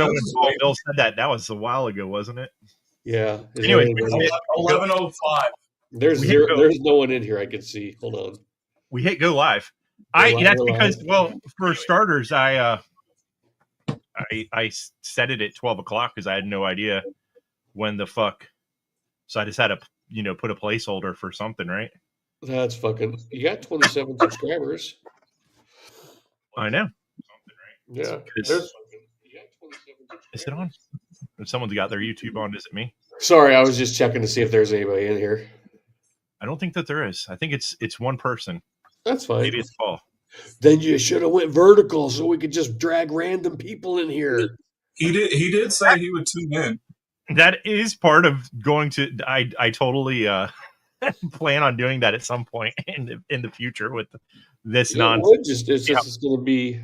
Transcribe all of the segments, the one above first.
when Paul Bill said that was a while ago, wasn't it? Yeah. Anyway, 11:05. There's there's no one in here I can see. Hold on. We hit go live. We're That's live. because, well, for starters, I set it at 12 o'clock because I had no idea when the fuck. So I just had to, put a placeholder for something, right? That's fucking. You got 27 subscribers. I know. Yeah. Is it on? If someone's got their YouTube on, is it me? Sorry, I was just checking to see if there's anybody in here. I don't think that there is. I think it's one person. That's fine. Maybe it's Paul. Then you should have went vertical so we could just drag random people in here. He did say he would tune in. That is part of going to. I totally plan on doing that at some point in the future with this nonsense. It's just going to be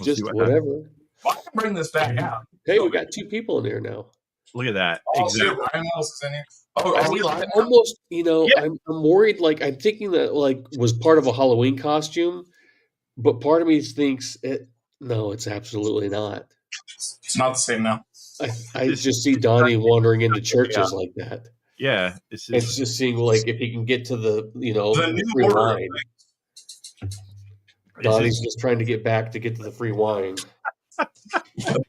just whatever. Well, I can bring this back out. Hey, we got 2 people in here now. Look at that. Oh, exactly. Ryan Ellis is in here. Oh, are we live? Almost, I'm worried. Like, I'm thinking that was part of a Halloween costume, but part of me thinks no, it's absolutely not. It's not the same now. I just see Donnie wandering into churches like that. Yeah, it's just seeing if he can get to the the free wine. Donnie's just trying to get to the free wine.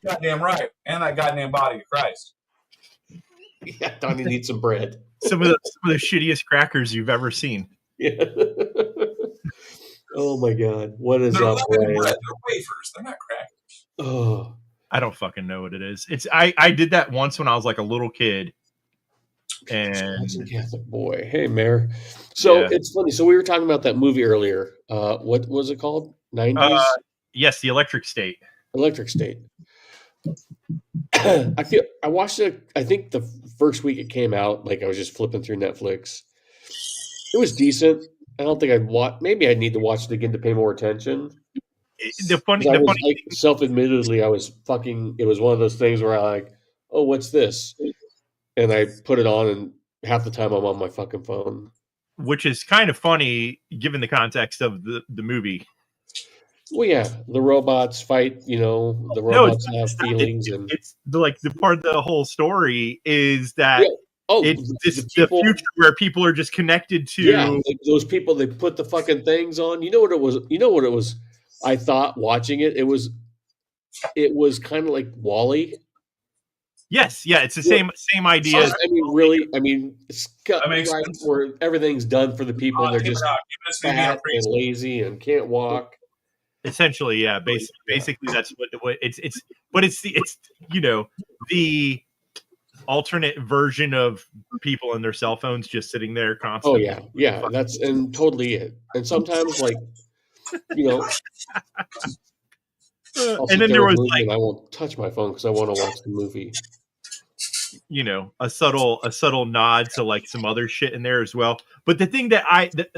Goddamn right, and that goddamn body of Christ. Yeah, Donnie needs some bread. Some of the shittiest crackers you've ever seen. Yeah. Oh my God, what is They're up, Ryan? They're wafers. They're not crackers. Oh, I don't fucking know what it is. I did that once when I was like a little kid. And Catholic boy. Hey, Mayor. So it's funny. So we were talking about that movie earlier. What was it called? 90s? Yes, The Electric State. Electric State. I watched it. I think the first week it came out, I was just flipping through Netflix. It was decent. I don't think I'd watch. Maybe I'd need to watch it again to pay more attention. Self-admittedly, I was fucking. It was one of those things where oh, what's this? And I put it on, and half the time I'm on my fucking phone. Which is kind of funny, given the context of the movie. Well, yeah, the robots fight. The robots have feelings, and it's the part of the whole story is that it's the future where people are just connected to those people. They put the fucking things on. You know what it was? You know what it was? I thought watching it, it was kind of like WALL-E. Yes, yeah, it's the same idea. It's where everything's done for the people. They're just fat and lazy and can't walk. Essentially, yeah. Basically, that's what it's. But it's the alternate version of people and their cell phones just sitting there constantly. Oh yeah. That's totally it. And sometimes and then there was I won't touch my phone because I want to watch the movie. A subtle nod to some other shit in there as well. But the thing that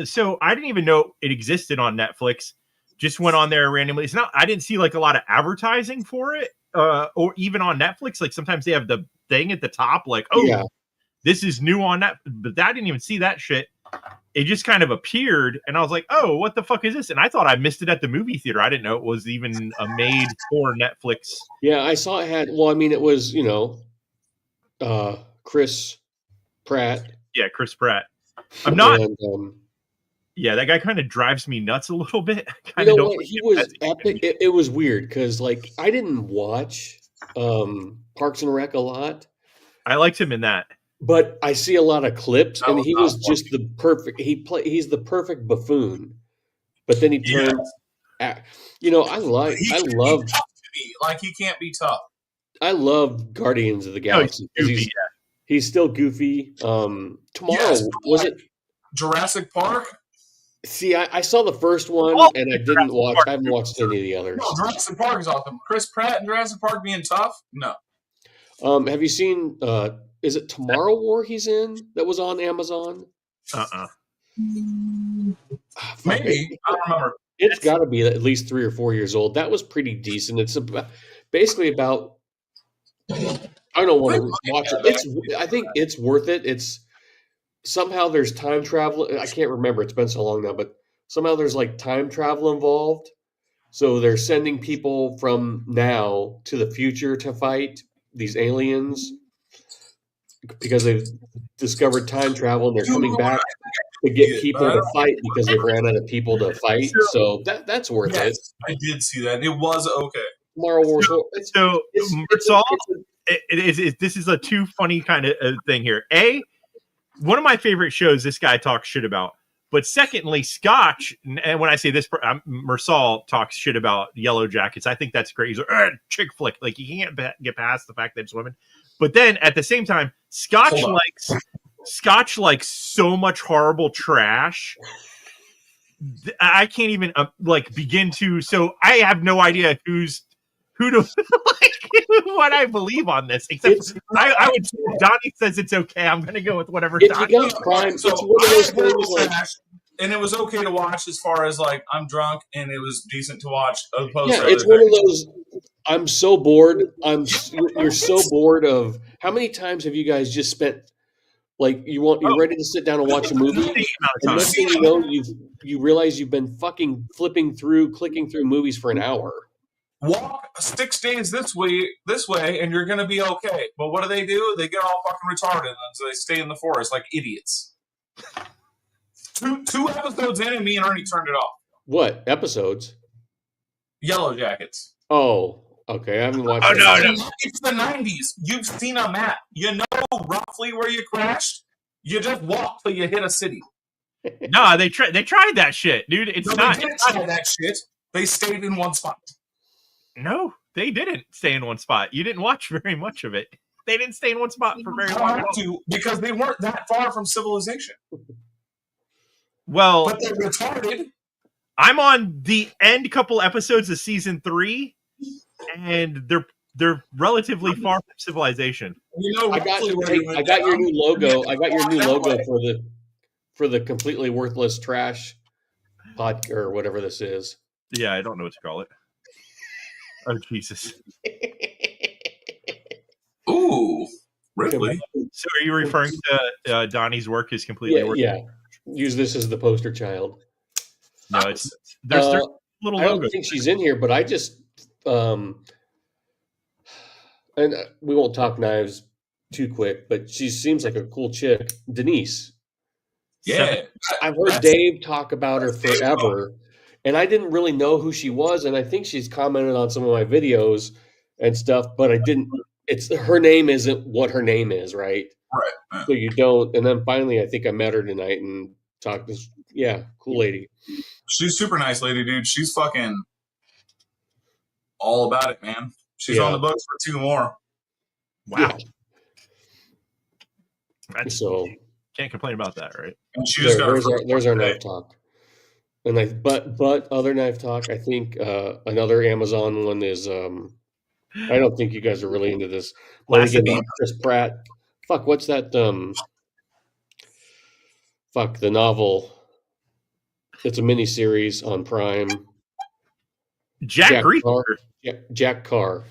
so I didn't even know it existed on Netflix. Just went on there randomly. It's not. I didn't see a lot of advertising for it, or even on Netflix. Sometimes they have the thing at the top, this is new on that. But I didn't even see that shit. It just kind of appeared, and I was like, oh, what the fuck is this? And I thought I missed it at the movie theater. I didn't know it was even made for Netflix. Yeah, I saw it had. Well, it was Chris Pratt. Yeah, Chris Pratt. I'm not. Yeah, that guy kind of drives me nuts a little bit. He was epic. It was weird because, I didn't watch Parks and Rec a lot. I liked him in that, but I see a lot of clips, and he was just the perfect. He's the perfect buffoon. But then he turns. I love. He can't be tough. I love Guardians of the Galaxy. He's still goofy. Tomorrow was it Jurassic Park? See, I saw the first one, and I didn't watch. I haven't watched any of the others. No, Jurassic Park is awesome. Chris Pratt and Jurassic Park being tough? No. Have you seen? Is it Tomorrow War? He's in that was on Amazon. Maybe I don't remember. It's got to be at least 3 or 4 years old. That was pretty decent. It's basically about. I don't want to watch it. I think it's worth it. It's. Somehow there's time travel. I can't remember. It's been so long now, but somehow there's time travel involved. So they're sending people from now to the future to fight these aliens because they've discovered time travel and they're coming back to get people to fight because they've ran out of people to fight. So that's worth it. Yes, I did see that. It was okay. Tomorrow War. So this is a too funny kind of thing here. One of my favorite shows this guy talks shit about. But secondly, Scotch, and when I say this, Mersal talks shit about Yellow Jackets. I think that's great. He's like, chick flick. Like, you can't get past the fact that it's women. But then at the same time, Scotch likes so much horrible trash. I can't even begin to. So I have no idea who to what I believe on this. Except I would. Donnie says it's okay. I'm going to go with whatever. Donnie. It's one of those things. And it was okay to watch as far as I'm drunk and it was decent to watch. It's one of those. I'm so bored. You're so bored of how many times have you guys just spent you're ready to sit down and watch a movie, and next thing you know, you realize you've been fucking clicking through movies for an hour. Walk 6 days this way, and you're gonna be okay. But what do? They get all fucking retarded, and so they stay in the forest like idiots. Two episodes in, and me and Ernie turned it off. What episodes? Yellow Jackets. Oh, okay. I haven't watched. Oh no! It's the 90s. You've seen a map. You know roughly where you crashed. You just walk till you hit a city. No, they tried that shit, dude. They didn't try that shit. They stayed in one spot. No, they didn't stay in one spot. You didn't watch very much of it. They didn't stay in one spot for very long. Because they weren't that far from civilization. Well, but they're retarded. I'm on the end couple episodes of season 3, and they're relatively far from civilization. I got your new logo. I got your new logo for the completely worthless trash pod or whatever this is. Yeah, I don't know what to call it. Oh Jesus! Ooh, really? So, are you referring to Donnie's work is completely worthless? Yeah. Use this as the poster child. No, there's little. I don't think she's in here, but I just and we won't talk knives too quick, but she seems like a cool chick, Denise. Yeah, I've heard Dave talk about her forever, and I didn't really know who she was, and I think she's commented on some of my videos and stuff, but I didn't. Her name isn't what her name is, right? Right. So you don't. And then finally, I think I met her tonight and talked. Cool lady. She's super nice lady, dude. She's fucking all about it, man. She's on the books for 2 more. Wow. Yeah. So can't complain about that, right? And she just there's our knife talk. And but other knife talk, I think another Amazon one is I don't think you guys are really into this. Chris Pratt. Fuck, what's that? Fuck, the novel. It's a miniseries on Prime. Jack Carr. Yeah, Jack Carr.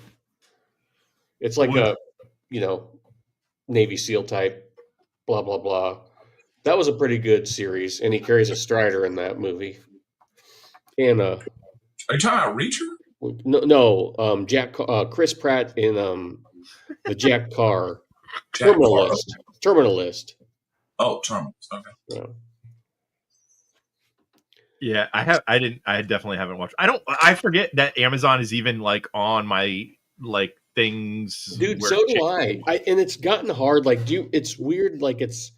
It's like a, Navy SEAL type, blah, blah, blah. That was a pretty good series, and he carries a Strider in that movie. And are you talking about Reacher? No, Chris Pratt in the Jack Carr Terminalist. Oh, Terminalist. Okay. Yeah. I definitely haven't watched. I forget that Amazon is even on my things. Dude, so do I. And it's gotten hard. It's weird. It's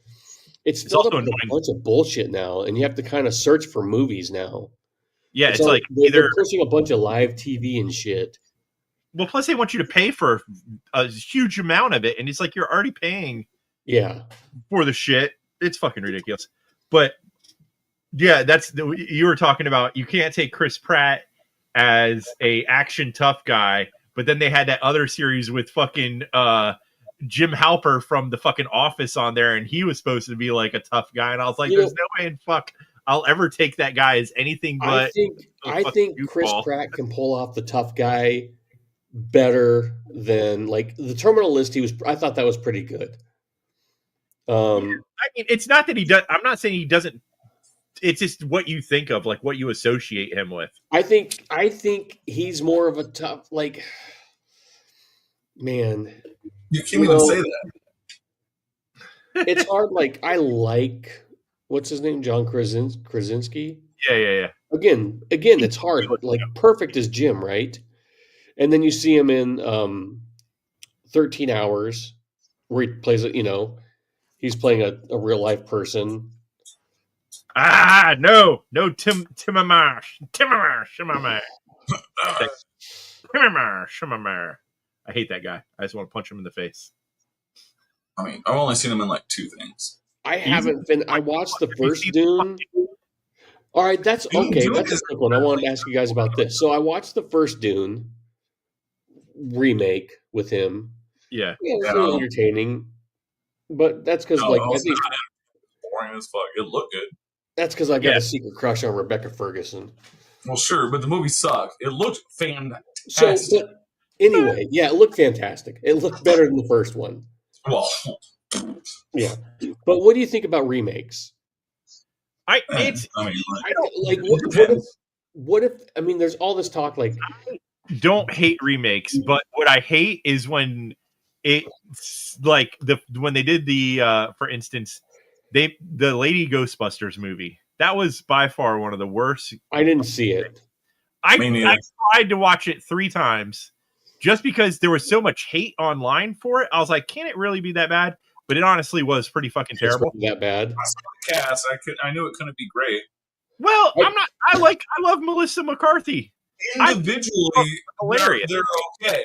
filled up with a bunch of bullshit now, and you have to kind of search for movies now. Yeah, it's they're pushing a bunch of live TV and shit. Well, plus they want you to pay for a huge amount of it, and it's you're already paying. Yeah. For the shit, it's fucking ridiculous. But yeah, you were talking about. You can't take Chris Pratt as a action tough guy, but then they had that other series with fucking Jim Halper from the fucking Office on there, and he was supposed to be a tough guy, and I was like, "There's no way in fuck I'll ever take that guy as anything but." I think Chris Pratt can pull off the tough guy better than the Terminalist. I thought that was pretty good. I mean, it's not that he does. I'm not saying he doesn't it's just what you think of, like what you associate him with. I think he's more of a tough, like, man. You can't even say that. It's hard. Like, I like, what's his name, John Krasinski. Yeah. Again, it's hard. But like, perfect is Jim, right? And then you see him in 13 Hours, where he plays it. He's playing a real life person. No, Timamar. I hate that guy. I just want to punch him in the face. I mean, I've only seen him in like 2 things. I watched the first Dune. All right, that's okay. Dune That's a is- quick one. I wanted to ask you guys about this. So I watched the first Dune remake with him. Yeah. Yeah, it was really entertaining, but that's because No, like it I was think not boring as fuck. It looked good. that's because I've got Yeah. a secret crush on Rebecca Ferguson. Well, sure, but the movie sucked. It looked fantastic. So, but anyway, yeah, it looked fantastic. It looked better than the first one. Well, Yeah, but what do you think about remakes? I I mean, Like, what if? I mean, there's all this talk like, don't hate remakes, but what I hate is when it's like when they did the for instance, the Lady Ghostbusters movie. That was by far one of the worst. I didn't see it. I Me neither. tried to watch it 3 times just because there was so much hate online for it. I was like, can it really be that bad? But it honestly was pretty fucking It's terrible. not that bad. cast. I knew it couldn't be great. Well, I love Melissa McCarthy. Individually, Hilarious. they're okay.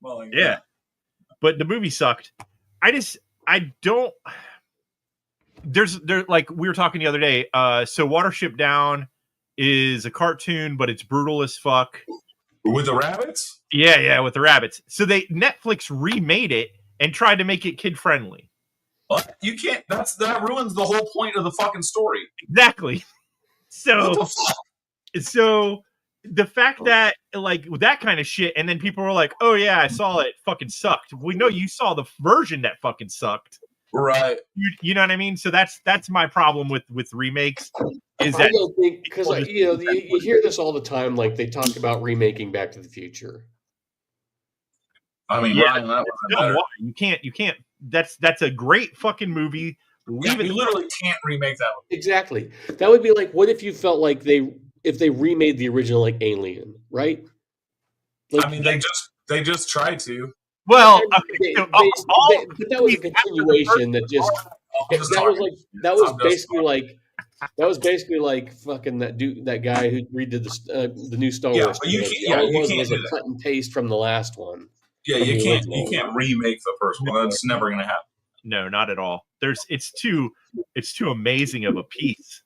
Well, Yeah. But the movie sucked. I don't. There's like we were talking the other day. So Watership Down is a cartoon, but it's brutal as fuck. With the rabbits? Yeah, with the rabbits. So Netflix remade it and tried to make it kid friendly. What? You can't. That ruins the whole point of the fucking story. Exactly. What So the fuck? so the fact that like that kind of shit, and then people were like, "Oh yeah, I saw it. Fucking sucked." We know you saw the version that fucking sucked. Right. You know what I mean? So that's my problem with remakes. Is I that don't think because you hear this all the time. Like they talk about remaking Back to the Future. I mean, Yeah. Ryan, that was no, better. why? You can't. That's a great fucking movie. Yeah, Leave it. you literally can't remake that one. Exactly. That would be like, what if you felt like if they remade the original like Alien, right? Like, I mean, they just tried to. Well, they- okay, so they- all they- but that was a after the continuation that just I'm just that was talking. like that was I'm just basically like fucking that guy who redid the new Star Yeah, Wars. but you trilogy. can't- yeah, All it you was can't was do a that. cut and paste from the last one. Yeah, from you the can't original. remake the first one. That's never gonna happen. no, not at all. It's too amazing of a piece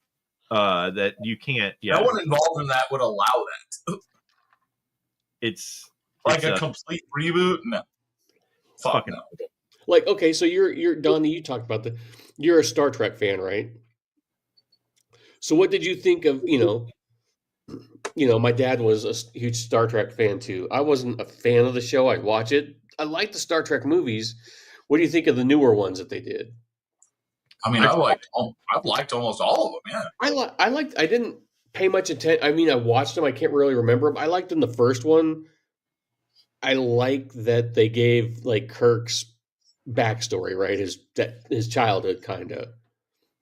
that you can't. Yeah, No one involved in that would allow that. it's Like it's a complete reboot? No. Fuck fucking- no. Like, okay, so you're Donnie, you talked about you're a Star Trek fan, right? So what did you think of, my dad was a huge Star Trek fan too. I wasn't a fan of the show. I'd watch it. I like the Star Trek movies. What do you think of the newer ones that they did? I mean, I've liked almost all of them. Yeah. I didn't pay much attention. I mean, I watched them. I can't really remember them. I liked them the first one. I like that they gave like Kirk's backstory, right? His childhood kind of.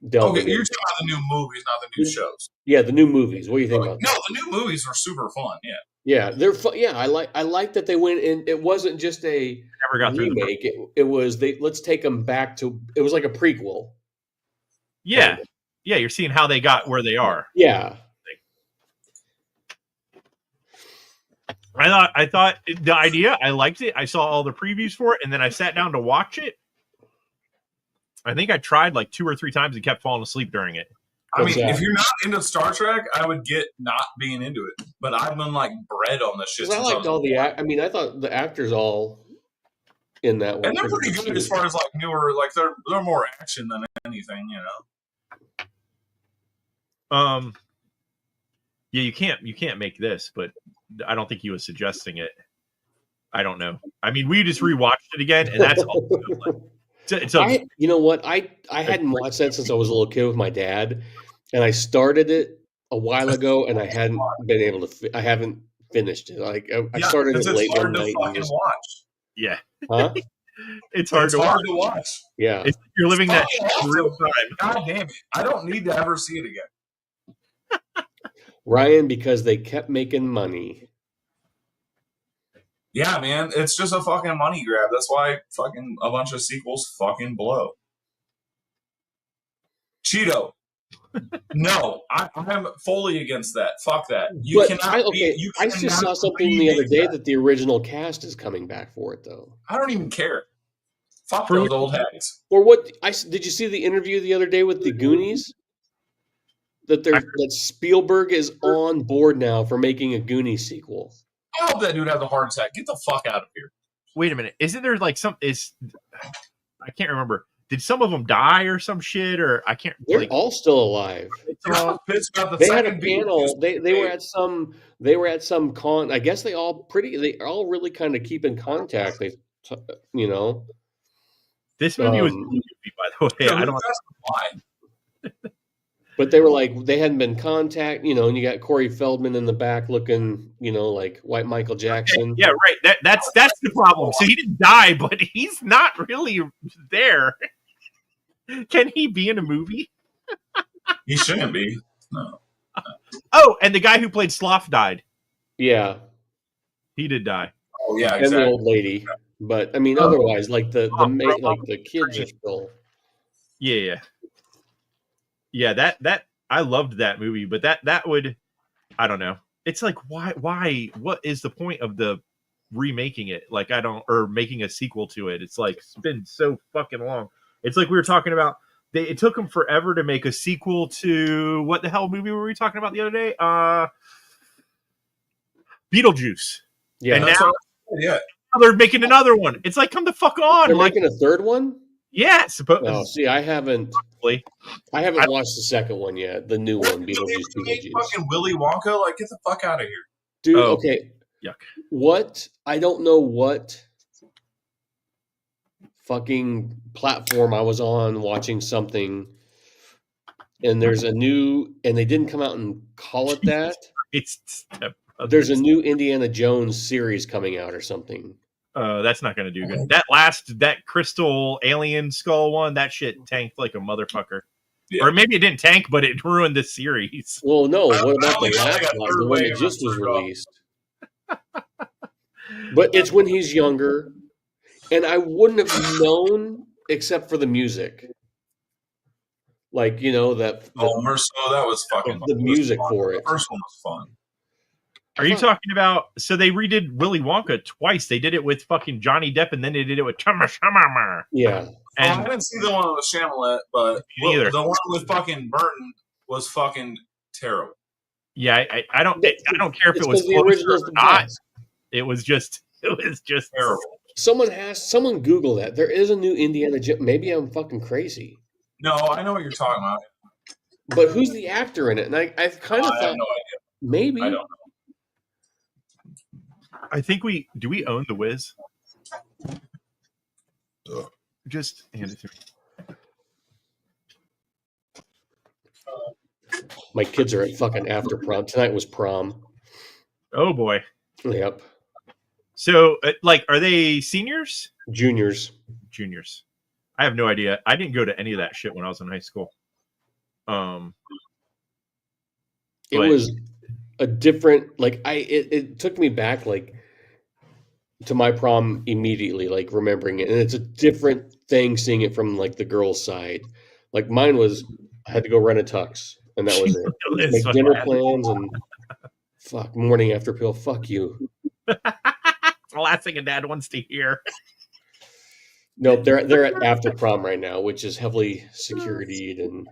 Okay, you're talking about the new movies, not the new shows. Yeah, the new movies. What do you think about No, that? the new movies were super fun. Yeah. Yeah, they're fun. Yeah, I like that they went in. It wasn't just a never got through the remake. It was let's take them back to. It was like a prequel. yeah. You're seeing how they got where they are. Yeah. I thought the idea, I liked it. I saw all the previews for it, and then I sat down to watch it. I think I tried like 2 or 3 times and kept falling asleep during it. I What's mean, that? if you're not into Star Trek, I would get not being into it. But I've been like bred on this shit. Because I since liked all the. I mean, I thought the actors all in that one. and they're pretty good as far as like newer. Like they're more action than anything. Yeah, you can't make this, but I don't think he was suggesting it. I don't know. I mean, we just rewatched it again, and that's all. You know what? You know what? I hadn't watched that since I was a little kid with my dad, and I started it a while ago, and I hadn't been able to. I haven't finished it. Like I started it because late it's hard one to night and fucking just, watch. Yeah, huh? it's hard It's to hard watch. to watch. Yeah. It's like you're living that Fucking shit in real time. God damn it! I don't need to ever see it again. Ryan, because they kept making money. Yeah, man, it's just a fucking money grab. That's why fucking a bunch of sequels fucking blow. Cheeto. No, I'm fully against that. Fuck that. You But cannot. I just saw something the other day that the original cast is coming back for it, though. I don't even care. Fuck For those who? old hags. Or what? Did you see the interview the other day with the Goonies? That Spielberg is on board now for making a Goonies sequel. I hope that dude has a heart attack. Get the fuck out of here. Wait a minute. Isn't there like I can't remember. Did some of them die or some shit? Or I can't. They're all still alive. You're pissed about the They had a second beat. panel. They were at some con. I guess they all really kind of keep in contact. This movie was a movie, by the way. I don't. Why? But they were like, they hadn't been contact, and you got Corey Feldman in the back looking, like white Michael Jackson. Yeah, right. That's the problem. So he didn't die, but he's not really there. Can he be in a movie? He shouldn't be. No. Oh, and the guy who played Sloth died. Yeah. He did die. Oh yeah, And exactly. the old lady. But I mean, otherwise, like the kids are still. Yeah. That I loved that movie, but that would, I don't know. It's like why? What is the point of the remaking it? Like or making a sequel to it? It's like it's been so fucking long. It's like we were talking about. It took them forever to make a sequel to what the hell movie were we talking about the other day? Beetlejuice. Yeah. And That's now they're making another one. It's like, come the fuck on. They're like, making a third one? yeah, Oh, supposedly. see, I haven't watched the second one yet. The new one, Beetlejuice. Fucking Willy Wonka, like get the fuck out of here. Dude, Oh. okay. Yuck. What? I don't know what fucking platform I was on watching something, and there's a new, and they didn't come out and call it that. It's There's a new Indiana Jones series coming out or something. that's not going to do good. That crystal alien skull one, that shit tanked like a motherfucker. Yeah. Or maybe it didn't tank, but it ruined the series. Well, no. What I about only the got last like a one, third the one wave that just was and turned off. released? But it's when he's younger, and I wouldn't have known except for the music. Like, that Merceau, that was fucking. the music for it. The first one was fun. Are you talking about? So they redid Willy Wonka twice. They did it with fucking Johnny Depp, and then they did it with Chama. Yeah. I And didn't see the one with Shyamalan, but Me neither. the one with fucking Burton was fucking terrible. yeah, I don't care if It's it was 'cause the closer original's or the not. best. It was just Terrible. Someone Google that. There is a new Indiana Jones. Maybe I'm fucking crazy. No, I know what you're talking about. But who's the actor in it? And I kind of I have thought no idea. maybe. I don't know. I think we own the Wiz. Just hand it to me. My kids are at fucking after prom. Tonight was prom. Oh boy. Yep. So, are they seniors? Juniors. Juniors. I have no idea. I didn't go to any of that shit when I was in high school. It But- was a different, it took me back, to my prom immediately, remembering it. And it's a different thing seeing it from, the girls' side. Like, mine was, I had to go rent a tux, and that was it. It's Make fucking dinner rad. plans and morning after pill. Fuck you. It's the last thing a dad wants to hear. Nope, they're at after prom right now, which is heavily securityed and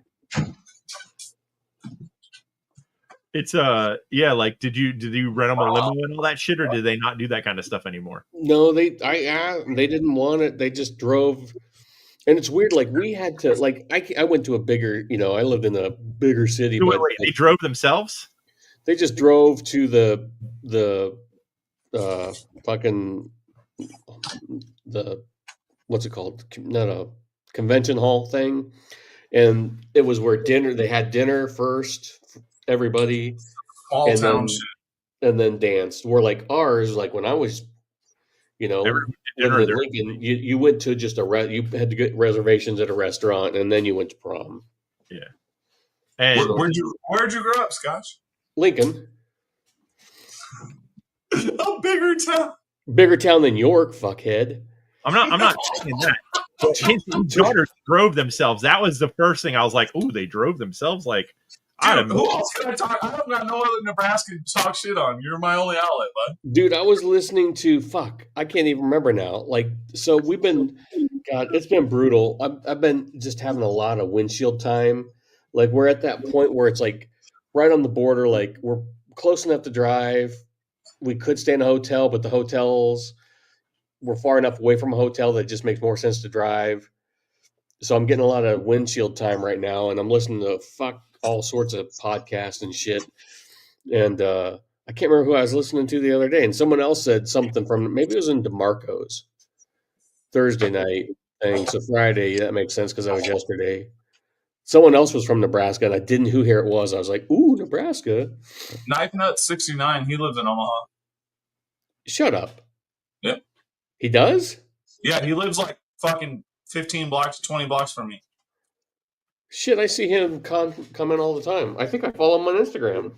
It's did you rent them a limo and all that shit, or did they not do that kind of stuff anymore? no, they didn't want it. They just drove, and it's weird. We had to I went to a bigger, I lived in a bigger city, but Wait, they drove themselves? they just drove to the fucking the what's it called? Not a convention hall thing. and it was where they had dinner first, everybody, Small and town then shit. and then danced. Where like ours, like when I was, Everyone did living dinner in there. Lincoln, you went to just you had to get reservations at a restaurant, and then you went to prom. Yeah. And Where'd you grow up, Scotch? Lincoln, A bigger town. bigger town than York, fuckhead. I'm not saying that. But his daughters drove themselves. That was the first thing I was like, "Ooh, they drove themselves!" Like, Dude, who else can I talk? I don't got no other Nebraska to talk shit on. You're my only outlet, bud. Dude, I was listening to I can't even remember now. Like, so God, it's been brutal. I've been just having a lot of windshield time. Like, we're at that point where it's like right on the border. Like, we're close enough to drive. We could stay in a hotel, but the hotels we're far enough away from a hotel that it just makes more sense to drive. So I'm getting a lot of windshield time right now, and I'm listening to all sorts of podcasts and shit. And I can't remember who I was listening to the other day, and someone else said something from maybe it was in DeMarco's Thursday night thing. So Friday, that makes sense because that was yesterday. Someone else was from Nebraska, and I didn't who here it was. I was like, "Ooh, Nebraska!" Knife Nut 69. He lives in Omaha. Shut up. Yep. He does? Yeah, he lives like fucking 15 blocks, 20 blocks from me. Shit, I see him comment all the time. I think I follow him on Instagram.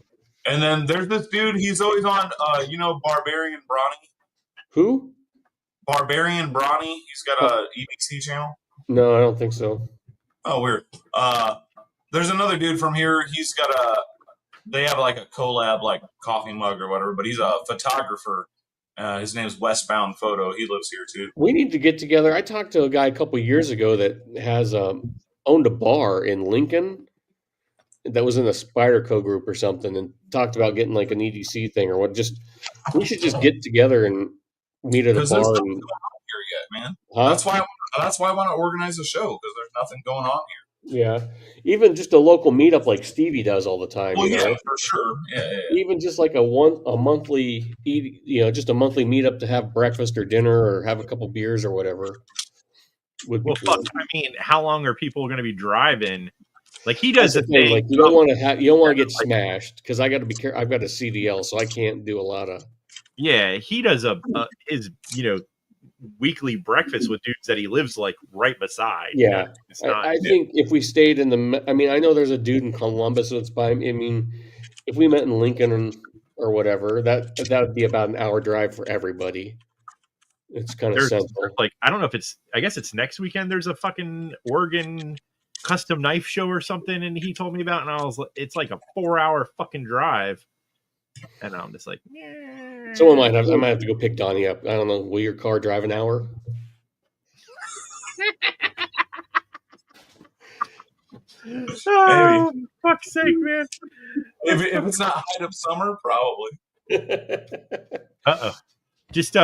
And then there's this dude. He's always on, Barbarian Bronny. Who? Barbarian Bronny. He's got a EBC channel. No, I don't think so. Oh, weird. There's another dude from here. He's got they have like a collab, like coffee mug or whatever, but he's a photographer. His name's Westbound Photo. He lives here too. We need to get together. I talked to a guy a couple years ago that has owned a bar in Lincoln that was in the Spyderco group or something, and talked about getting like an EDC thing or what. We should just get together and meet at a Because there's bar. nothing going on here yet, man. Huh? That's why I want to organize a show, because there's nothing going on here. Yeah, even just a local meetup like Stevie does all the time. Well, yeah, for sure. Yeah. Even just like a monthly just a monthly meetup to have breakfast or dinner or have a couple beers or whatever. Would be cool. Fuck. I mean, how long are people going to be driving? Like he does That's the the thing. thing. Like you don't want to get smashed because I got to be careful. I've got a CDL, so I can't do a lot of. Yeah, he does his weekly breakfast with dudes that he lives like right beside. Yeah, it's not, I think if we stayed in I mean, I know there's a dude in Columbus that's by. I mean, if we met in Lincoln or whatever, that would be about an hour drive for everybody. It's kind of central. Like I don't know if I guess it's next weekend. There's a fucking Oregon custom knife show or something, and he told me about, and I was like, it's like a 4-hour fucking drive, and I'm just like, yeah. I might have to go pick Donnie up. I don't know. Will your car drive an hour? Oh, fuck's sake, man! If it's not height of summer, probably. Just get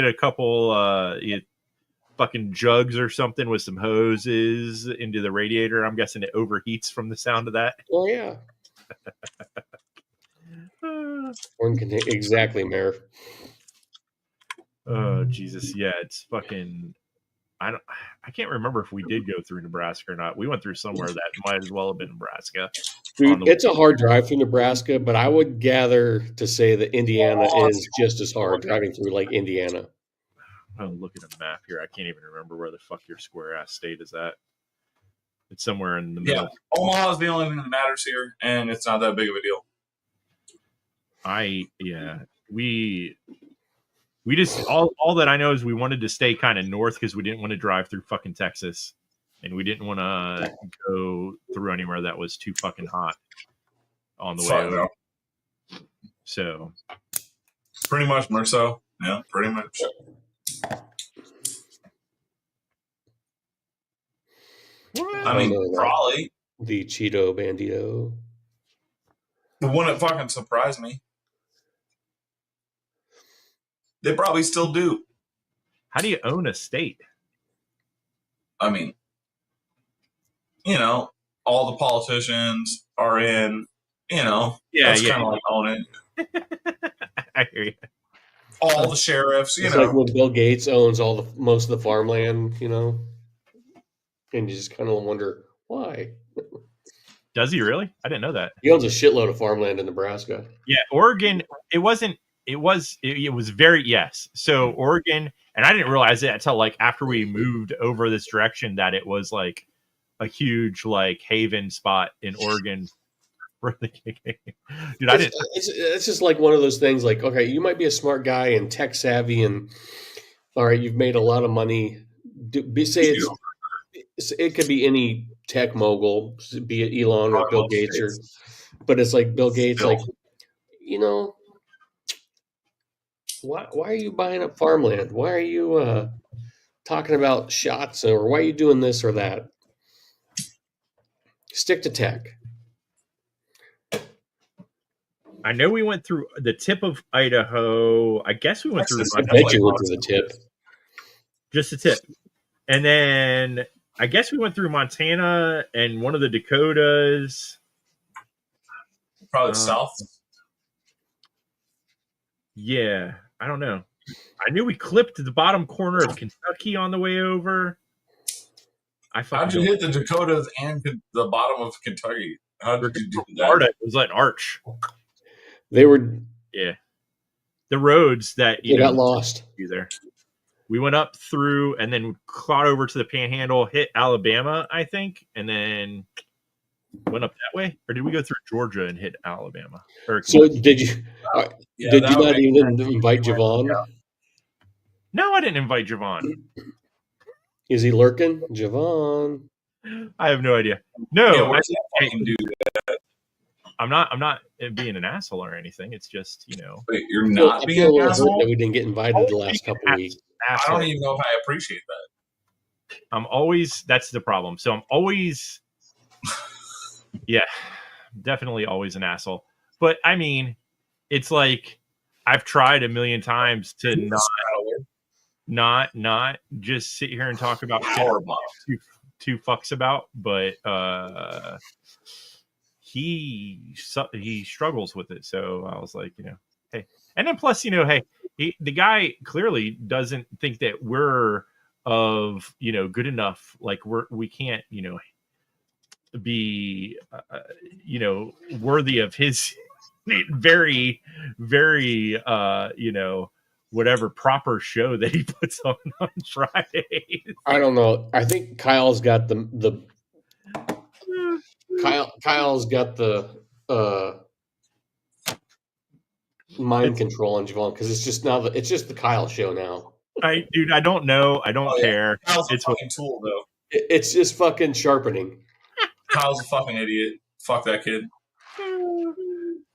a couple fucking jugs or something with some hoses into the radiator. I'm guessing it overheats from the sound of that. Oh yeah. Exactly, Mayor. Oh Jesus, yeah, it's fucking. I can't remember if we did go through Nebraska or not. We went through somewhere that might as well have been Nebraska. Dude, it's a hard drive through Nebraska, but I would gather to say that Indiana is just as hard driving through like Indiana. Oh, look at a map here. I can't even remember where the fuck your square ass state is at. It's somewhere in the middle. Yeah, Omaha is the only thing that matters here, and it's not that big of a deal. We just all that I know is we wanted to stay kind of north because we didn't want to drive through fucking Texas, and we didn't want to go through anywhere that was too fucking hot on the way over. So pretty much, Merso. Yeah, pretty much. I mean, probably the Cheeto Bandito. It wouldn't fucking surprise me. They probably still do. How do you own a state? I mean, all the politicians are in, that's kind of like owning it. I hear you. All the sheriffs, It's like when Bill Gates owns most of the farmland, and you just kind of wonder why. Does he really? I didn't know that. He owns a shitload of farmland in Nebraska. Yeah, Oregon. It wasn't. It was. It was very yes. So Oregon, and I didn't realize it until like after we moved over this direction that it was like a huge like haven spot in Oregon for the KKK. Dude, I didn't. It's just like one of those things. Like, okay, you might be a smart guy and tech savvy, and all right, you've made a lot of money. It could be any tech mogul, be it Elon or Bill Gates, but it's like Bill Gates, like, you know, why are you buying up farmland? Why are you talking about shots, or why are you doing this or that? Stick to tech. I know we went through the tip of Idaho. I guess we went through. I bet you went through the tip. Just the tip, and then I guess we went through Montana and one of the Dakotas. Probably south. Yeah, I don't know. I knew we clipped the bottom corner of Kentucky on the way over. How'd you hit the Dakotas and the bottom of Kentucky? How did you do that? Florida, it was like an arch. They were, yeah. The roads that they got lost. There. We went up through and then caught over to the Panhandle, hit Alabama, I think, and then went up that way. Or did we go through Georgia and hit Alabama? So did you? Did you not even invite Javon? No, I didn't invite Javon. Is he lurking, Javon? I have no idea. No, yeah, where's that fucking dude? I'm not being an asshole or anything. It's just, you know. Wait, you're not being an asshole? That we didn't get invited the last couple of weeks. I don't even know if I appreciate that. I'm always, that's the problem. So I'm always, yeah, definitely always an asshole. But I mean, it's like I've tried a million times to not just sit here and talk about two fucks about, but he struggles with it. So I was like, you know, hey, and then plus, you know, hey, the guy clearly doesn't think that we're of, you know, good enough. Like we can't, you know, be, you know, worthy of his very, very, you know, whatever proper show that he puts on Friday. I don't know. I think Kyle's got Kyle's got the mind control on Javon, because it's just it's just the Kyle show now. I don't know. I don't care. Kyle's a fucking tool, though. It's just fucking sharpening. Kyle's a fucking idiot. Fuck that kid.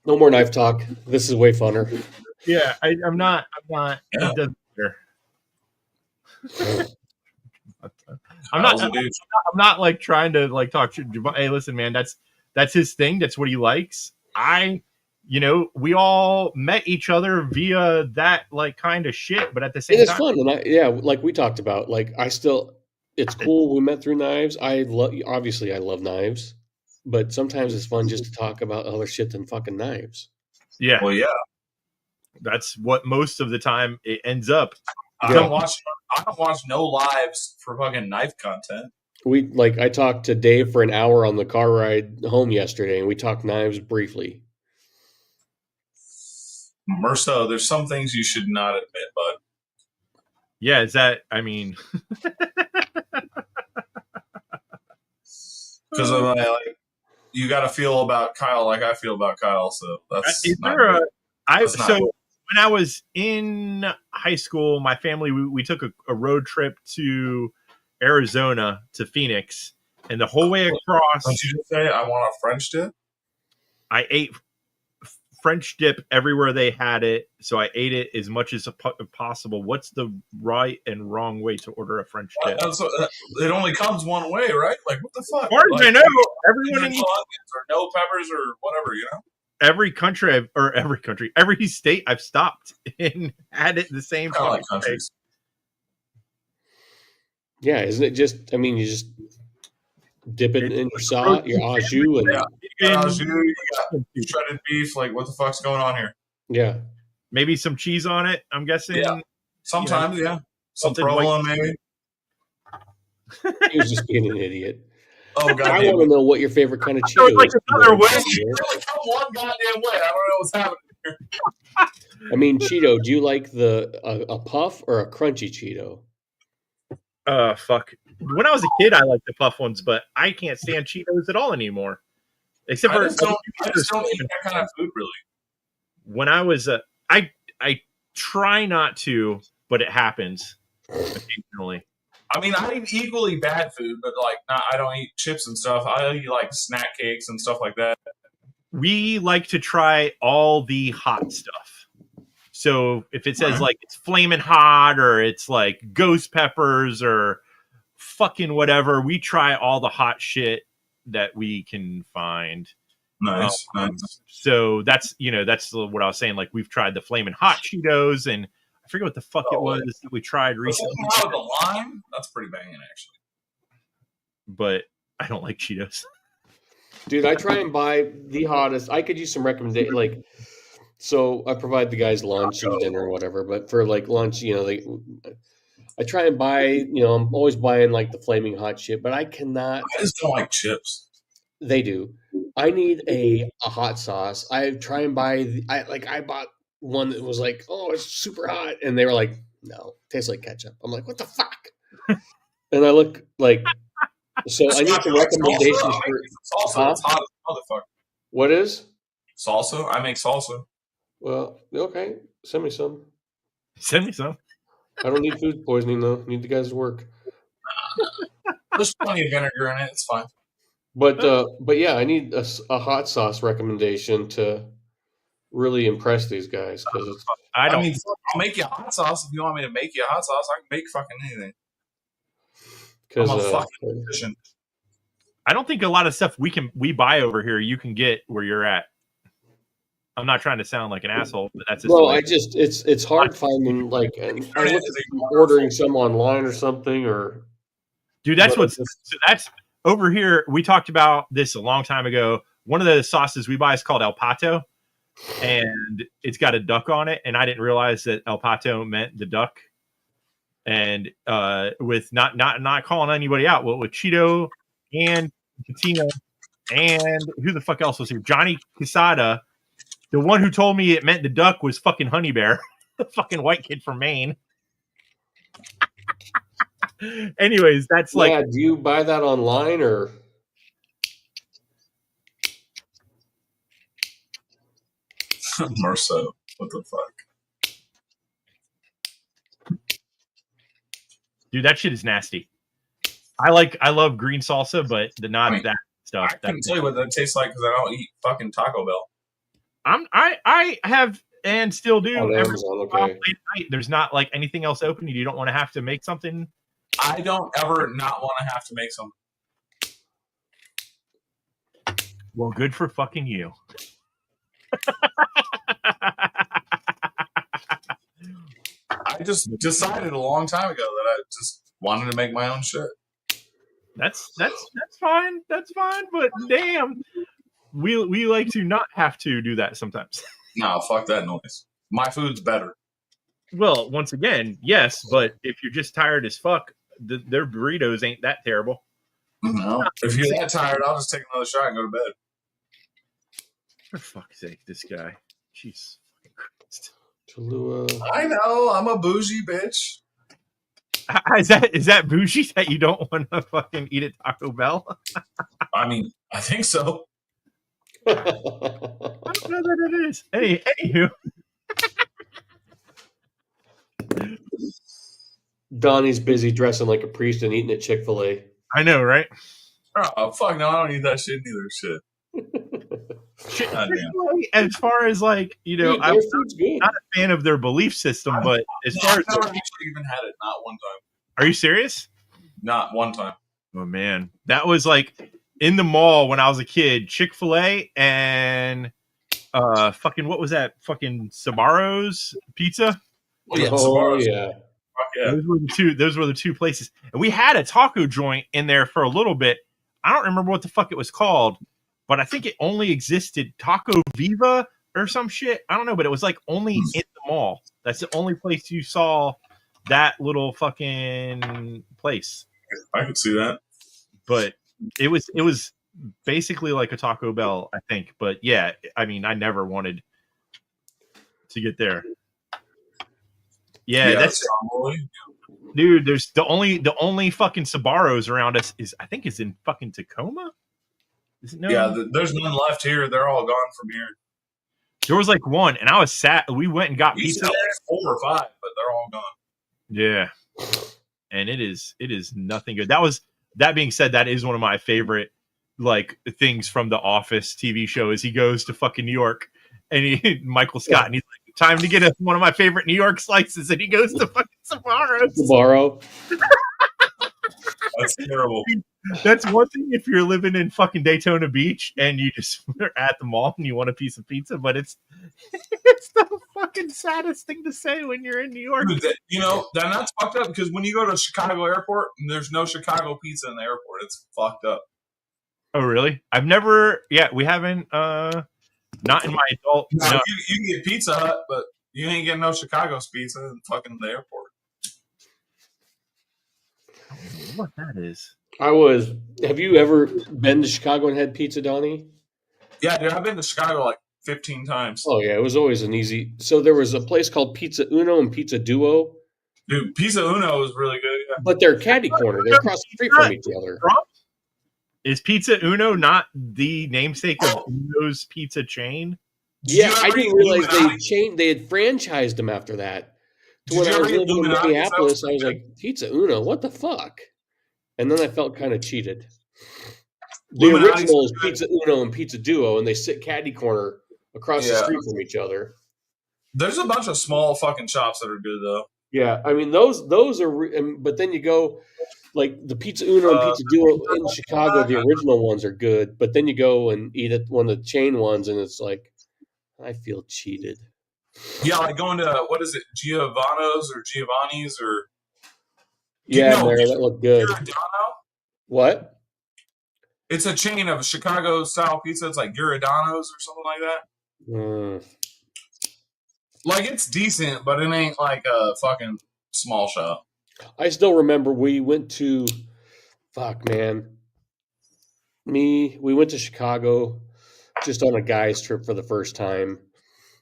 No more knife talk. This is way funner. Yeah, I'm not. Yeah. It doesn't matter. I'm not like trying to like talk to Javon. Hey, listen, man, that's his thing. That's what he likes. You know, we all met each other via that like kind of shit, but at the same time, it's fun. And like we talked about, like it's cool. We met through knives. Obviously I love knives, but sometimes it's fun just to talk about other shit than fucking knives. Yeah. Well, yeah. That's what most of the time it ends up. I don't watch no lives for fucking knife content. I talked to Dave for an hour on the car ride home yesterday, and we talked knives briefly. Merso, there's some things you should not admit, bud. Yeah, is that? I mean, because like you got to feel about Kyle like I feel about Kyle. So that's when I was in high school, my family, we took a road trip to Arizona to Phoenix, and the whole way across. Don't you just say, I want a French dip? I ate French dip everywhere they had it, so I ate it as much as possible. What's the right and wrong way to order a French dip? It only comes one way, right? Like, what the fuck? As far as I know, everyone or no peppers or whatever, you know? Every state I've stopped and had it the same time. Like countries. Yeah, isn't it just? I mean, you just dip it in your sauce, your au jus, and shredded beef. Like, what the fuck's going on here? Yeah, maybe some cheese on it. I'm guessing. Yeah, sometimes, yeah, some provolone, maybe. He was just being an idiot. Oh I goddamn! want to know what your favorite kind of That was Cheeto like is. another way. Really come one goddamn way. I don't know what's happening. I mean, Cheeto. Do you like a puff or a crunchy Cheeto? Fuck. When I was a kid, I liked the puff ones, but I can't stand Cheetos at all anymore. Except I for just don't eat that kind of food really. when I was I try not to, but it happens occasionally. I mean, I eat equally bad food, but like, I don't eat chips and stuff. I eat like snack cakes and stuff like that. We like to try all the hot stuff. So if it says like it's flaming hot or it's like ghost peppers or fucking whatever, we try all the hot shit that we can find. Nice. So that's what I was saying. Like we've tried the flaming hot Cheetos, and I forget what the fuck it was that we tried recently. With the lime, that's pretty banging actually. But I don't like Cheetos. Dude, I try and buy the hottest. I could use some recommendation. Like, so I provide the guys lunch and dinner or whatever. But for like lunch, I try and buy. I'm always buying like the flaming hot shit. But I cannot. I just don't like chips. They do. I need a hot sauce. I try and buy. I bought one that was like, oh, it's super hot, and they were like, no, tastes like ketchup. I'm like, what the fuck? And I look like. So I need some recommendations for salsa. It's hot as a motherfucker. What is salsa? I make salsa. Well, okay. Send me some. Send me some. I don't need food poisoning though. I need the guys to work. There's plenty of vinegar in it. It's fine. But yeah, I need a hot sauce recommendation to really impress these guys because I mean, I'll make you a hot sauce if you want me to make you a hot sauce. I can make fucking anything. I'm a fucking magician. I don't think a lot of stuff we buy over here you can get where you're at. I'm not trying to sound like an asshole, but that's just it's hard finding like ordering some online or something or dude. That's over here. We talked about this a long time ago. One of the sauces we buy is called El Pato, and it's got a duck on it. And I didn't realize that El Pato meant the duck. And with not calling anybody out, well, with Cheeto and Katina and who the fuck else was here? Johnny Quesada. The one who told me it meant the duck was fucking Honey Bear, the fucking white kid from Maine. Anyways, that's like. Yeah, do you buy that online or? Marceau, what the fuck? Dude, that shit is nasty. I love green salsa, but that stuff. I couldn't tell you what that tastes like because I don't eat fucking Taco Bell. I have and still do every okay. late night. There's not like anything else open. You don't want to have to make something. I don't ever not want to have to make something. Well, good for fucking you. I just decided a long time ago that I just wanted to make my own shit. That's fine. That's fine. But damn, we like to not have to do that sometimes. No, fuck that noise. My food's better. Well, once again, yes, but if you're just tired as fuck, their burritos ain't that terrible. No, if you're that tired, I'll just take another shot and go to bed. For fuck's sake, this guy. Jeez. Cholula. I know, I'm a bougie bitch. Is that bougie that you don't want to fucking eat at Taco Bell? I mean, I think so. I don't know that it is. Anywho. Donnie's busy dressing like a priest and eating at Chick-fil-A. I know, right? Oh, fuck no, I don't eat that shit neither. Shit. As far as like, Dude, I'm not a fan of their belief system, but as far as I've never actually even had it, not one time. Are you serious? Not one time. Oh man, that was like in the mall when I was a kid. Chick-fil-A and fucking what was that? Fucking Sbarro's Pizza. Oh yeah, yeah. Fuck yeah. Those were the two places, and we had a taco joint in there for a little bit. I don't remember what the fuck it was called, but I think it only existed Taco Viva or some shit. I don't know, but it was like only in the mall. That's the only place you saw that little fucking place. I could see that. but it was basically like a Taco Bell, I think. But yeah, I mean, I never wanted to get there. Yeah, that's dude. There's the only fucking Sbarros around us is I think is in fucking Tacoma. Is it no? Yeah, there's none left here. They're all gone from here. There was like one, and I was sat. We went and got We used pizza. to have like 4 or 5, but they're all gone. Yeah, and it is nothing good. That being said, that is one of my favorite like things from the Office TV show. Is he goes to fucking New York and Michael Scott, and he's like, time to get one of my favorite New York slices, and he goes to fucking Sbarro's. Sbarro. That's terrible. That's one thing if you're living in fucking Daytona Beach and you just are at the mall and you want a piece of pizza, but it's the fucking saddest thing to say when you're in New York. Dude, that's fucked up because when you go to Chicago Airport, there's no Chicago pizza in the airport. It's fucked up. Oh, really? I've never. Yeah, we haven't. Not in my adult. No, No. you can get Pizza Hut, but you ain't getting no Chicago's pizza in fucking the airport. I don't know what that is? Have you ever been to Chicago and had pizza, Donnie? Yeah, dude, I've been to Chicago like 15 times. Oh yeah, it was always an easy. So there was a place called Pizza Uno and Pizza Duo, Dude, Pizza Uno is really good. Yeah. but they're catty corner. They're across the street from each other. Is Pizza Uno not the namesake of Uno's pizza chain? Yeah, I didn't realize Illuminati? they had franchised them after that. To Did when you I was ever get living in Illuminati? Minneapolis, I was like, Pizza Uno, what the fuck? And then I felt kind of cheated. The Illuminati's original is good. Pizza Uno and Pizza Duo, and they sit catty corner across the Yeah. street from each other. There's a bunch of small fucking shops that are good though. Yeah, I mean those are, but then you go like the Pizza Uno and Pizza Duo in Chicago. The original ones are good, but then you go and eat at one of the chain ones, and it's like I feel cheated. Yeah, like going to what is it, Giovanni's or Yeah, No, Mary, that looked good. Giordano? What? It's a chain of Chicago style pizza. It's like Giordano's or something like that. Mm. Like it's decent, but it ain't like a fucking small shop. I still remember we went to, we went to Chicago just on a guy's trip for the first time,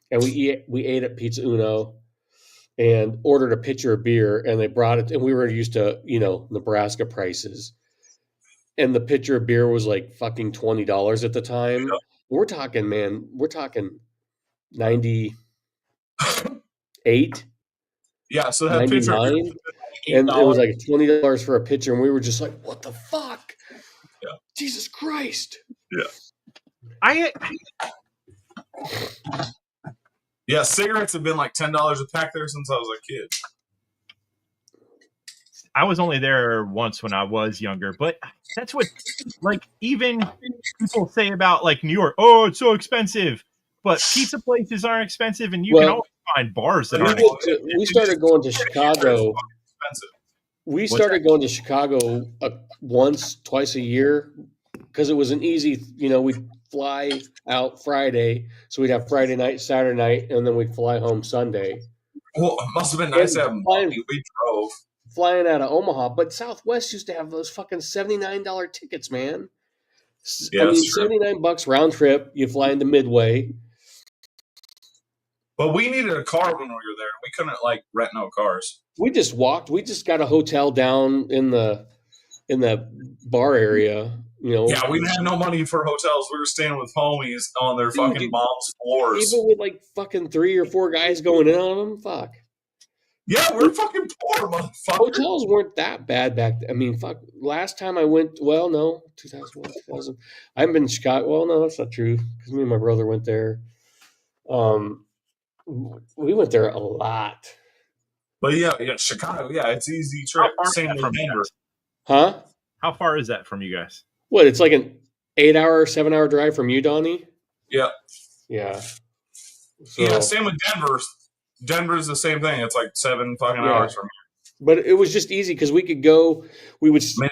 and we ate at Pizza Uno and ordered a pitcher of beer, and they brought it, and we were used to Nebraska prices, and the pitcher of beer was like fucking $20 at the time. Yeah. We're talking 98, Yeah, so that picture 99, and it was like $20 for a pitcher, and we were just like, "What the fuck? Yeah. Jesus Christ!" Yeah, cigarettes have been like $10 a pack there since I was a kid. I was only there once when I was younger, but that's what, like, even people say about like New York. Oh, it's so expensive, but pizza places aren't expensive, and you can always find bars that aren't. We started going to Chicago. Expensive. We started going to Chicago twice a year because it was an easy. We'd fly out Friday, so we'd have Friday night, Saturday night, and then we'd fly home Sunday. Well, it must have been nice to have money. We drove. Flying out of Omaha, but Southwest used to have those fucking $79 tickets, man. Yeah, I mean, that's true. $79 round trip. You fly into Midway. But we needed a car when we were there. We couldn't like rent no cars. We just walked. We just got a hotel down in the bar area. Yeah, we didn't have no money for hotels. We were staying with homies on their fucking mom's floors. Even with like fucking 3 or 4 guys going in on them, fuck. Yeah, we're fucking poor, motherfucker. Hotels weren't that bad back then. I mean, fuck. Last time I went, 2001, 2000. I haven't been in Chicago. Well, no, that's not true because me and my brother went there. We went there a lot. But yeah, Chicago. Yeah, it's an easy trip. How far Same is that with from you Denver. guys? Huh? How far is that from you guys? What? It's like an 7-hour drive from you, Donnie? Yeah. Yeah. Yeah, same with Denver. Denver's the same thing. It's like 7 fucking hours from here. But it was just easy because we could go. We would stay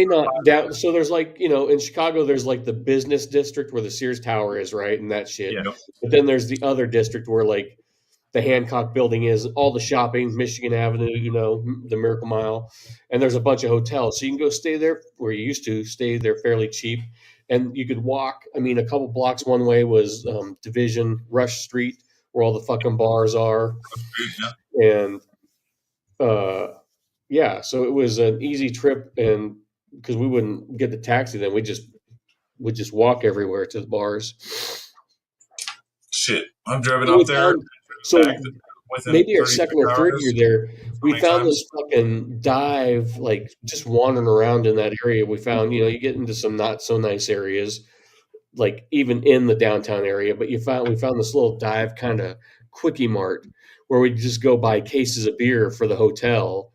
not down. So there's like in Chicago, there's like the business district where the Sears Tower is, right, and that shit. Yeah. But then there's the other district where like the Hancock Building is, all the shopping, Michigan Avenue, the Miracle Mile, and there's a bunch of hotels. So you can go stay there where you used to stay there fairly cheap, and you could walk. I mean, a couple blocks one way was Division, Rush Street, where all the fucking bars are, and yeah, so it was an easy trip, and because we wouldn't get the taxi, then we'd just walk everywhere to the bars. Shit, I'm driving And we up there. found- so within maybe our 36 second or third hours. year there, we many found times? this fucking dive, like just wandering around in that area. We found, you get into some not so nice areas, like even in the downtown area. But we found this little dive kind of quickie mart where we just go buy cases of beer for the hotel.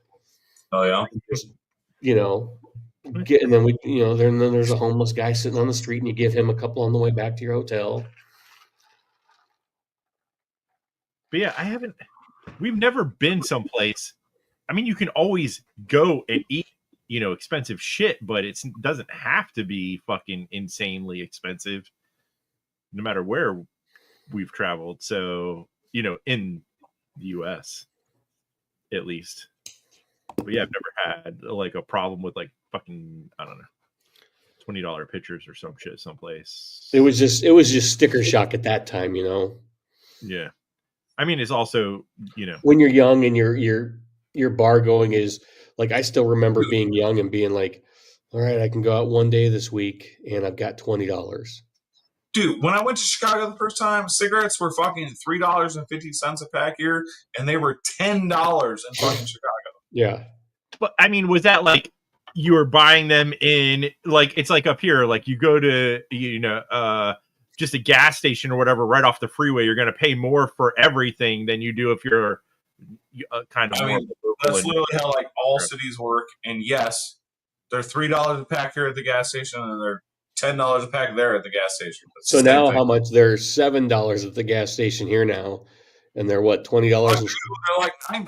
Oh yeah. Just, and then then there's a homeless guy sitting on the street, and you give him a couple on the way back to your hotel. But yeah, we've never been someplace. I mean, you can always go and eat, expensive shit, but it doesn't have to be fucking insanely expensive no matter where we've traveled. So, in the US at least. But yeah, I've never had like a problem with like fucking, I don't know, $20 pictures or some shit someplace. It was just sticker shock at that time, Yeah. I mean, it's also, when you're young and your bar going is like, I still remember being young and being like, all right, I can go out one day this week and I've got $20. Dude, when I went to Chicago the first time, cigarettes were fucking $3.50 a pack here, and they were $10 in fucking Chicago. Yeah. But I mean, was that like you were buying them in, like, it's like up here, like you go to, just a gas station or whatever right off the freeway, you're going to pay more for everything than you do if you're kind of more. That's literally how like all cities work. And yes, they're $3 a pack here at the gas station, and they're $10 a pack there at the gas station. That's so now how much? They're $7 at the gas station here now, and they're what, $20? They're like $9 at the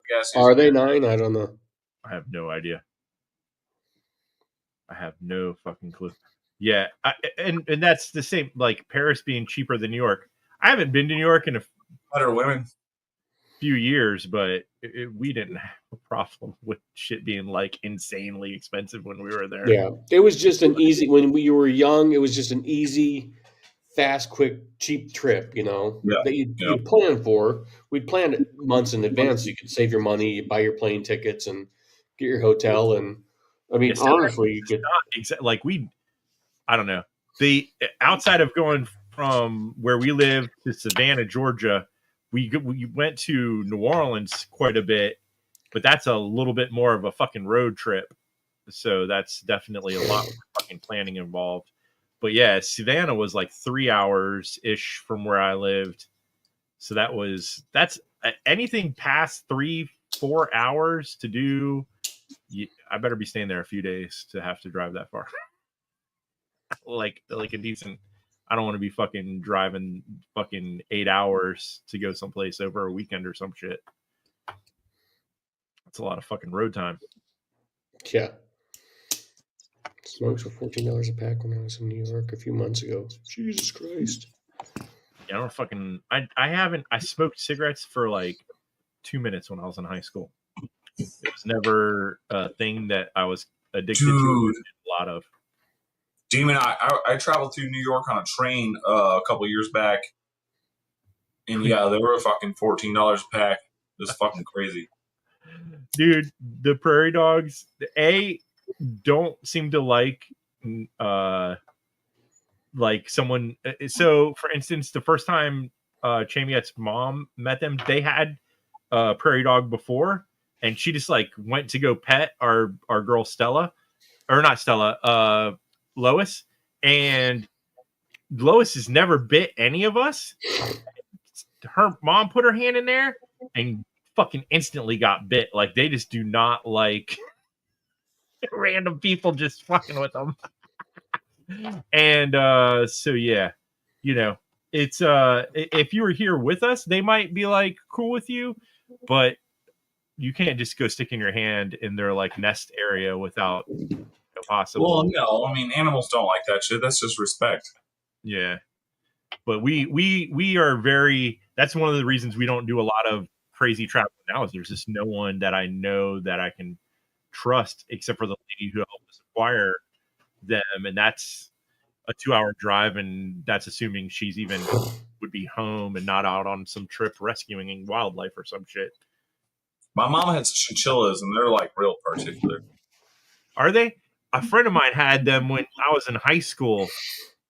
gas station. Are they $9? I don't know. I have no idea. I have no fucking clue. Yeah, and that's the same, like Paris being cheaper than New York. I haven't been to New York in a Better women. few years, but we didn't have a problem with shit being like insanely expensive when we were there. Yeah, it was just an easy, when we were young, it was just an easy, fast, quick, cheap trip, that you plan for. We'd plan it months in advance so you could save your money, you buy your plane tickets and get your hotel. And I mean, honestly, you could I don't know. The outside of going from where we live to Savannah, Georgia, we went to New Orleans quite a bit, but that's a little bit more of a fucking road trip. So that's definitely a lot more fucking planning involved. But yeah, Savannah was like 3 hours ish from where I lived. So that's anything past 3-4 hours to do. I better be staying there a few days to have to drive that far. like a decent. I don't want to be fucking driving fucking 8 hours to go someplace over a weekend or some shit. That's a lot of fucking road time. Yeah. Smokes were $14 a pack when I was in New York a few months ago. Jesus Christ. Yeah, I don't fucking. I smoked cigarettes for like 2 minutes when I was in high school. It was never a thing that I was addicted to. A lot of. Demon, I traveled through New York on a train a couple years back, and yeah, they were fucking $14 a pack. It was fucking crazy. Dude, the prairie dogs, don't seem to like someone. So, for instance, the first time Chamiette's mom met them, they had a prairie dog before, and she just like went to go pet our girl Stella, or not Stella, Lois, and Lois has never bit any of us. Her mom put her hand in there and fucking instantly got bit. Like, they just do not like random people just fucking with them. And so yeah, it's if you were here with us, they might be like cool with you, but you can't just go sticking your hand in their like nest area without possible. Well, no, I mean, animals don't like that shit. That's just respect. Yeah. But we are very. That's one of the reasons we don't do a lot of crazy travel now. Is there's just no one that I know that I can trust except for the lady who helped us acquire them, and that's a 2-hour drive, and that's assuming she's even would be home and not out on some trip rescuing wildlife or some shit. My mom has chinchillas, and they're like real particular. Are they? A friend of mine had them when I was in high school,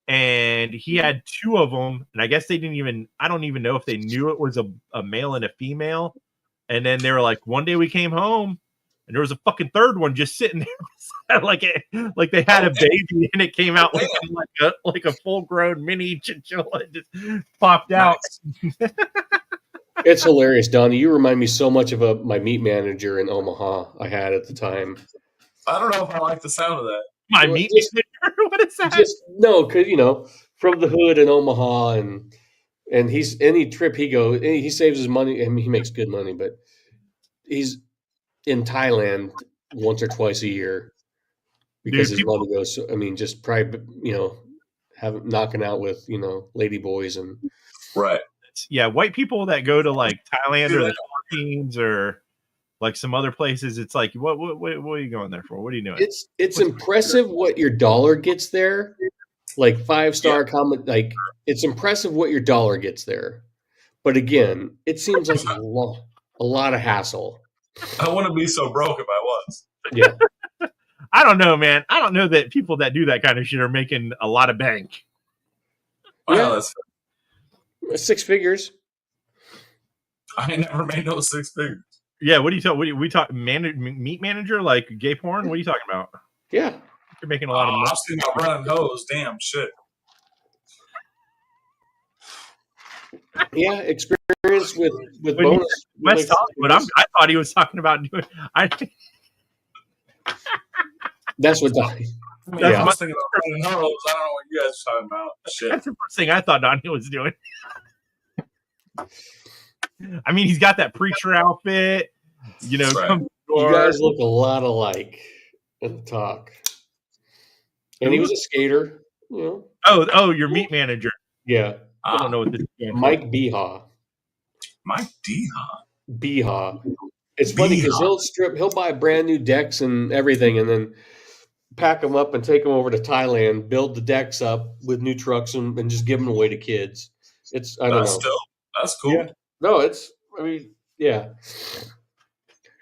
and he had 2 of them, and I guess they didn't even. I don't even know if they knew it was a male and a female. And then they were like, one day we came home, and there was a fucking third one just sitting there, like they had a baby, and it came out like a full grown mini chinchilla. It just popped out. Nice. It's hilarious, Donnie. You remind me so much of my meat manager in Omaha I had at the time. I don't know if I like the sound of that. My Well, meat just- manager? What is that? Just no, because from the hood in Omaha, and he's any trip he goes, he saves his money. I mean, he makes good money, but he's in Thailand once or twice a year because Dude, his money goes. So, I mean, just probably knocking out with lady boys and Right. Yeah, white people that go to like Thailand Dude, or the Philippines or like some other places, it's like, what are you going there for? What are you doing? it's impressive what your dollar gets there. Like 5-star comment, like it's impressive what your dollar gets there. But again, it seems like a lot of hassle. I wouldn't be so broke if I was. Yeah. I don't know, man. I don't know that people that do that kind of shit are making a lot of bank. Wow, Yeah. that's, 6 figures. I ain't never made no 6 figures. Yeah, what do you talk? We talk meat manager like gay porn? What are you talking about? Yeah. You're making a lot of money. I've seen my running hose. Damn shit. Yeah. Experience with When bonus. West Hollywood. I thought he was talking about doing. That's what Donnie. I mean, Yeah. I was thinking about running hose. I don't know what you guys are talking about. Shit. That's the first thing I thought Donnie was doing. I mean, he's got that preacher outfit. Right. Come You guys look a lot alike in the talk. And he was a skater, Oh, your meat manager. Yeah. I don't know what this is. Mike Beha. Mike D. Beha. It's funny because he'll buy brand new decks and everything, and then pack them up and take them over to Thailand, build the decks up with new trucks, and just give them away to kids. I don't That's know. dope. That's cool. Yeah. No, yeah.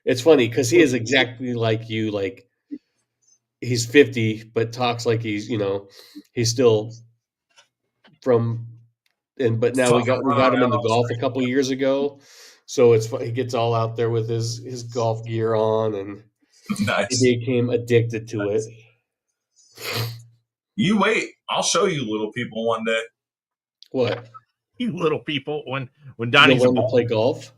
It's funny because he is exactly like you. Like he's 50, but talks like he's still from. But now we got him into golf a couple years ago, so he gets all out there with his golf gear on, and Nice. he became addicted to it. You wait. I'll show you little people one day. What? You little people. When You'll Donnie's learn to play golf?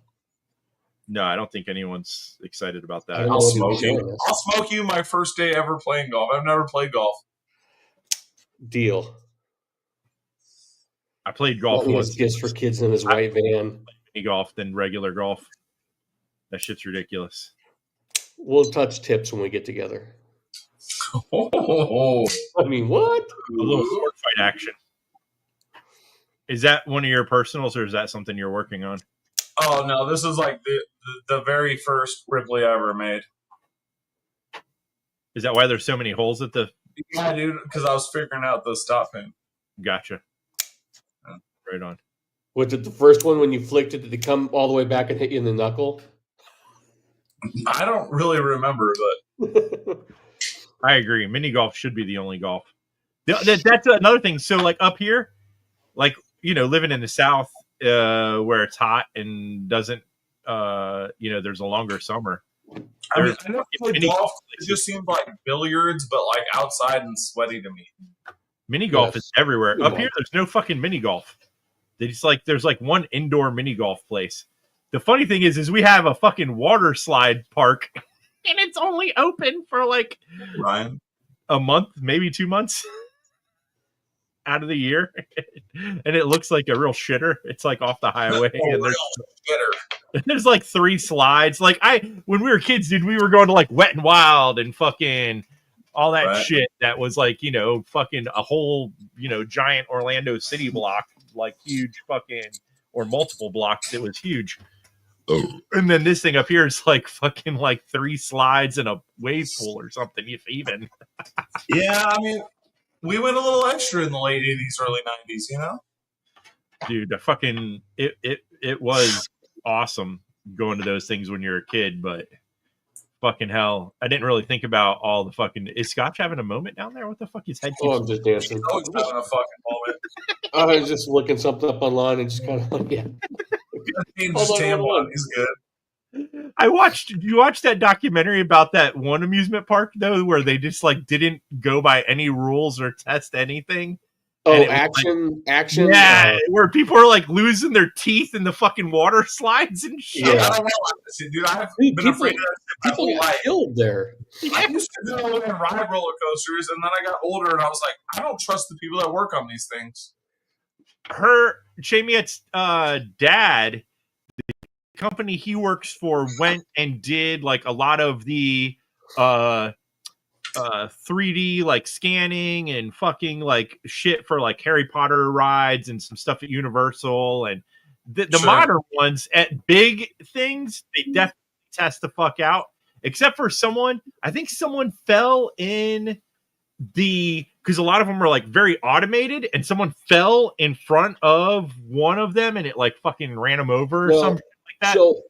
No, I don't think anyone's excited about I that. don't know I'll what you're smoke you. showing us. I'll smoke you my first day ever playing golf. I've never played golf. Deal. I played golf He has once. gifts for kids in his white van. Mini golf than regular golf. That shit's ridiculous. We'll touch tips when we get together. Oh, I mean, what? A little sword fight action. Is that one of your personals, or is that something you're working on? oh no, this is like the very first Ripley I ever made. Is that why there's so many holes at the? Yeah, dude, because I was figuring out the stop pin. Gotcha. Right on. Was it the first one when you flicked it? Did it come all the way back and hit you in the knuckle? I don't really remember, but I agree. Mini golf should be the only golf. That's another thing. So, like up here, like living in the South, where it's hot and doesn't, there's a longer summer. I mean, I never played mini golf. It just seemed like billiards, but like outside and sweaty to me. Mini golf Yes. is everywhere. Mini Up golf. here, there's no fucking mini golf. There's like one indoor mini golf place. The funny thing is we have a fucking water slide park, and it's only open for like Ryan, a month, maybe 2 months out of the year, and it looks like a real shitter. It's like off the highway, and there's like 3 slides. Like when we were kids, dude, we were going to like Wet and Wild and fucking all that Right. shit. That was like fucking a whole giant Orlando City block like huge fucking, or multiple blocks. It was huge. And then this thing up here is like fucking like 3 slides and a wave pool or something, if even. Yeah, I mean, we went a little extra in the late 80s, early 90s, you know? Dude, the fucking it was awesome going to those things when you're a kid, but fucking hell, I didn't really think about all the fucking. Is Scotch having a moment down there? What the fuck? His head keeps. Oh, I'm just dancing. Oh, it's having a fucking moment. I was just looking something up online and just kind of like, yeah. He's good. You watched that documentary about that one amusement park though, where they just like didn't go by any rules or test anything. Oh, action. Yeah, where people are like losing their teeth in the fucking water slides and shit. Yeah. I don't know, dude. I've been afraid of that People my whole got life. killed there. I used to go and ride roller coasters, and then I got older, and I was like, I don't trust the people that work on these things. Chamiette's dad, the company he works for, went and did like a lot of the 3D like scanning and fucking like shit for like Harry Potter rides and some stuff at Universal, and the Sure. modern ones at big things they definitely test the fuck out. Except for I think someone fell in because a lot of them are like very automated, and someone fell in front of one of them and it like fucking ran them over or something like that. So,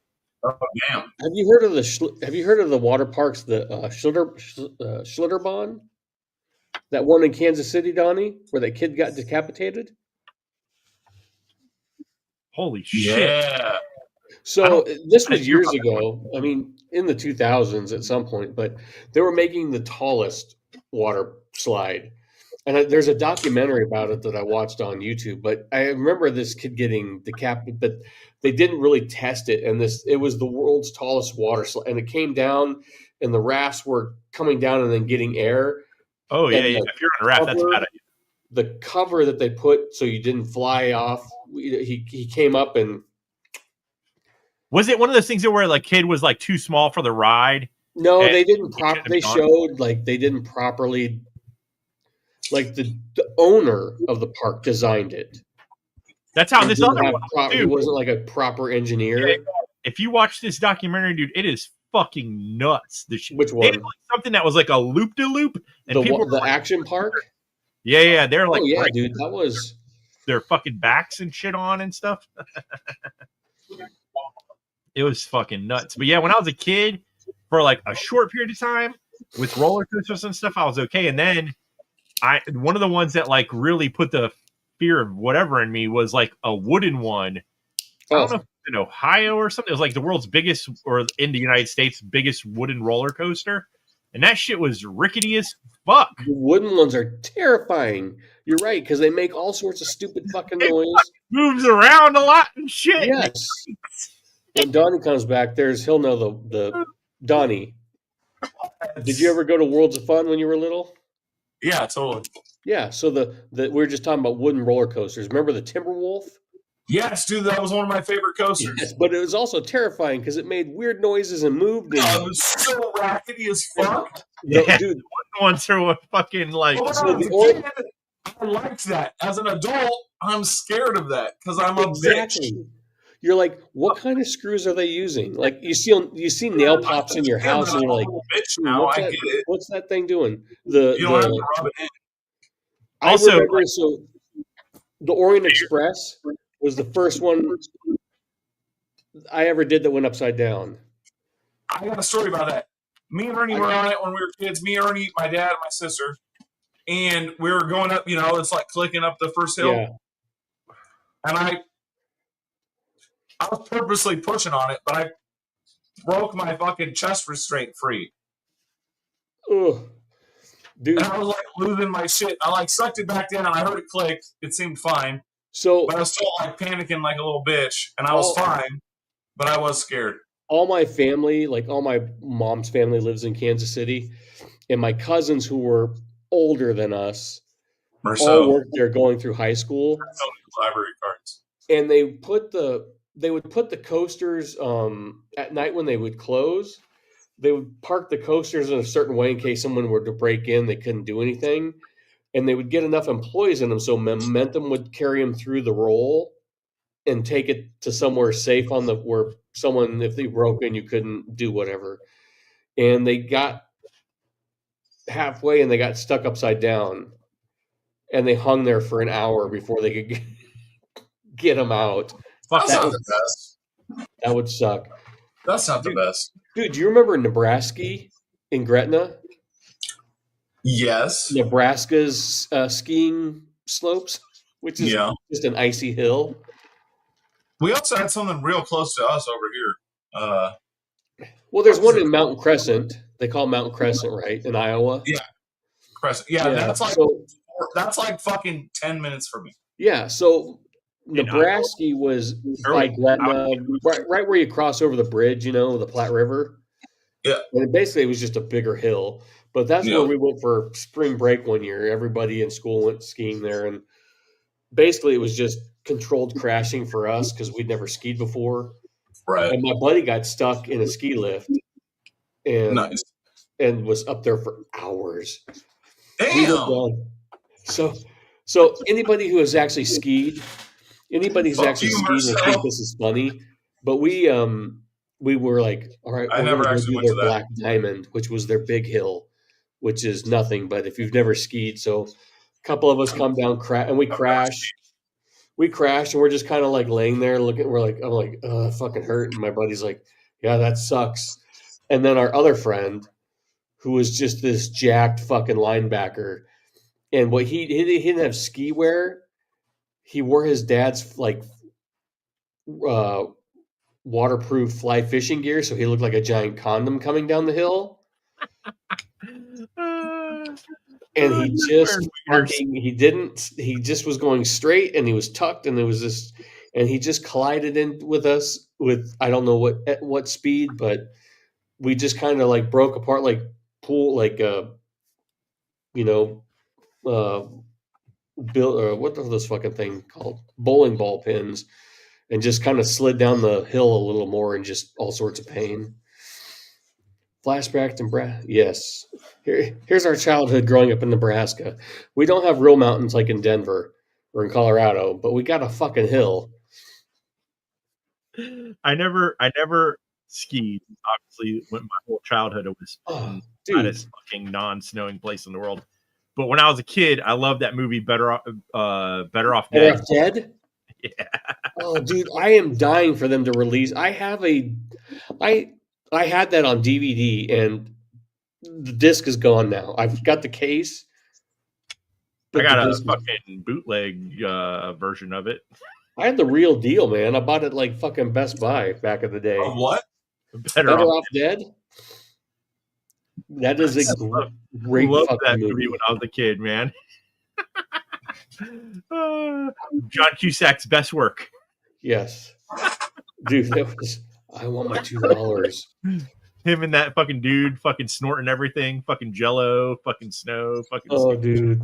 Oh damn! have you heard of the water parks, the Schlitterbahn? That one in Kansas City, Donnie, where that kid got decapitated? Holy shit. Yeah. So this was years ago. I mean, in the 2000s at some point, but they were making the tallest water slide. And there's a documentary about it that I watched on YouTube, but I remember this kid getting decapitated, but they didn't really test it. And it was the world's tallest water slide. And it came down and the rafts were coming down and then getting air. Oh, yeah. And Yeah. If you're on a raft, that's a bad idea. The cover that they put so you didn't fly off, he came up and... Was it one of those things where like kid was like too small for the ride? No, And they didn't. he shouldn't have They gone? showed like they didn't properly. Like the owner of the park designed it. That's how He this didn't other have one. he Dude, wasn't like a proper engineer. Yeah. If you watch this documentary, dude, it is fucking nuts. Which They one? had, like, something that was like a loop de loop, and people were The like, action park? yeah, they're like, Oh yeah, breaking dude, that was. their fucking backs and shit on and stuff. It was fucking nuts. But yeah, when I was a kid, for like a short period of time with roller coasters and stuff, I was okay. And then one of the ones that like really put the fear of whatever in me was like a wooden one. I don't know if it's in Ohio or something. It was like the world's biggest, or in the United States, biggest wooden roller coaster. And that shit was rickety as fuck. The wooden ones are terrifying. You're right, because they make all sorts of stupid fucking noise. Moves around a lot and shit. Yes. When Donnie comes back, he'll know the Donnie. Did you ever go to Worlds of Fun when you were little? Yeah, totally. Yeah. So we were just talking about wooden roller coasters. Remember the Timberwolf? Yes, dude, that was one of my favorite coasters. Yes, but it was also terrifying because it made weird noises and moved. And, Oh, it was so rackety as fuck. Yeah. dude. The ones that were fucking like. When So I was the a kid, I liked that. As an adult, I'm scared of that because I'm a bitch. Exactly. You're like, what kind of screws are they using? Like you see nail pops in your house, and you're like, bitch now, what's I that, get it. what's that thing doing? You don't have to rub it in. Also, I remember, so the Orient Express was the first one I ever did that went upside down. I got a story about that. Me and Ernie were on it when we were kids. Me, Ernie, my dad, and my sister. And we were going up, it's like clicking up the first hill. Yeah. And I was purposely pushing on it, but I broke my fucking chest restraint free. Ugh. Dude. And I was like losing my shit. I like sucked it back down. I heard it click. It seemed fine. So But I was still like panicking like a little bitch. And I was fine, but I was scared. all my family, like all my mom's family lives in Kansas City, and my cousins who were older than us all worked there going through high school. Library cards. And they would put the coasters at night when they would close. They would park the coasters in a certain way in case someone were to break in, they couldn't do anything. and they would get enough employees in them so momentum would carry them through the roll and take it to somewhere safe on the where someone, if they broke in, you couldn't do whatever. And they got halfway and they got stuck upside down, and they hung there for an hour before they could get them out. Fuck That's that not would- the best. That would suck. That's not the best. Dude, do you remember Nebraska in Gretna? Yes. Nebraska's skiing slopes, which is Yeah. just an icy hill. We also had something real close to us over here. Well, there's one in Mountain Crescent. They call it Mountain Crescent, right, in Iowa? Yeah. Crescent. Yeah, that's like fucking 10 minutes for me. Yeah, so In Nebraska was by Gretna, right where you cross over the bridge, the Platte River. Yeah. And basically, it was just a bigger hill. But that's Yeah. where we went for spring break one year. Everybody in school went skiing there. And basically, it was just controlled crashing for us because we'd never skied before. Right. And my buddy got stuck in a ski lift and Nice. and was up there for hours. We were Damn. done. So anybody who has actually skied, anybody who's Fuck actually you, skied will Marcel. think this is funny. But we were like, all right, I we're never gonna go actually do went to their that. Black Diamond, which was their big hill, which is nothing. But if you've never skied, so a couple of us come down and we crash. We crashed and we're just kind of like laying there looking. I'm like, it fucking hurt. And my buddy's like, yeah, that sucks. And then our other friend, who was just this jacked fucking linebacker, and what he didn't have ski wear. He wore his dad's like waterproof fly fishing gear, so he looked like a giant condom coming down the hill. And he just was going straight, and he was tucked, and there was this, and he just collided in with us with, I don't know at what speed, but we just kind of like broke apart like pool, like what are those fucking thing called, bowling ball pins, and just kind of slid down the hill a little more in just all sorts of pain. Flashback to Nebraska. Yes. Here's our childhood growing up in Nebraska. We don't have real mountains like in Denver or in Colorado, but we got a fucking hill. I never skied. Obviously, when my whole childhood it was Oh, the hottest fucking non-snowing place in the world. But when I was a kid, I loved that movie Better Off Better Dead. Off Dead? Yeah. Oh, dude, I am dying for them to release. I had that on DVD, and the disc is gone now. I've got the case. I but got the a disc is- fucking bootleg version of it. I had the real deal, man. I bought it like fucking Best Buy back in the day. Of what? Better Better Off. Off Dead? That is a I great loved fucking that movie. movie when I was a kid, man. John Cusack's best work. Yes. Dude, that was, I want my $2. Him and that fucking dude fucking snorting everything, fucking jello, fucking snow, fucking Oh, dude.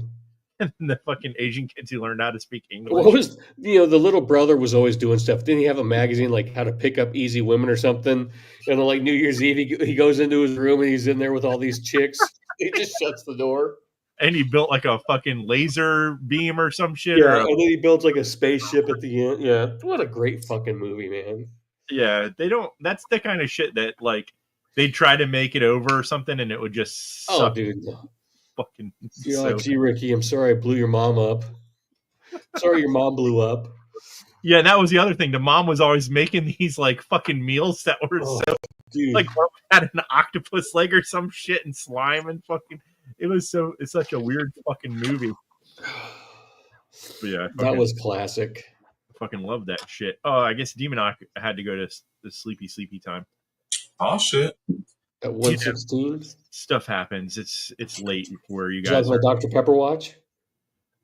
and the fucking Asian kids who learned how to speak English. What was, the little brother was always doing stuff. Didn't he have a magazine like How to Pick Up Easy Women or something? And on like New Year's Eve, he goes into his room and he's in there with all these chicks. He just shuts the door. And he built like a fucking laser beam or some shit. Yeah, Or and then he builds like a spaceship at the end. Yeah, what a great fucking movie, man. yeah, they don't. That's the kind of shit that like they try to make it over or something, and it would just Oh, suck. dude. Fucking. Yeah, so- gee, Ricky, I'm sorry I blew your mom up. Sorry your mom blew up. Yeah, that was the other thing. The mom was always making these like fucking meals that were Oh, so dude. like had an octopus leg or some shit and slime and fucking. It's such a weird fucking movie. But yeah, That was classic. fucking love that shit. Oh, I guess Demonoc had to go to the sleepy time. Oh shit. At 116. Stuff happens. It's late where you Did you like guys my are. Dr. Pepper watch?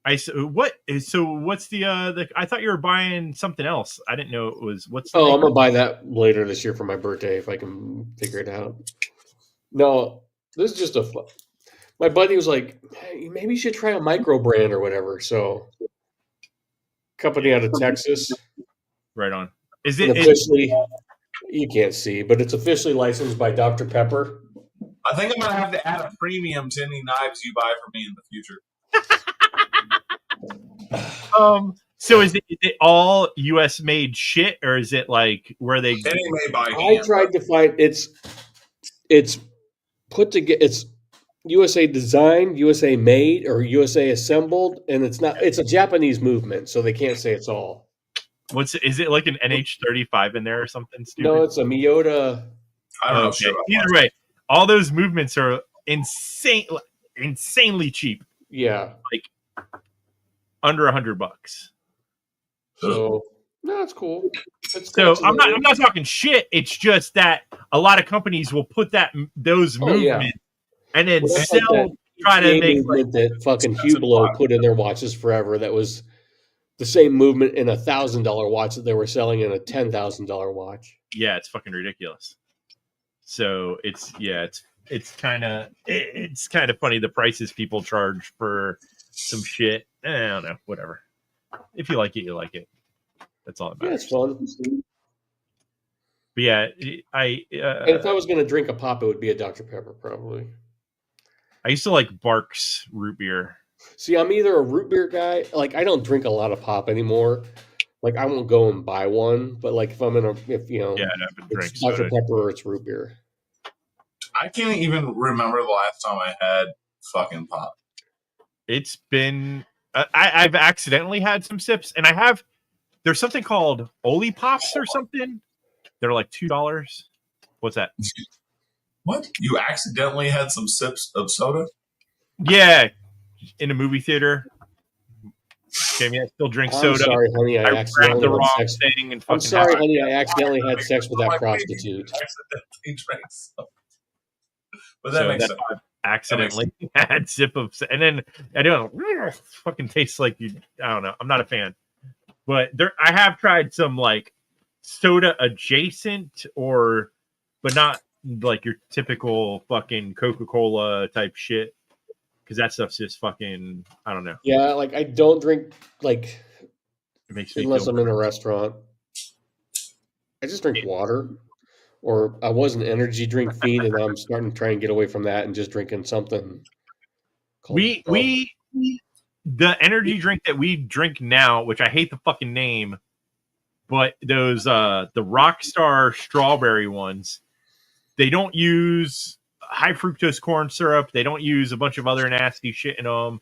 What's the I thought you were buying something else. I didn't know it was what's the Oh, name? I'm gonna buy that later this year for my birthday if I can figure it out. No, this is just my buddy was like, hey, maybe you should try a micro brand or whatever. So, company out of Texas, Right on. Is and it officially, you can't see, but it's officially licensed by Dr. Pepper. I think I'm gonna have to add a premium to any knives you buy for me in the future. So is it all U.S. made shit, or is it like where they? It ain't made by I hand. tried to find it's put together. It's USA designed, USA made, or USA assembled, and it's not. It's a Japanese movement, so they can't say it's all. Is it like an NH35 in there or something stupid? No, it's a Miyota. I don't know Okay. shit about Either that. way, all those movements are insanely cheap, Yeah. under $100. So no, it's cool. It's So cool. I'm not talking shit. It's just that a lot of companies will put those Oh, yeah. movements and then Well, that's sell. like that Try to ETA make movement that fucking That's a Hublot lot. put in their watches forever. That was the same movement in $1,000 watch that they were selling in a $10,000 watch. yeah, it's fucking ridiculous. So it's kind of funny the prices people charge for some shit. I don't know, whatever. If you like it, you like it. That's all that Yeah, matters. it's fun. But yeah, And if I was going to drink a pop, it would be a Dr. Pepper, probably. I used to like Barks root beer. See, I'm either a root beer guy. Like, I don't drink a lot of pop anymore. Like, I won't go and buy one. But like, if you know, Yeah, I've been drinking it's Dr. soda. Pepper or it's root beer. I can't even remember the last time I had fucking pop. It's been I've accidentally had some sips, and there's something called Oli Pops or something. They're like $2. What's that? What? You accidentally had some sips of soda? Yeah, in a movie theater. Jamie, I still drink I'm soda. sorry, honey. I I grabbed accidentally the had wrong sex. thing and fucking. I'm sorry, had- honey. I accidentally had sex with that Like, maybe prostitute. you accidentally drank soda. But that So makes that's sense. why I accidentally had sip of, and then I don't fucking tastes like you. I don't know. I'm not a fan, but I have tried some like soda adjacent but not like your typical fucking Coca-Cola type shit, because that stuff's just fucking. I don't know. Yeah, like I don't drink like It makes me unless feel. I'm in a restaurant. I just drink water. Or I was an energy drink fiend, and I'm starting to try and get away from that and just drinking something. Called The energy drink that we drink now, which I hate the fucking name, but those the Rockstar strawberry ones, they don't use high fructose corn syrup. They don't use a bunch of other nasty shit in them,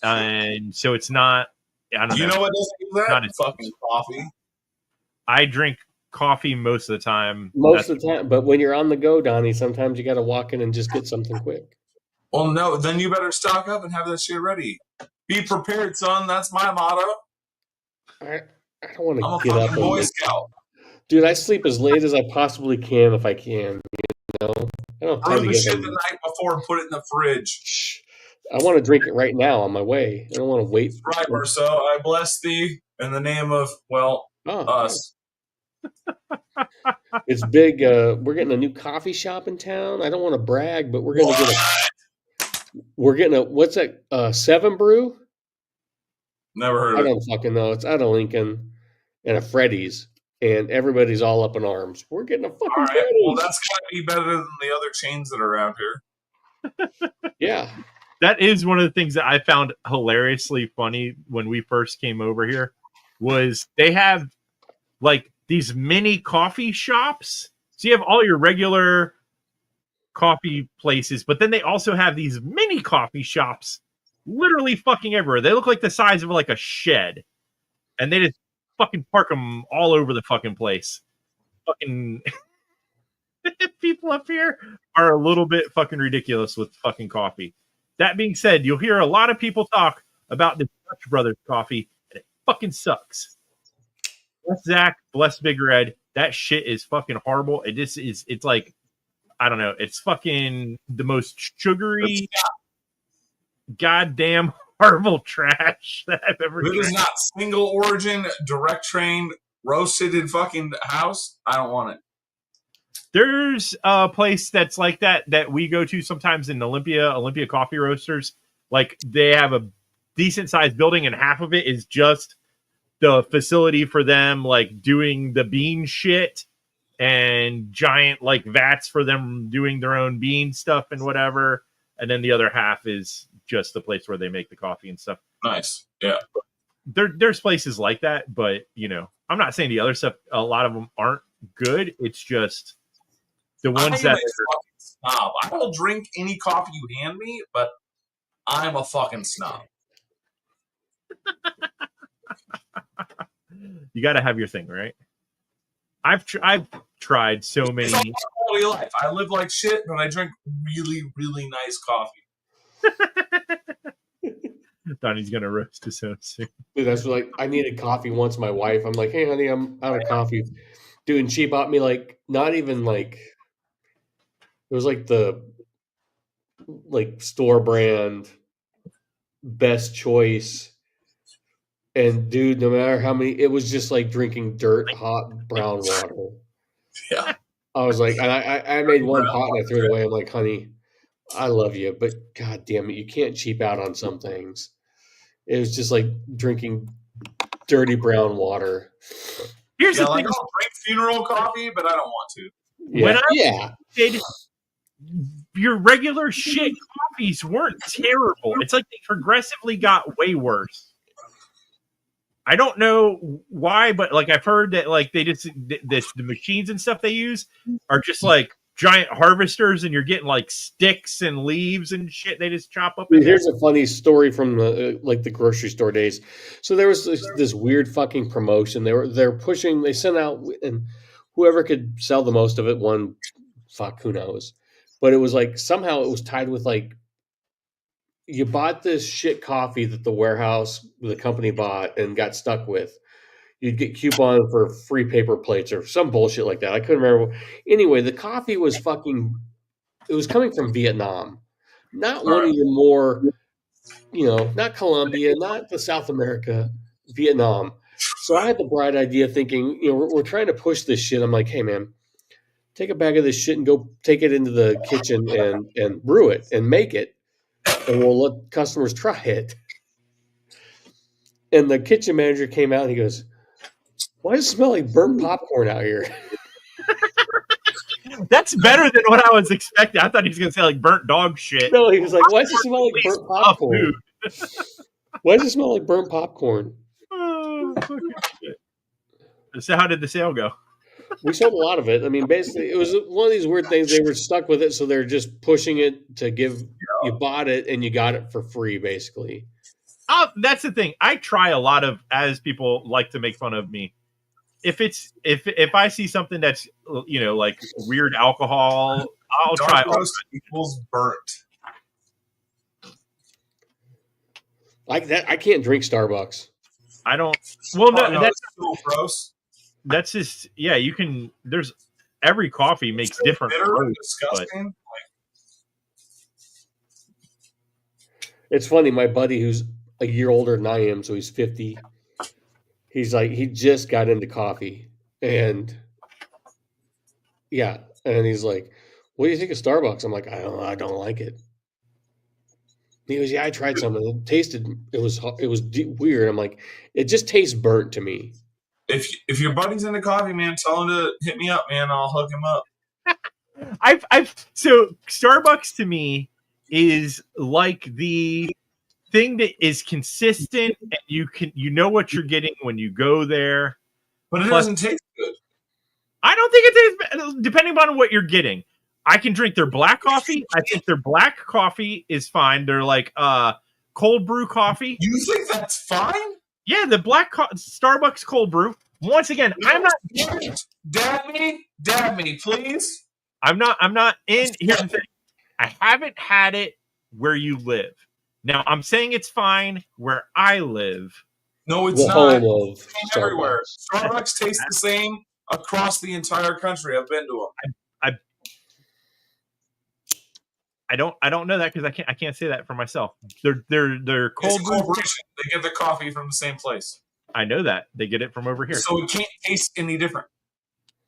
and so it's not. I don't You know what doesn't do that? Not as- Fucking coffee. I drink coffee most of the time. most of the time. But when you're on the go, Donnie, sometimes you got to walk in and just get something quick. Well, no, then you better stock up and have that shit ready. Be prepared, son. That's my motto. I don't I'm a want to get up fucking Boy and Scout. dude. I sleep as late as I possibly can if I can. You know, I don't have time Brew to the get shit up the and- night before and put it in the fridge. Shh. I want to drink it right now on my way. I don't want to wait. Right, Marceau. I bless thee in the name of, well, Oh, us. it's big. We're getting a new coffee shop in town. I don't want to brag, but we're gonna get a. What's that? 7 Brew? Never heard I of it. don't fucking know. It's out of Lincoln and a Freddy's, and everybody's all up in arms. We're getting a fucking All right. Freddy's. Well, that's got to be better than the other chains that are around here. Yeah. That is one of the things that I found hilariously funny when we first came over here, was they have like these mini coffee shops. So you have all your regular coffee places, but then they also have these mini coffee shops literally fucking everywhere. They look like the size of like a shed, and they just fucking park them all over the fucking place. Fucking people up here are a little bit fucking ridiculous with fucking coffee. That being said, you'll hear a lot of people talk about the Dutch Brothers coffee, and it fucking sucks. Bless Zach, bless Big Red. That shit is fucking horrible. It's like, I don't know. It's fucking the most sugary, goddamn horrible trash that I've ever If it is drank. not single origin, direct train, roasted in fucking house, I don't want it. There's a place that's like that we go to sometimes in Olympia Coffee Roasters. Like, they have a decent sized building, and half of it is just the facility for them, like doing the bean shit, and giant like vats for them doing their own bean stuff and whatever. And then the other half is just the place where they make the coffee and stuff. Nice. Yeah. There's places like that, but I'm not saying the other stuff. A lot of them aren't good. It's just the ones that. Snob. I will drink any coffee you hand me, but I'm a fucking snob. You got to have your thing, right? I've tried so many. It's all about quality of life. I live like shit, but I drink really, really nice coffee. Donnie's gonna roast us soon. Dude, that's like I needed coffee once. My wife, I'm like, hey, honey, I'm out of coffee. Dude, and she bought me like not even like it was like the store brand best choice. And dude, no matter how many, it was just like drinking dirt hot brown water. Yeah. I was like, and I made one pot and I threw it away. I'm like, honey, I love you, but god damn it, you can't cheap out on some things. It was just like drinking dirty brown water. Here's the thing: I'll drink funeral coffee, but I don't want to. Yeah. When I did, your regular shit coffees weren't terrible. It's like they progressively got way worse. I don't know why, but like I've heard that like they just the machines and stuff they use are just like giant harvesters, and you're getting like sticks and leaves and shit. They just chop up. Here's a funny story from the grocery store days. So there was this weird fucking promotion. They're pushing. They sent out, and whoever could sell the most of it won. Fuck, who knows? But it was like somehow it was tied with like you bought this shit coffee that the company bought and got stuck with. You'd get coupon for free paper plates or some bullshit like that. I couldn't remember. Anyway, the coffee was it was coming from Vietnam. Not one of your more, not Colombia, not the South America, Vietnam. So I had the bright idea thinking, we're trying to push this shit. I'm like, hey, man, take a bag of this shit and go take it into the kitchen and brew it and make it. And we'll let customers try it. And the kitchen manager came out and he goes, why does it smell like burnt popcorn out here? That's better than what I was expecting. I thought he was going to say like burnt dog shit. No, he was like, why does it smell like burnt popcorn? Why does it smell like burnt popcorn? Oh, fucking shit. So how did the sale go? We sold a lot of it. I mean, basically, it was one of these weird things. They were stuck with it, so they're just pushing it to give. You bought it and you got it for free, basically. That's the thing. I try a lot of, as people like to make fun of me. If I see something that's like weird alcohol, I'll try. Roast equals burnt. Like that, I can't drink Starbucks. I don't. Well, no, that's so gross. That's just you can. There's every coffee makes different. Bitter, roasts, disgusting. It's funny. My buddy, who's a year older than I am, so he's 50. He's like, he just got into coffee, and he's like, "What do you think of Starbucks?" I'm like, I don't like it. He goes, "Yeah, I tried some, and it tasted. It was weird." I'm like, "It just tastes burnt to me." If your buddy's into coffee, man, tell him to hit me up, man. I'll hook him up. So Starbucks to me is like the thing that is consistent, and you know what you're getting when you go there. But it doesn't taste good. I don't think it tastes, depending on what you're getting. I can drink their black coffee. I think their black coffee is fine. They're like cold brew coffee. You think that's fine? Yeah, the Starbucks cold brew. Once again, I'm not. Dab me, please. I'm not in. Here's the thing. I haven't had it where you live. Now I'm saying it's fine where I live. No, it's not. It's everywhere. Starbucks tastes the same across the entire country. I've been to them. I don't know that because I can't say that for myself. They're cold brew. They get the coffee from the same place. I know that they get it from over here. So it can't taste any different.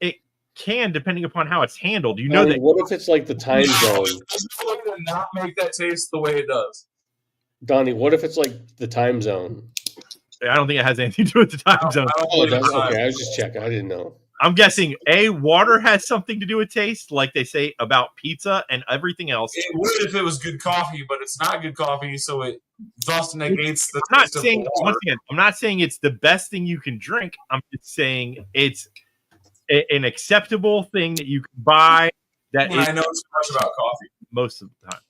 It can, depending upon how it's handled. You know that. What if it's like the time zone? There's no way to not make that taste the way it does. Donnie, what if it's like the time zone? I don't think it has anything to do with the time zone. Okay. I was just checking. I didn't know. I'm guessing water has something to do with taste, like they say about pizza and everything else. It would if it was good coffee, but it's not good coffee, so it thus negates the I'm not taste of saying the once water. again, I'm not saying it's the best thing you can drink. I'm just saying it's an acceptable thing that you can buy. That And is I know too much about coffee. most of the time.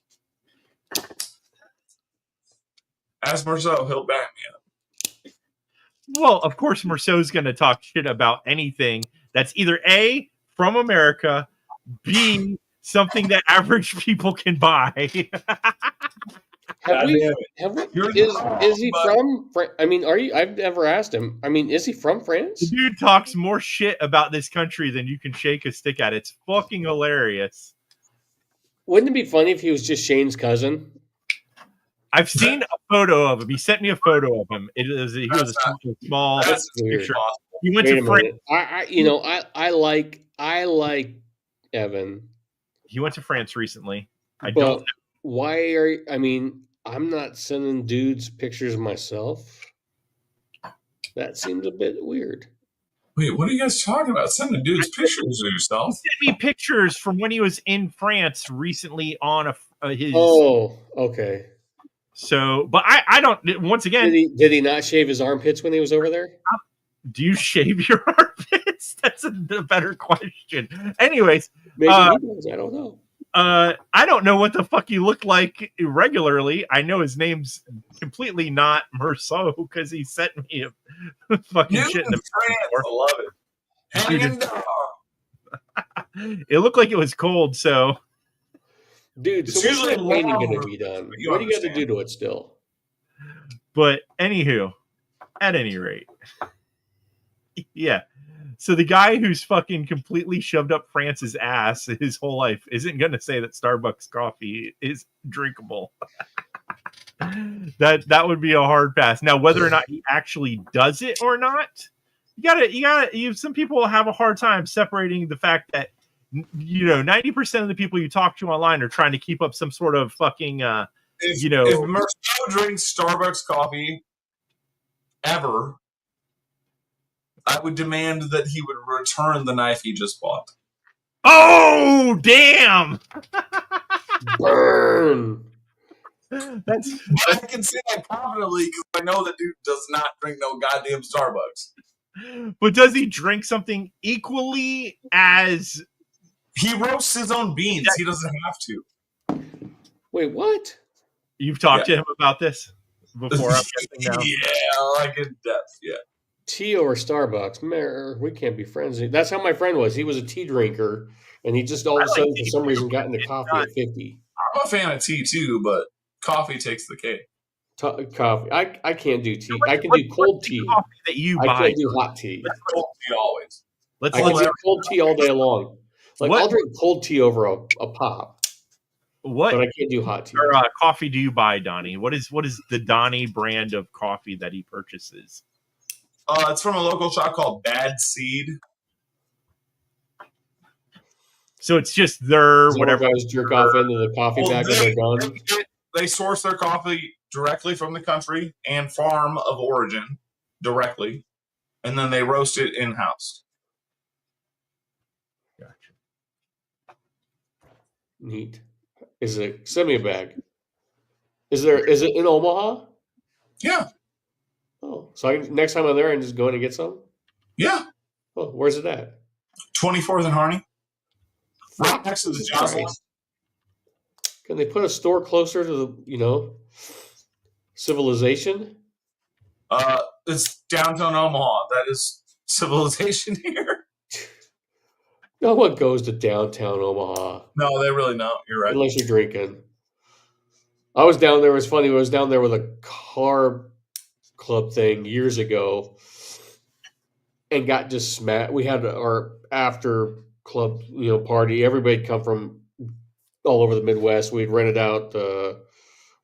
Ask Marcel, he'll back me up. Well, of course, Merceau's going to talk shit about anything that's either A, from America, B, something that average people can buy. Have we? You're Is he but- from? I mean, are you? I've never asked him. I mean, is he from The France? dude talks more shit about this country than you can shake a stick at. It's fucking hilarious. Wouldn't it be funny if he was just Shane's cousin? I've seen a photo of him. He sent me a photo of him. He was a small That's weird. picture. possible. He went Wait a to France. minute. I like Evan. He went to France recently. I But don't. why are I mean, I'm not sending dudes pictures myself. That seems a bit weird. Wait, what are you guys talking about? Sending dudes pictures of yourself? He sent me pictures from when he was in France recently on his. Oh, okay. So, but I don't. Once again, Did he not shave his armpits when he was over there? do you shave your armpits? That's a better question. Anyways, Maybe he does. I don't know. I don't know what the fuck you look like regularly. I know his name's completely not Merceau because he sent me a fucking New shit in the France, I love it. Hanging down. It looked like it was cold, so Dude, It's so when's usually that painting long, going to be done? but you What do you got to understand. do to it still? but anywho, at any rate. Yeah. So the guy who's fucking completely shoved up France's ass his whole life isn't going to say that Starbucks coffee is drinkable. that would be a hard pass. Now, whether or not he actually does it or not, some people have a hard time separating the fact that 90% of the people you talk to online are trying to keep up some sort of fucking If You know- if Marcel drinks Starbucks coffee ever, I would demand that he would return the knife he just bought. oh damn. Burn. That's I can say that confidently because I know that dude does not drink no goddamn Starbucks. But does he drink something equally as He roasts his own beans. He doesn't have to. Wait, what? you've talked to him about this before? I'm guessing now. Yeah, like in depth. Yeah. Tea over Starbucks. Man, we can't be friends. That's how my friend was. He was a tea drinker, and he just all of I a like sudden, tea for some too, reason, got into it's coffee not- at 50. I'm a fan of tea too, but coffee takes the cake. Coffee. I can't do tea. I can What's do cold the tea. coffee that you I buy. can't do hot tea. Cold tea always. Let's I can let's- do cold tea all day long. Like What- I'll drink cold tea over a pop, what but I can't do hot tea. coffee do you buy, Donnie? What is the Donnie brand of coffee that he purchases? It's from a local shop called Bad Seed. So it's just their Whatever whatever. guys jerk off into the coffee Well, bag when they're done. they source their coffee directly from the country and farm of origin directly, and then they roast it in house. Gotcha. Neat. Send me a bag. Is it in Omaha? Yeah, Oh, so next time I'm there, I can just go in and get some. yeah. Oh, where's it at? 24th and Harney, right next to the Jesus Jocelyn. Christ. Can they put a store closer to the civilization? It's downtown Omaha. That is civilization here. No one goes to downtown Omaha No, they really don't. You're right. unless you're drinking. I was down there. It was funny. I was down there with a car club thing years ago, and got just smacked. We had our after club, party. Everybody come from all over the Midwest. We'd rented out.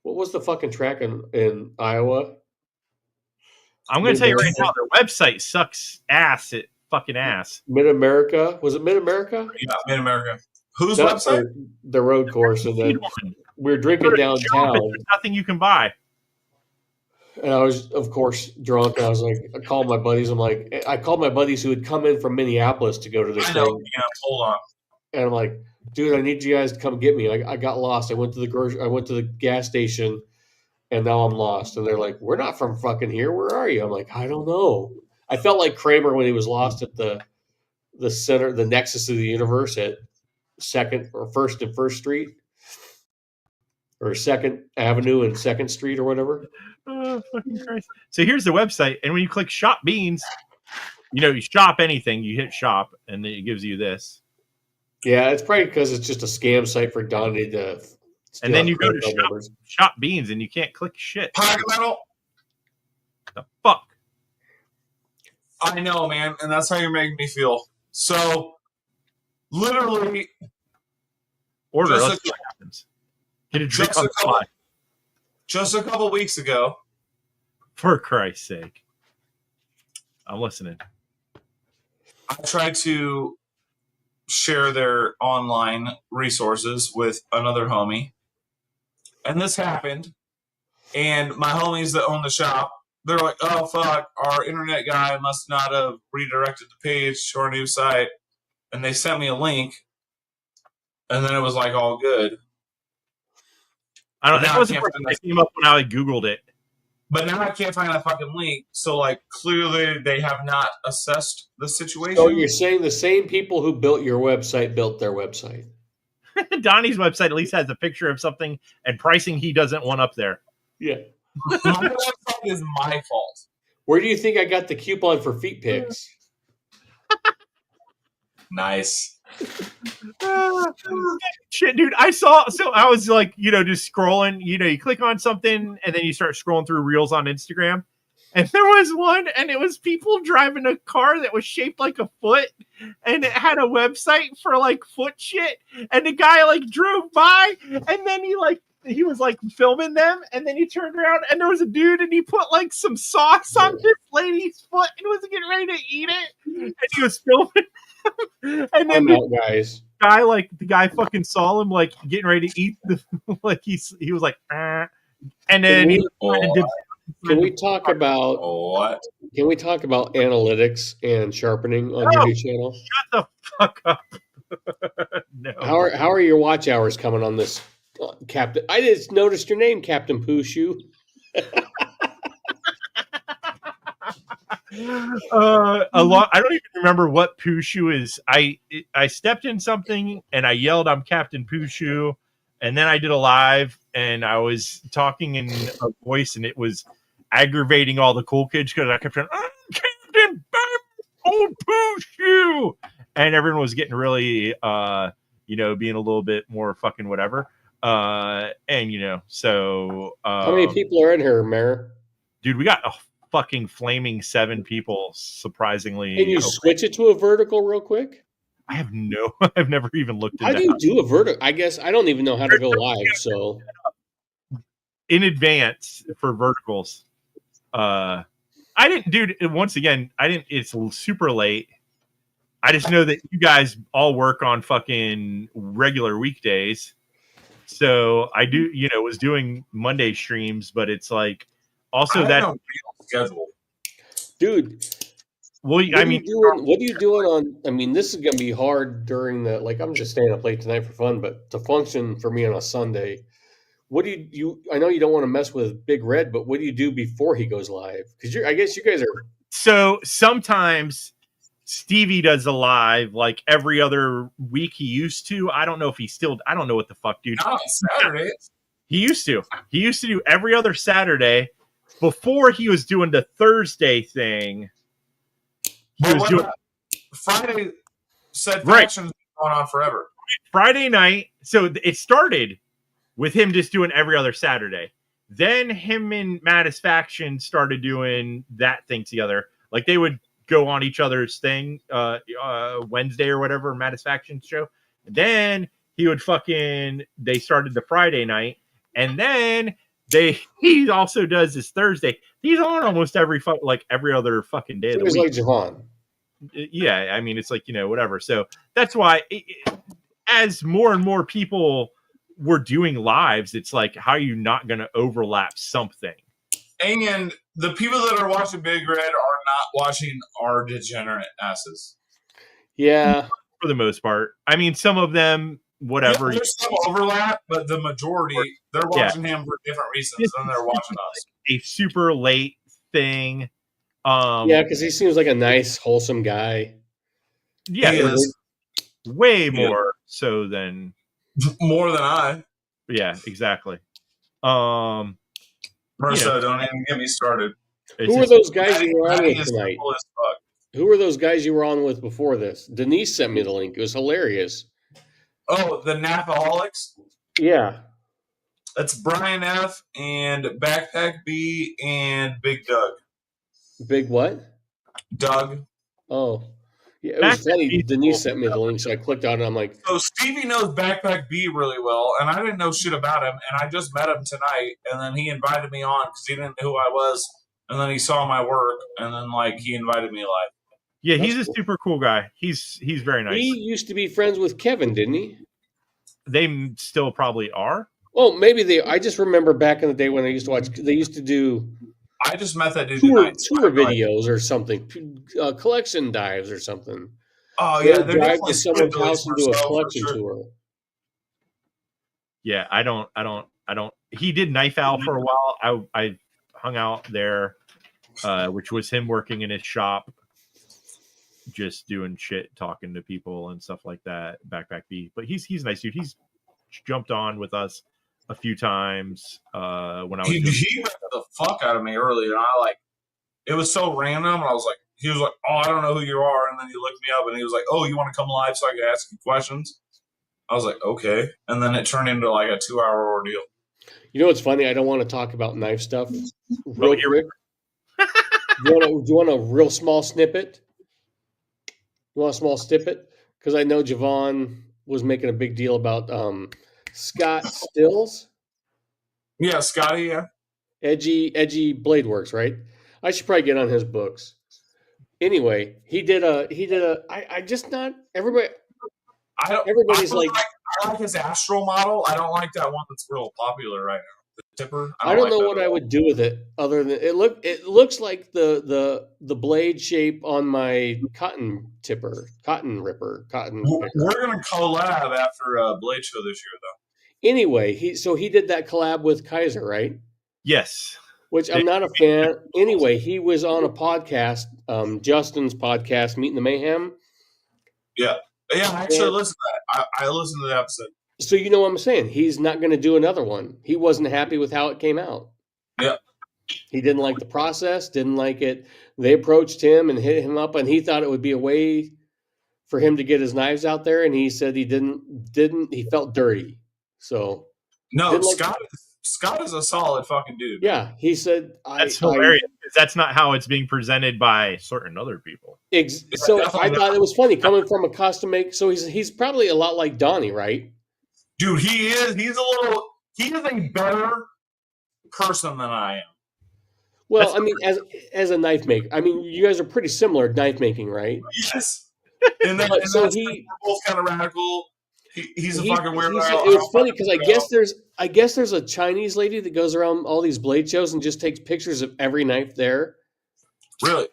What was the fucking track in Iowa? I'm going to tell you right now, their website sucks ass. It fucking ass. Mid America. Was it Mid America? Yeah, Mid America. Whose website? The road course, and then Need one. we were drinking Go to the shop and downtown. There's nothing you can buy. And I was, of course, drunk. And I was like, I called my buddies. I called my buddies who had come in from Minneapolis to go to this I know. thing. Yeah, hold on. And I'm like, dude, I need you guys to come get me. I got lost. I went to the gas station, and now I'm lost. And they're like, we're not from fucking here. Where are you? I'm like, I don't know. I felt like Kramer when he was lost at the center, the nexus of the universe at First and First Street, or Second Avenue and Second Street, or whatever. Oh, fucking Christ. So here's the website, and when you click shop beans, you shop anything, you hit shop, and then it gives you this. Yeah, it's probably because it's just a scam site for Donnie to. And then you go to shop beans, and you can't click shit. Pine metal. The fuck? I know, man, and that's how you're making me feel. So, literally, Order. Just Let's see what happens. Get a drink on the fly. Just a couple weeks ago. For Christ's sake. I'm listening. I tried to share their online resources with another homie. And this happened. And my homies that own the shop, they're like, oh, fuck, our internet guy must not have redirected the page to our new site. And they sent me a link. And then it was like all good. I don't know. That wasn't what came up when I Googled it. But now I can't find that fucking link. So, like, clearly they have not assessed the situation. So you're saying the same people who built your website built their website? Donnie's website at least has a picture of something and pricing he doesn't want up there. Yeah. My website is my fault. Where do you think I got the coupon for feet pics? Nice. Shit, dude. I was like, just scrolling, you click on something and then you start scrolling through reels on Instagram. And there was one, and it was people driving a car that was shaped like a foot, and it had a website for like foot shit. And the guy like drove by, and then he was like filming them, and then he turned around, and there was a dude, and he put like some sauce on this lady's foot and was getting ready to eat it, and he was filming. And then guys. The guy fucking saw him like getting ready to eat the like he was like, and then Can we talk about what? Can we talk about analytics and sharpening on your new channel? Shut the fuck up. No. How are your watch hours coming on this, Captain? I just noticed your name, Captain Pushu. I don't even remember what Pushu is. I stepped in something and I yelled, "I'm Captain Pushu," and then I did a live and I was talking in a voice and it was aggravating all the cool kids because I kept saying, "I'm Captain Old Pushu," and everyone was getting really, being a little bit more fucking whatever. So how many people are in here, Mayor? Dude, we got a fucking flaming 7 people, surprisingly. Can you switch it to a vertical real quick? I've never even looked at How do you do a vertical? I guess I don't even know how to go live. So in advance for verticals. I didn't, dude. Once again, I didn't. It's super late. I just know that you guys all work on fucking regular weekdays, so I do. Was doing Monday streams, but it's like also that schedule, dude. Well, what are you doing on? I mean, this is gonna be hard during the. Like, I'm just staying up late tonight for fun, but to function for me on a Sunday. What do you? I know you don't want to mess with Big Red, but what do you do before he goes live? Because I guess you guys are. So sometimes Stevie does a live like every other week. He used to. I don't know if he still. I don't know what the fuck, dude. Not on Saturdays. He used to. He used to do every other Saturday before he was doing the Thursday thing. He was doing Friday. Said faction's going on forever. Friday night. So it started with him just doing every other Saturday. Then him and Mattis Faction started doing that thing together. Like they would go on each other's thing Wednesday or whatever, Mattis Faction show. Then he would they started the Friday night. And then he also does this Thursday. He's on almost every other fucking day of the week. Like Javon. Yeah, I mean, it's like, whatever. So that's why as more and more people were doing lives, it's like, how are you not going to overlap something? And the people that are watching Big Red are not watching our degenerate asses. Yeah. For the most part. I mean, some of them, whatever. Yeah, there's some overlap, but the majority, they're watching him for different reasons than they're watching us. A super late thing. Yeah, because he seems like a nice, wholesome guy. Yeah, He is. way more so than More than I. yeah, exactly. Marissa, don't even get me started. Who were those guys you were on Maddie with is tonight? simple as fuck. Who were those guys you were on with before this? Denise sent me the link. It was hilarious. Oh, the Napaholics? Yeah. That's Brian F. and Backpack B and Big Doug. Big what? Doug. Oh. Yeah, it was Backpack funny. B's Denise cool. sent me the link, so I clicked on it. I'm like, So Stevie knows Backpack B really well, and I didn't know shit about him, and I just met him tonight, and then he invited me on because he didn't know who I was, and then he saw my work, and then like he invited me live. Yeah, That's he's a cool. super cool guy. He's very nice. he used to be friends with Kevin, didn't he? They still probably are. Well, maybe they. I just remember back in the day when I used to watch. They used to do I just met that dude tour tonight. so tour I'm like, videos or something, collection dives or something. oh They yeah, would they're drive definitely to someone's squidbillies house and for do a sale, for collection sure. tour. Yeah, I don't. He did Knife Owl for a while. I hung out there, which was him working in his shop, just doing shit, talking to people and stuff like that. Backpack B, but he's a nice dude. He's jumped on with us a few times when I was. He met the fuck out of me earlier, and I like it was so random. And I was like, he was like, "Oh, I don't know who you are," and then he looked me up, and he was like, "Oh, you want to come live so I can ask you questions?" I was like, "Okay," and then it turned into like a 2-hour ordeal. You know what's funny? I don't want to talk about knife stuff real here- quick. Do you want a real small snippet? You want a small snippet? Because I know Javon was making a big deal about Scott Stills, Yeah, Scotty. Yeah, edgy Blade Works, right? I should probably get on his books. Anyway, he did a. I just not everybody. Everybody's like, I like his Astral model. I don't like that one that's real popular right now. The Tipper. I don't like know that what at I all. would do with it other than it looks like the blade shape on my cotton ripper. We're gonna collab after Blade Show this year, though. Anyway, he did that collab with Kaiser, right? Yes. Which I'm not a fan. Anyway, he was on a podcast, Justin's podcast, Meeting the Mayhem. Yeah, I actually listened to that. I listened to the episode. So you know what I'm saying? He's not going to do another one. He wasn't happy with how it came out. Yeah. He didn't like the process, didn't like it. They approached him and hit him up, and he thought it would be a way for him to get his knives out there, and he said he didn't. He felt dirty. So No, Didn't like- Scott is a solid fucking dude. yeah, he said That's hilarious. 'Cause that's not how it's being presented by certain other people. So I definitely thought it was funny coming from a custom make. So he's probably a lot like Donnie, right? Dude, he is. He is a better person than I am. Well, That's- I mean, as a knife maker, I mean, you guys are pretty similar at knife making, right? Yes. And then But and so that's he- we're both kind of radical. He's a He- fucking weirdo. it was funny because I guess there's a Chinese lady that goes around all these blade shows and just takes pictures of every knife there. Really.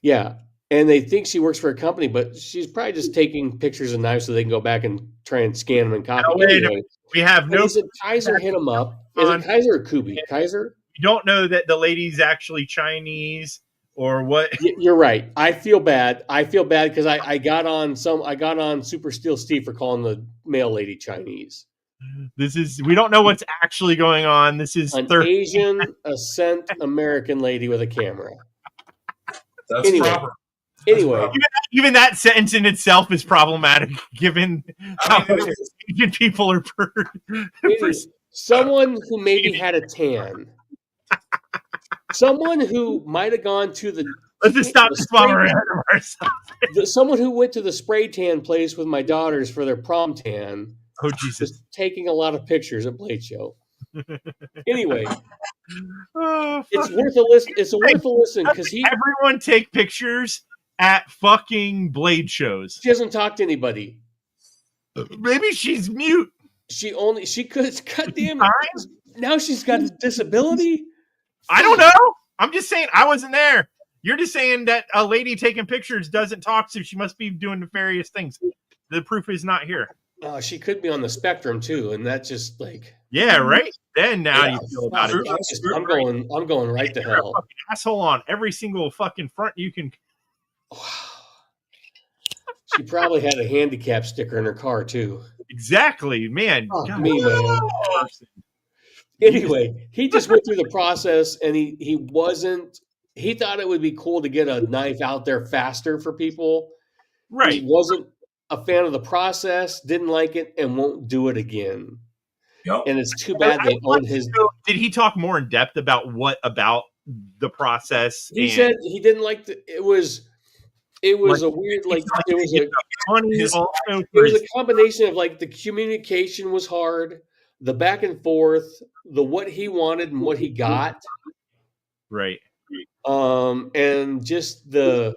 Yeah, and they think she works for a company, but she's probably just taking pictures of knives so they can go back and try and scan them and copy. No, wait a Anyway, We have and no. he said Kaiser hit him up. Is it Kaiser or Kubi? Kaiser? You don't know that the lady's actually Chinese or what. You're right. I feel bad. Because I got on Super Steel Steve for calling the mail lady Chinese. We don't know what's actually going on. This is An third. Asian ascent American lady with a camera. That's Anyway. proper. Anyway, proper. Even that sentence in itself is problematic, given how I mean, much Asian people are. it is someone who maybe had a tan. Someone who might have gone to the Let's just stop the this while we're spray- ahead of ourselves. someone who went to the spray tan place with my daughters for their prom tan. Oh Jesus! Just taking a lot of pictures at Blade Show. Anyway, Oh, it's fuck. worth a listen. It's worth a listen because Everyone take pictures at fucking Blade shows. she doesn't talk to anybody. Maybe she's mute. She could. God damn it! Fine. Now she's got a disability. I don't know. I'm just saying I wasn't there. You're just saying that a lady taking pictures doesn't talk, so she must be doing nefarious things. The proof is not here. She could be on the spectrum too, and that's just like, Yeah, right. Then now you feel about it. I'm going right to You're a hell. fucking asshole on every single fucking front you can. She probably had a handicap sticker in her car too. Exactly, man. Fuck God, me, man. person. Anyway, he just went through the process, and he wasn't. He thought it would be cool to get a knife out there faster for people. He Right. wasn't a fan of the process, didn't like it, and won't do it again. Yep. And it's too bad they owned his. So, did he talk more in depth about what about the process? He said he didn't like the. It was Like, a weird, like like it was to a get the money his- also it for was his- a combination of like the communication was hard, the back and forth, the what he wanted and what he got, right. and just the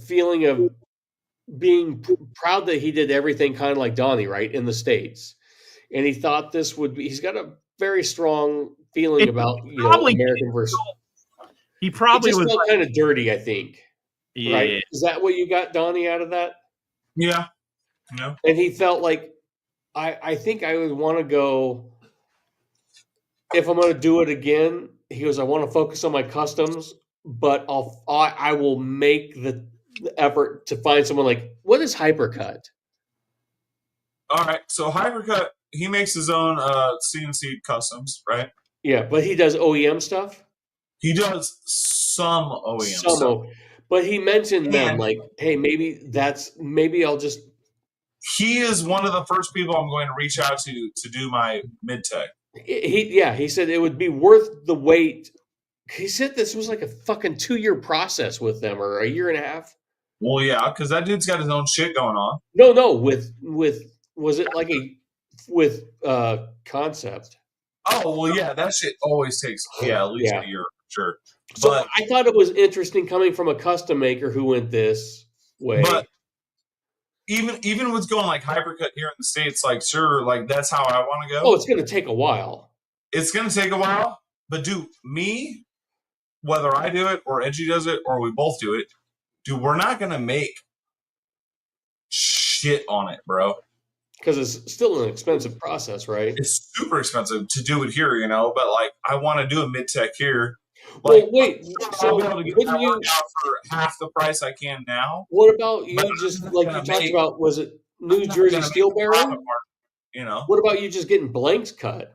feeling of being proud that he did everything kind of like Donnie, right, in the States. And he thought this would be. He's got a very strong feeling It about probably American versus. He It probably just was felt like, kind of dirty, I think. yeah, Right? Is that what you got, Donnie, out of that? Yeah. No. And he felt like I think I would want to go if I'm going to do it again. He goes, I want to focus on my customs, but I will make the effort to find someone like what is Hypercut? All right. So Hypercut, he makes his own CNC customs, right? Yeah, but he does OEM stuff. He does some OEM Some stuff. but he mentioned them And- like, hey, maybe I'll just. He is one of the first people I'm going to reach out to do my mid tech. He said it would be worth the wait. He said this was like a fucking 2-year process with them or a year and a half. Well, yeah, because that dude's got his own shit going on. No, with was it like with concept? Oh well, yeah, that shit always takes at least Yeah. a year, sure. So But I thought it was interesting coming from a custom maker who went this way. But even with going like Hypercut here in the States, like sure, like that's how I want to go. Oh, it's going to take a while. It's gonna take a while, but dude, me, whether I do it or Edgy does it or we both do it, dude, we're not gonna make shit on it, bro. Because it's still an expensive process, right? It's super expensive to do it here, you know. But like, I want to do a mid tech here. Well, Like, wait. I'll So be able to get wouldn't that you? work out for half the price I can now. What about you? But I'm Just not like you gonna talked make- about, was it New I'm not Jersey gonna make Steel a profit Bearing? margin, you know. What about you just getting blanks cut?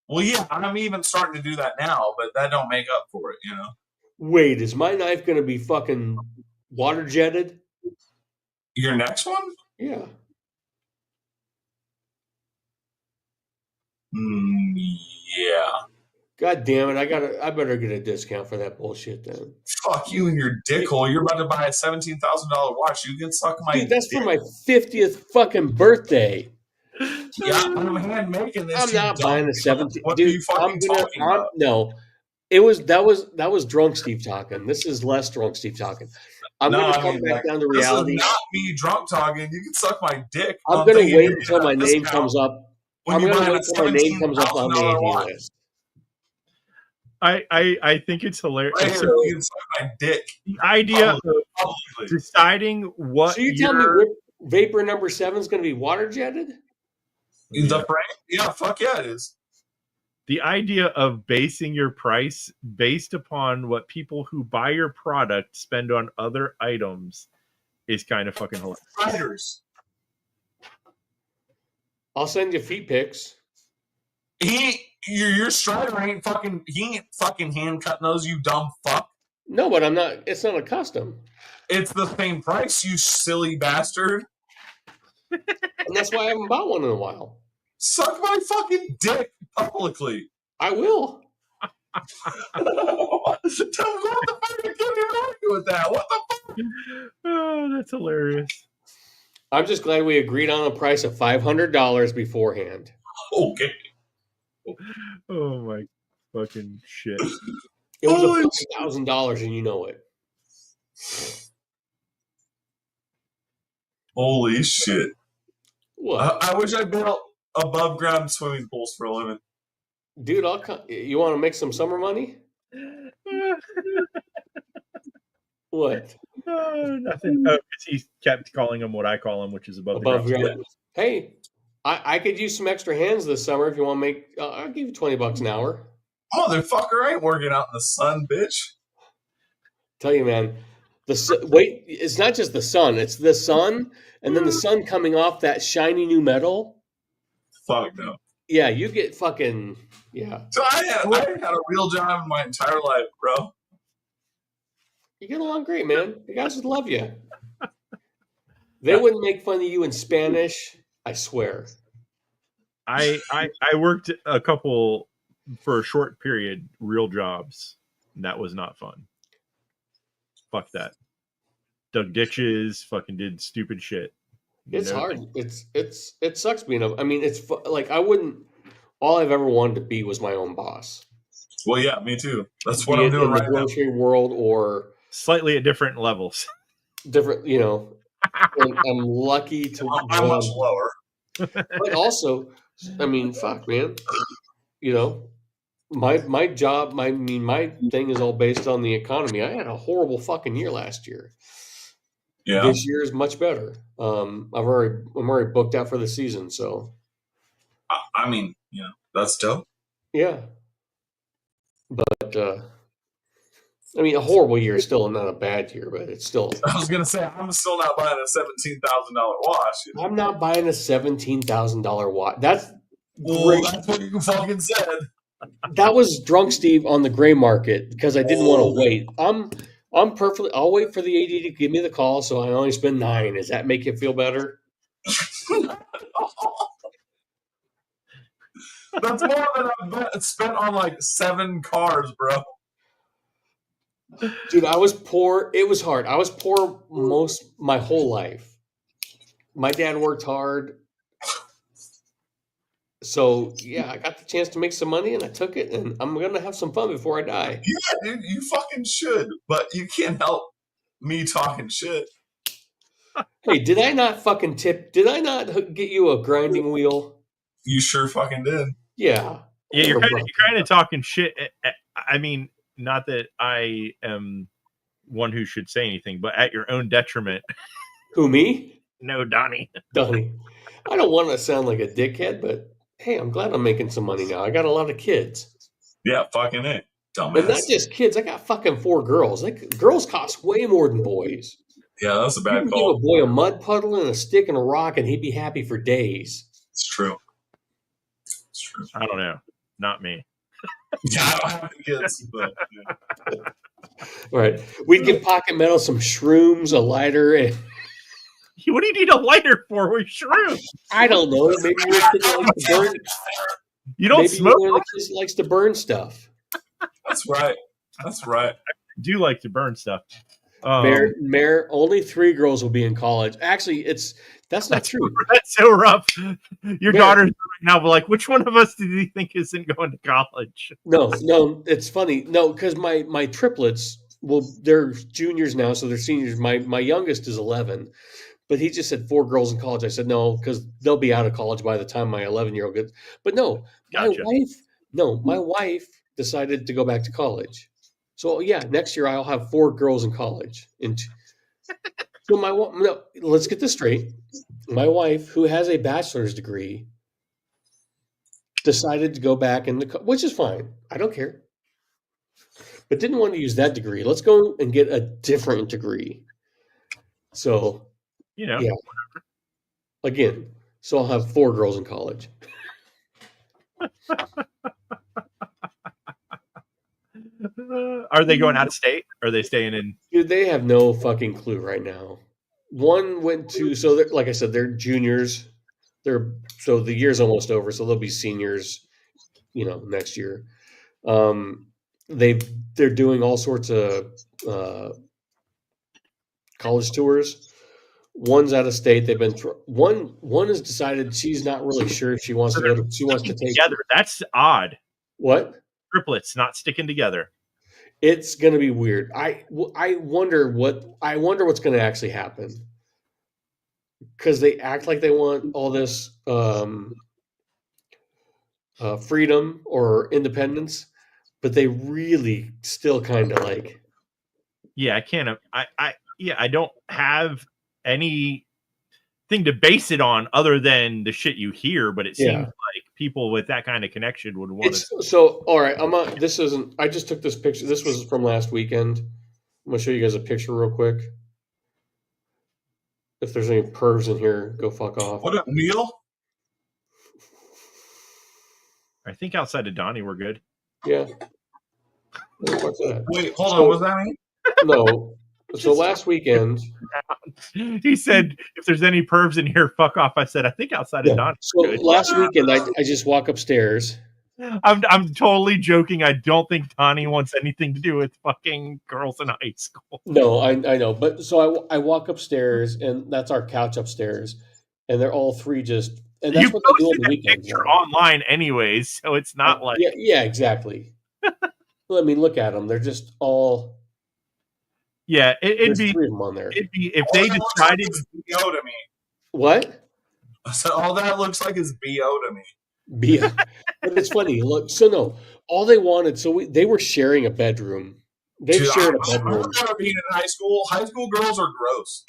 Well, yeah, I'm even starting to do that now, but that don't make up for it, you know. Wait, is my knife going to be fucking water jetted? Your next one? Yeah. Yeah. God damn it! I better get a discount for that bullshit then. Fuck you and your dick hole. You're about to buy a $17,000 watch. You can suck my Dude, that's dick. for my 50th fucking birthday. Yeah, I'm hand making this. I'm you not dumb buying a fuck. 17. What are Dude, you fucking talking about? no. That was drunk Steve talking. This is less drunk Steve talking. I'm No, gonna I come mean, back like, down to This reality. is not me drunk talking. You can suck my dick. I'm on gonna thinking wait you're until my getting a name discount comes up. when I'm you gonna buy wait until my name comes up on the $17,000 AV watch. list. I think it's hilarious. Right So here, you can suck my dick. the idea of Publicly. deciding what So you tell me your- Vapor number 7 is gonna be water jetted? The frame? Yeah, fuck yeah, it is. the idea of basing your price based upon what people who buy your product spend on other items is kind of fucking hilarious. Spiders. I'll send you feet pics. Your Strider ain't fucking. He ain't fucking hand cutting those. You dumb fuck. No, but I'm not. It's not a custom, It's the same price, you silly bastard. and that's why I haven't bought one in a while. Suck my fucking dick publicly. I will. Tell me what the fuck you can't argue with that. What the fuck? Oh, that's hilarious. I'm just glad we agreed on a price of $500 beforehand. Okay. Oh my fucking shit. It was Holy $1,000, and you know it. Holy shit. What? I wish I built above ground swimming pools for a living. Dude, you want to make some summer money? What? Nothing. Oh, 'cause he kept calling him what I call him, which is above the Above ground. ground. Hey, I could use some extra hands this summer if you want to make. I'll give you $20 an hour. Motherfucker, I ain't working out in the sun, bitch. Tell you, man. Wait, it's not just the sun; it's the sun, and then the sun coming off that shiny new metal. Fuck no. Yeah, you get fucking yeah. So I had a real job in my entire life, bro. You get along great, man. The guys would love you. They wouldn't make fun of you in Spanish, I swear. I worked a couple for a short period, real jobs, and that was not fun. Fuck that. Dug ditches, fucking did stupid shit. It's hard. It sucks being I mean, it's like I wouldn't. All I've ever wanted to be was my own boss. Well, yeah, me too. That's what Be I'm it doing in the right now. grocery world or slightly at different levels. different. I'm lucky to. I'm much lower. But also, I mean, fuck, man. My job, my thing is all based on the economy. I had a horrible fucking year last year. Yeah. This year is much better. I'm already booked out for the season, so. I mean, that's dope. Yeah. But I mean, a horrible year is still not a bad year, but it's still. I was gonna say I'm still not buying a $17,000 watch. I'm not buying a $17,000 watch. That's Well, that's what you fucking said. That was drunk Steve on the gray market because I didn't want to wait. I'm perfectly. I'll wait for the AD to give me the call, so I only spend $9. Does that make you feel better? That's more than I've spent on like 7 cars, bro. Dude, I was poor. It was hard. I was poor my whole life. My dad worked hard. So, yeah, I got the chance to make some money and I took it and I'm going to have some fun before I die. Yeah, dude, you fucking should. But you can't help me talking shit. Hey, did I not fucking tip? Did I not get you a grinding wheel? You sure fucking did. Yeah. Yeah, you're kind of talking shit. I mean, not that I am one who should say anything, but at your own detriment. Who, me? No, Donnie. Donnie. I don't want to sound like a dickhead, but hey, I'm glad I'm making some money now. I got a lot of kids. Yeah, fucking it. Dumbass. But not just kids. I got fucking 4 girls. Like, girls cost way more than boys. Yeah, that's a bad Give call. a boy a mud puddle and a stick and a rock, and he'd be happy for days. It's true. It's true. I don't know. Not me. Yeah, I don't have any kids, but All right. We'd give Pocket Metal some shrooms, a lighter, and What do you need a lighter for with shrooms? I don't know. Maybe one kid likes to burn. You don't Maybe smoke? one of the kids likes to burn stuff. that's right. That's right. I do like to burn stuff. Mayor, only 3 girls will be in college. Actually, that's not true. That's so rough. Your Mayor. daughter's right now, but like, which one of us do you think isn't going to college? No, it's funny. No, because my triplets, well, they're juniors now, so they're seniors. My youngest is 11, but he just said 4 girls in college. I said no, because they'll be out of college by the time my 11-year-old gets. But no, Gotcha. my wife decided to go back to college. So yeah, next year I'll have 4 girls in college. So let's get this straight. My wife, who has a bachelor's degree, decided to go back which is fine. I don't care. But didn't want to use that degree. Let's go and get a different degree. So, Yeah. Again, so I'll have 4 girls in college. Are they going out of state? Or are they staying in? Dude, they have no fucking clue right now. One went to, like I said, they're juniors. So the year's almost over, so they'll be seniors, next year. They're doing all sorts of college tours. One's out of state. They've been one has decided she's not really sure if she wants to go. She wants to take together. That's odd. What? Triplets not sticking together. It's going to be weird. I wonder what's going to actually happen, because they act like they want all this. freedom or independence, but they really still kind of like. Yeah, I can't. I don't have anything to base it on other than the shit you hear. But it seems like people with that kind of connection would want to. So, all right, I'm not. This isn't. I just took this picture. This was from last weekend. I'm gonna show you guys a picture real quick. If there's any pervs in here, go fuck off. What up, Neil? I think outside of Donnie, we're good. Yeah. What the fuck's that? Wait, hold on. What's that mean? No. So last weekend. He said, "If there's any pervs in here, fuck off." I said, "I think outside of Donnie." So last weekend, I just walk upstairs. I'm totally joking. I don't think Donnie wants anything to do with fucking girls in high school. No, I know, but so I walk upstairs, and that's our couch upstairs, and they're all three just. And that's You what they do on posted the that weekends. picture online anyways, so it's not like Yeah, exactly. Well, I mean, look at them; they're just all. yeah. It'd There's be three of them on there. it'd be if they decided. BO to me. What? So all that looks like is BO to me. Yeah, but it's funny. Look, so no, all they wanted. So they were sharing a bedroom. They Dude, shared a I bedroom. remember being in high school. High school girls are gross.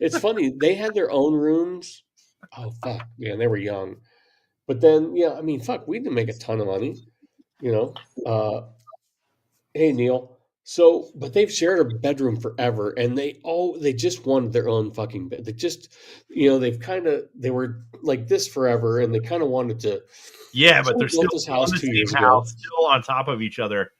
It's funny. They had their own rooms. Oh fuck, man, they were young. But then, yeah, I mean, fuck, we didn't make a ton of money, you know. Hey, Neil. So, but they've shared a bedroom forever, and they just wanted their own fucking bed. They just, they were like this forever, and they kind of wanted to. Yeah, but they're We built still this house on the 2 same years ago. house, still on top of each other.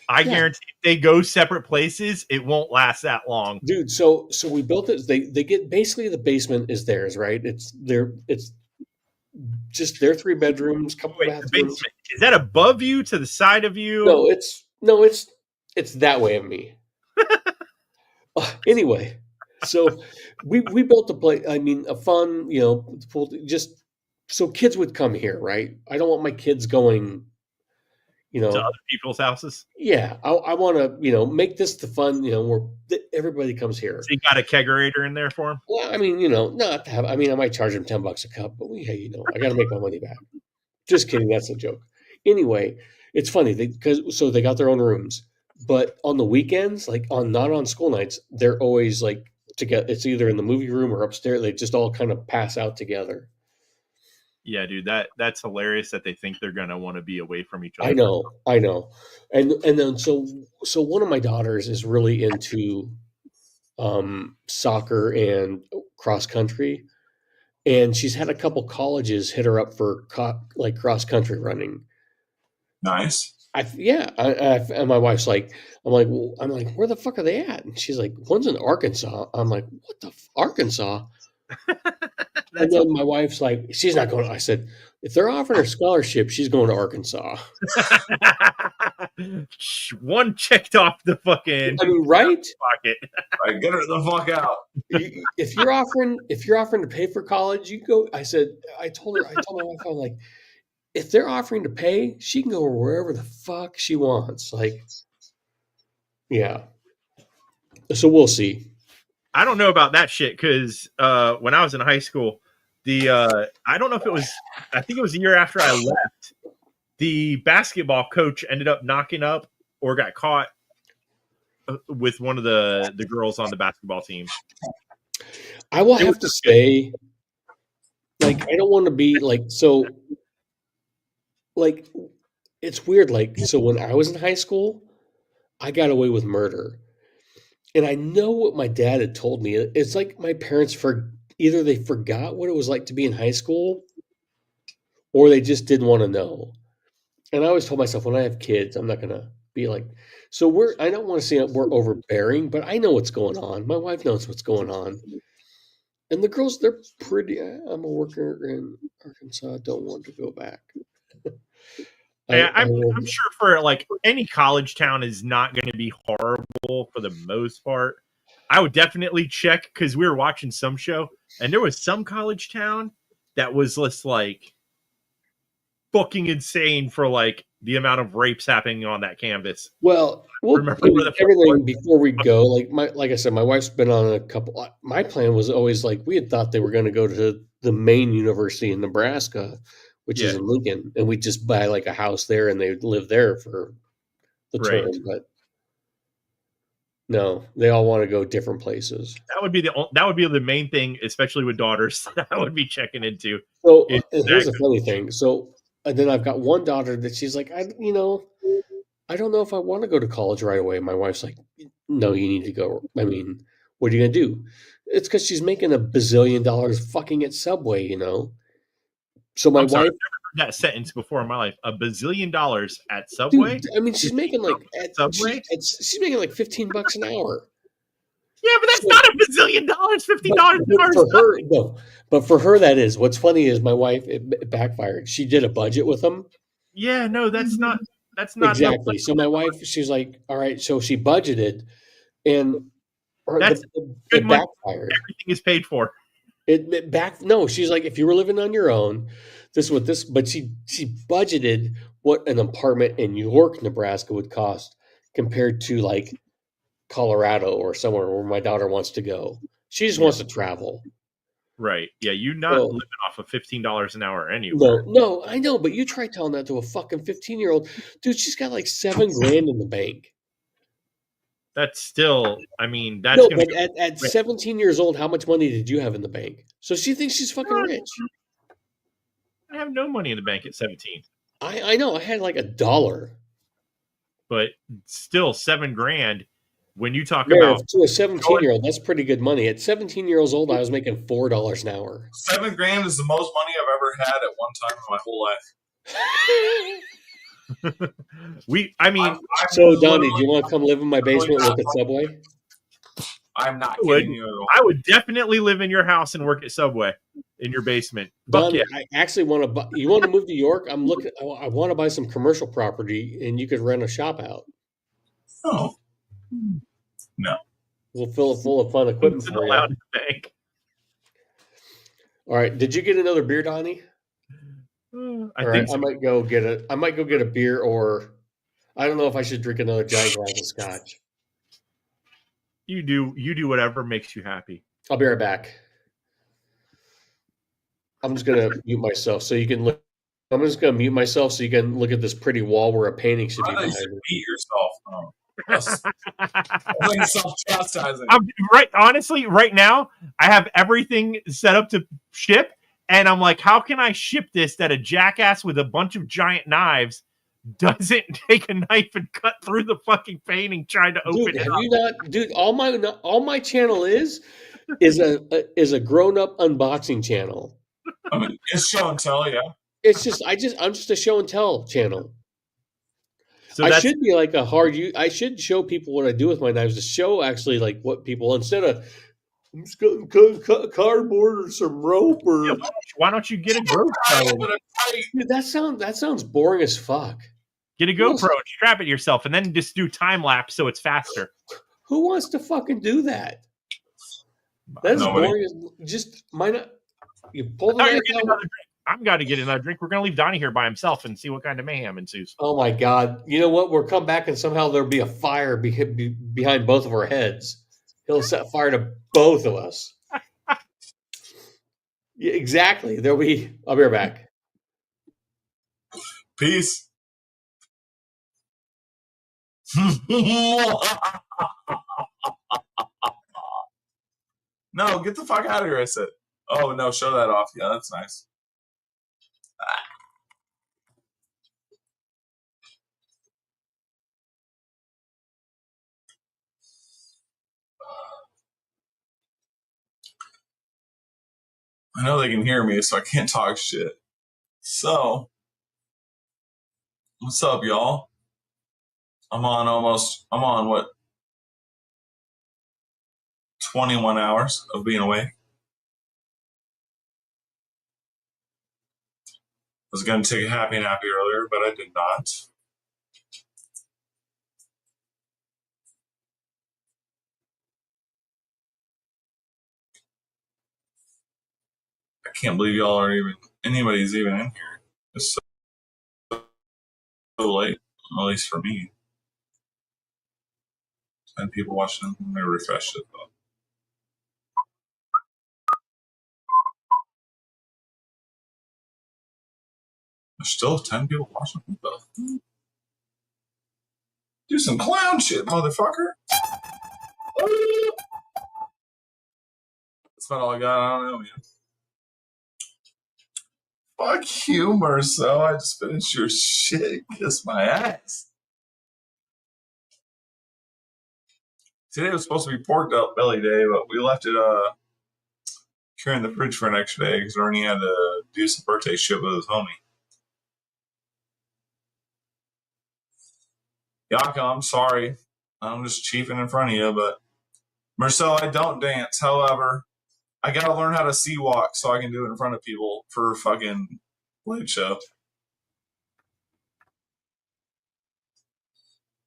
I guarantee if they go separate places, it won't last that long. Dude, so we built it. They get basically the basement is theirs, right? It's just their 3 bedrooms, couple Wait, the bathrooms. basement, is that above you, to the side of you? No, it's that way of me. Anyway, so we built a place. I mean, a fun, pool, just so kids would come here, right? I don't want my kids going, to other people's houses. Yeah, I want to, make this the fun, where everybody comes here. So you got a kegerator in there for them? Well, I mean, not to have. I mean, I might charge them $10 a cup, but hey, I got to make my money back. Just kidding. That's a joke. Anyway, it's funny because they got their own rooms, but on the weekends, like not on school nights, they're always like together. It's either in the movie room or upstairs. They just all kind of pass out together. Yeah, dude, that's hilarious that they think they're gonna want to be away from each other. I know, and then so one of my daughters is really into soccer and cross country, and she's had a couple colleges hit her up for like cross country running. Nice. And my wife's like, I'm like, where the fuck are they at? And she's like, one's in Arkansas. I'm like, what the Arkansas? And then my wife's like, she's not going. I said, if they're offering her scholarship, she's going to Arkansas. One checked off the fucking. I mean, right? Pocket. Right, get her the fuck out. If you're offering to pay for college, you go. I told my wife, I'm like, if they're offering to pay, she can go wherever the fuck she wants. Like, yeah. So we'll see. I don't know about that shit because when I was in high school, I don't know if it was, I think it was the year after I left, the basketball coach ended up knocking up or got caught with one of the girls on the basketball team. I will have to say, like, I don't want to be like, so, like, it's weird. Like, so when I was in high school, I got away with murder. And I know what my dad had told me. It's like my parents either they forgot what it was like to be in high school, or they just didn't want to know. And I always told myself, when I have kids, I'm not gonna be like. So I don't want to say that we're overbearing, but I know what's going on. My wife knows what's going on, and the girls, they're pretty. I'm a worker in Arkansas. Don't want to go back. I'm sure for like any college town is not going to be horrible for the most part. I would definitely check because we were watching some show and there was some college town that was just like fucking insane for like the amount of rapes happening on that canvas. Well, everything before we go, like I said, my wife's been on a couple. My plan was always like we had thought they were going to go to the Maine University in Nebraska, which Yeah. is in Lincoln, and we just buy like a house there, and they live there for the Right. term. But no, they all want to go different places. That would be the main thing, especially with daughters. That I would be checking into. So Is here's that the funny thing. So and then I've got one daughter that she's like, I don't know if I want to go to college right away. My wife's like, no, you need to go. I mean, what are you gonna do? It's because she's making $1 bazillion fucking at Subway, So my I'm sorry, wife, I've never heard that sentence before in my life. $1 bazillion at Subway. dude, I mean, she's making like Subway. she's making like $15 an hour. Yeah, but that's So- not $1 bazillion. $15 an hour. for her, no. But for her, that is. What's funny is my wife, it backfired. She did a budget with them. Yeah, no, that's not. That's not Exactly. So my wife, she's like, all right. So she budgeted, and That's it good money. backfired. Everything is paid for. No, she's like, if you were living on your own, but she budgeted what an apartment in York, Nebraska would cost compared to like Colorado or somewhere where my daughter wants to go. She just wants to travel. Right. Yeah, you're not So- living off of $15 an hour anywhere. No, I know, but you try telling that to a fucking 15-year-old. Dude, she's got like $7,000 in the bank. That's still. I mean, that's No, gonna. but at 17 years old, how much money did you have in the bank? So she thinks she's fucking rich. I have no money in the bank at 17, I know. I had like $1. but still $7,000. When you talk Mayor, about to a 17-year-old, that's pretty good money. At 17 years old, I was making $4 an hour. $7,000 is the most money I've ever had at one time in my whole life. I mean, I'm So, Donnie, literally- do you want to come live in my basement and work at Subway? I'm not I would. kidding you at all. I would definitely live in your house and work at Subway in your basement. Fuck Donnie, yeah. I actually want to buy. You want to move to York? I want to buy some commercial property, and you could rent a shop out. Oh, We'll fill it full of fun equipment It's for you. allowed in the bank. All right. Did you get another beer, Donnie? I All think right. so. I might go get a beer, or I don't know if I should drink another giant glass of scotch. You do whatever makes you happy. I'll be right back. I'm just gonna mute myself so you can look. I'm just gonna mute myself so you can look at this pretty wall where a painting should be I thought you behind should me. beat yourself. Oh. That's like self-chastising. Honestly, right now, I have everything set up to ship, and I'm like, how can I ship this that a jackass with a bunch of giant knives doesn't take a knife and cut through the fucking painting trying to open Dude, it have up? you not? Dude, all my channel is a grown up unboxing channel. I mean, it's show and tell, yeah. It's just I'm just a show and tell channel. So I that's should be like I should show people what I do with my knives to show actually like what people instead of I'm just going to cut cardboard or some rope or yeah, why don't you get a GoPro? Dude, that sounds boring as fuck. Get a GoPro and strap it yourself, and then just do time lapse so it's faster. Who wants to fucking do that? That's Nobody. boring as just mine. You pull the Oh, you're knife getting out. another drink. I'm got to get another drink. We're going to leave Donnie here by himself and see what kind of mayhem ensues. Oh my god! You know what? We'll come back and somehow there'll be a fire behind both of our heads. He'll set fire to both of us. Yeah, exactly. There'll be. I'll be right back. Peace. No, get the fuck out of here, I said. Oh, no, show that off. Yeah, that's nice. I know they can hear me, so I can't talk shit. So, what's up, y'all? I'm on what? 21 hours of being awake. I was going to take a happy nappy earlier, but I did not. I can't believe y'all are anybody's even in here. It's so late, at least for me. And people watching, let me refresh it though. There's still 10 people watching. What the fuck? Do some clown shit, motherfucker. That's not all I got. I don't know, man. Fuck you, Marcel. I just finished your shit. Kiss my ass. Today was supposed to be pork belly day, but we left it here in the fridge for an extra day because Ernie had to do some birthday shit with his homie. Yaka, I'm sorry. I'm just chiefing in front of you, but Marcel, I don't dance. However, I gotta learn how to sea walk so I can do it in front of people for fucking Blade Show.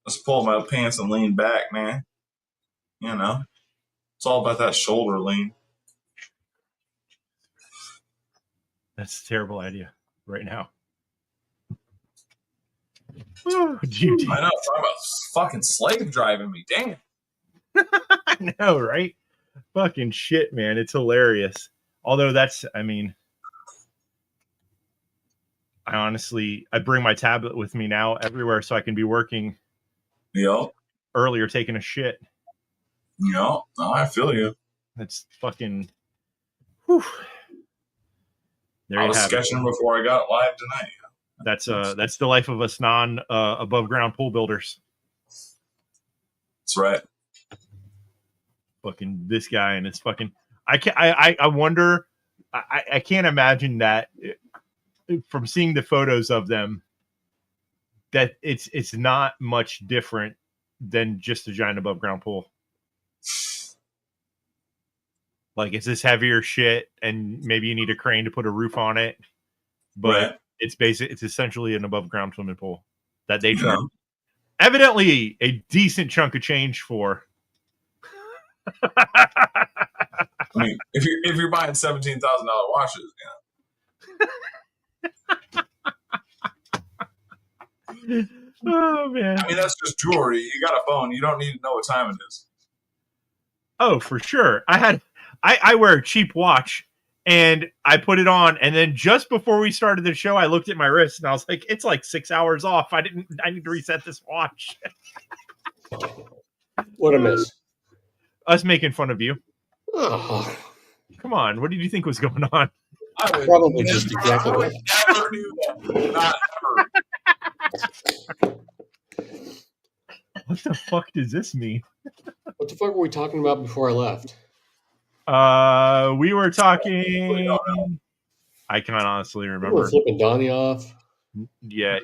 Let's pull my pants and lean back, man. You know, it's all about that shoulder lean. That's a terrible idea right now. Oh, dude. I know. Talking about fucking slave driving me. Damn. I know, right? Fucking shit, man. It's hilarious. Although I honestly bring my tablet with me now everywhere so I can be working earlier, taking a shit. No, I feel you. It's fucking. Whew. There I you was have sketching it. before I got live tonight. That's the life of us non above ground pool builders. That's right. Fucking this guy and his fucking. I wonder. I can't imagine that from seeing the photos of them. That it's not much different than just a giant above ground pool. Like, it's this heavier shit, and maybe you need a crane to put a roof on it. But it's essentially an above ground swimming pool that they charge evidently a decent chunk of change for. I mean, if you're buying $17,000 watches, Oh man! I mean, that's just jewelry. You got a phone. You don't need to know what time it is. Oh, for sure. I wear a cheap watch, and I put it on, and then just before we started the show, I looked at my wrist, and I was like, "It's like 6 hours off. I need to reset this watch." What a miss! Us making fun of you. Oh. Come on, what did you think was going on? Probably just exactly I would never do that. Not ever. What the fuck does this mean? What the fuck were we talking about before I left? We were talking. I can't honestly We remember. were flipping Donnie off. Yeah,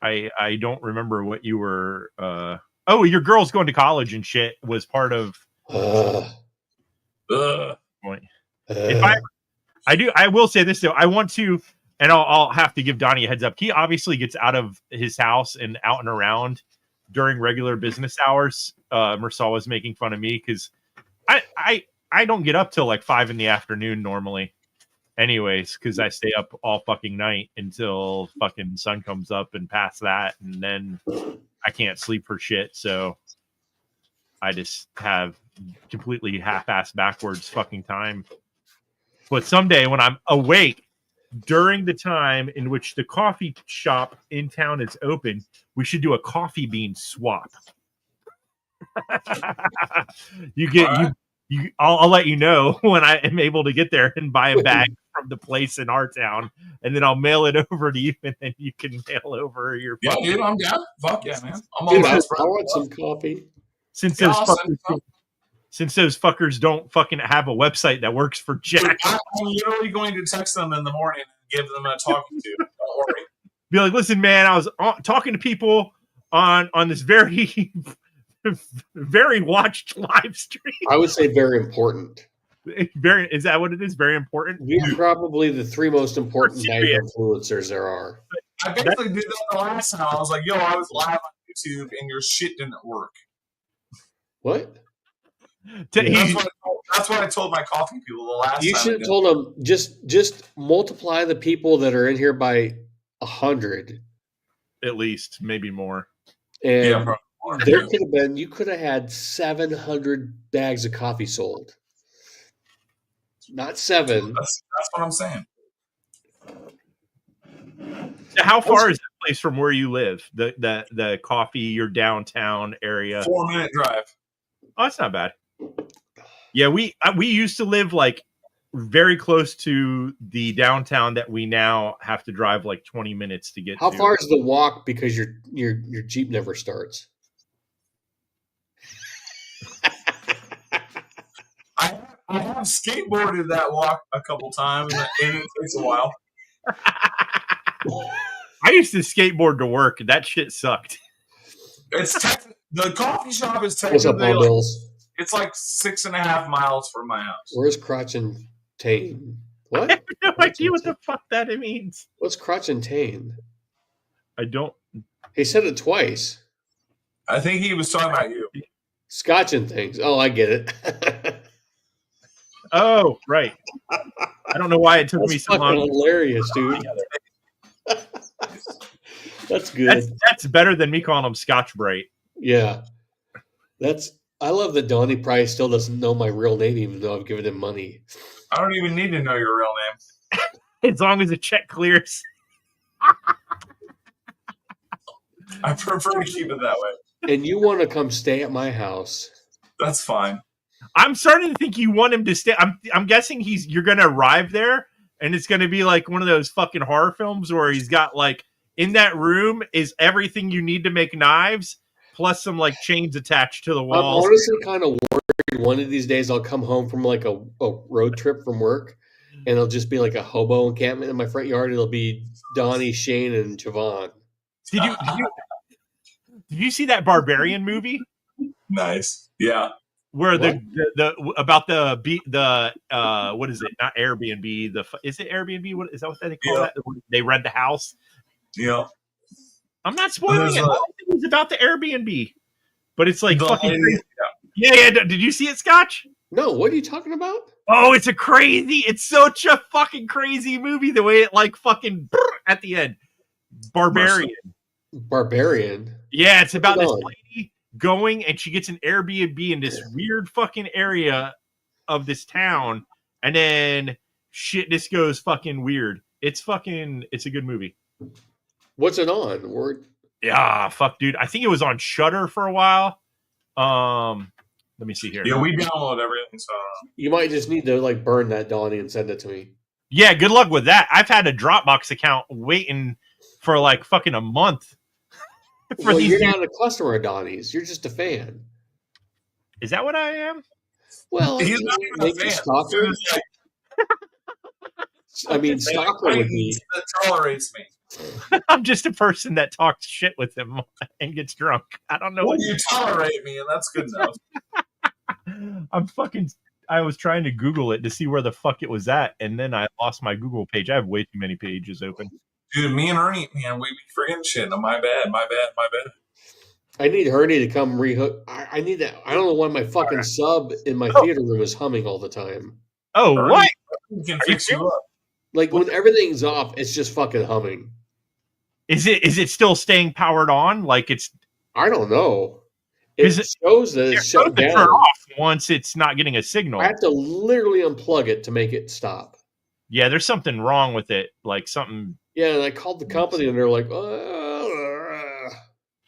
I don't remember what you were. Oh, your girl's going to college and shit was part of. Point. If I will say this though. I want to, and I'll have to give Donnie a heads up. He obviously gets out of his house and out and around during regular business hours. Marcel was making fun of me because I don't get up till like 5 p.m. normally, anyways, because I stay up all fucking night until fucking sun comes up and past that, and then I can't sleep for shit. So I just have completely half-assed backwards fucking time. But someday when I'm awake during the time in which the coffee shop in town is open, we should do a coffee bean swap. I'll let you know when I am able to get there and buy a bag from the place in our town, and then I'll mail it over to you, and then you can mail over your. Yeah, dude, I'm down. Fuck yeah, man. I'm Dude, all I want some coffee. Since those fuckers don't fucking have a website that works for Jack. I'm literally going to text them in the morning and give them a talking to. Don't worry. Be like, listen, man, I was talking to people on this very, very watched live stream. I would say very important. Is that what it is? Very important. We're probably the 3 most important night influencers there are. I basically did that the last time. I was like, yo, I was live on YouTube and your shit didn't work. What? That's what I told my coffee people the last time. You should have told them just multiply the people that are in here by 100. At least, maybe more. And Yeah, probably more. there could have been, you could have had 700 bags of coffee sold. Not 7. That's what I'm saying. So how far is that place from where you live? The coffee, your downtown area? 4-minute drive. Oh, that's not bad. Yeah, we used to live like very close to the downtown that we now have to drive like 20 minutes to get How to. far is the walk because your Jeep never starts? I have skateboarded that walk a couple times, and it takes a while. I used to skateboard to work. That shit sucked. The coffee shop is What's up, technically Paul Bills? it's like 6.5 miles from my house. Where's Crotch and Tane? What? I have no idea what the fuck that means. What's Crotch and Tane? I don't. He said it twice. I think he was talking about you. Scotch and things. Oh, I get it. Oh, right. I don't know why it took me That's so fucking long. hilarious, dude. That's good. That's better than me calling him Scotch Brite. Yeah. I love that Donnie probably still doesn't know my real name, even though I've given him money. I don't even need to know your real name. As long as the check clears. I prefer to keep it that way. And you want to come stay at my house. That's fine. I'm starting to think you want him to stay. I'm guessing you're gonna arrive there and it's gonna be like one of those fucking horror films where he's got like in that room is everything you need to make knives, plus some like chains attached to the I'm walls. honestly kind of worried one of these days I'll come home from like a road trip from work and it'll just be like a hobo encampment in my front yard. It'll be Donnie, Shane, and Javon. Did you see that Barbarian movie? Nice. Yeah. Where the about the what is it? Not Airbnb. Is it Airbnb? What is that? What they call that? They rent the house. Yeah. I'm not spoiling it. It was about the Airbnb, but it's like The fucking lady- crazy. Yeah. Did you see it, Scotch? No, what are you talking about? Oh, it's such a fucking crazy movie. The way it like fucking at the end, Barbarian. Barbarian. Yeah, it's about Hold this on. lady going and she gets an Airbnb in this weird fucking area of this town, and then shit just goes fucking weird. It's a good movie. What's it on? Yeah, fuck, dude. I think it was on Shudder for a while. Let me see here. Yeah, we download everything, so You might just need to like burn that, Donnie, and send it to me. Yeah, good luck with that. I've had a Dropbox account waiting for like fucking a month. Well, you're not a customer of Donnie's. You're just a fan. Is that what I am? Well, he's not even a maybe fan. stalker. It's like, I mean, stalker would be. that tolerates me. I'm just a person that talks shit with him and gets drunk. I don't know Well, what you tolerate me, and that's good enough. I was trying to Google it to see where the fuck it was at, and then I lost my Google page. I have way too many pages open. Dude, me and Ernie, man, we be forgetting shit. No, my bad. I need Ernie to come rehook. I need that. I don't know why my fucking sub in my theater room is humming all the time. Oh, Ernie, what? We can Are you fix you up. Like when everything's off, it's just fucking humming. Is it still staying powered on? Like it's I don't know. It Is it- shows that it's shut supposed to down. turn off once it's not getting a signal. I have to literally unplug it to make it stop. Yeah, there's something wrong with it. Like something. Yeah, and I called the company and they're like,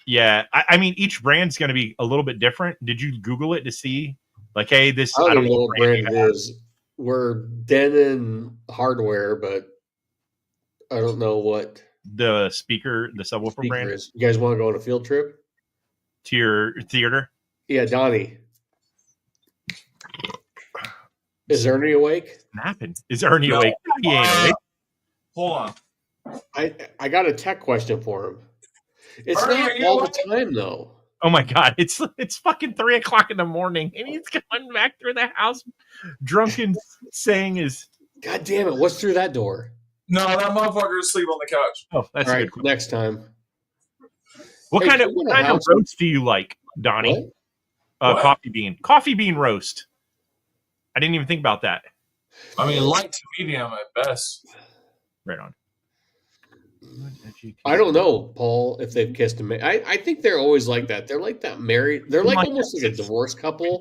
Yeah, I mean, each brand's going to be a little bit different. Did you Google it to see? Like, hey, this. I don't even know what brand you it have. is. We're Denon Hardware, but I don't know what The speaker, the subwoofer speaker brand, is. You guys want to go on a field trip? to your theater. Yeah, Donnie. Is Ernie awake? Napping. Is Ernie No. awake? He ain't awake. Hold on. I got a tech question for him. It's Ernie, not are you all the awake? time though. Oh my god, it's fucking 3:00 in the morning, and he's coming back through the house, drunken, saying his. God damn it! What's through that door? No, that motherfucker is asleep on the couch. Oh, that's All a right, good. next time. What Hey, kind of speaking what of kind of house- roast do you like, Donnie? What? What? Coffee bean roast. I didn't even think about that. I mean, light to medium at best. Right on. I don't know, Paul, if they've kissed him. I think they're always like that. They're like that married. They're like my almost like a divorced couple.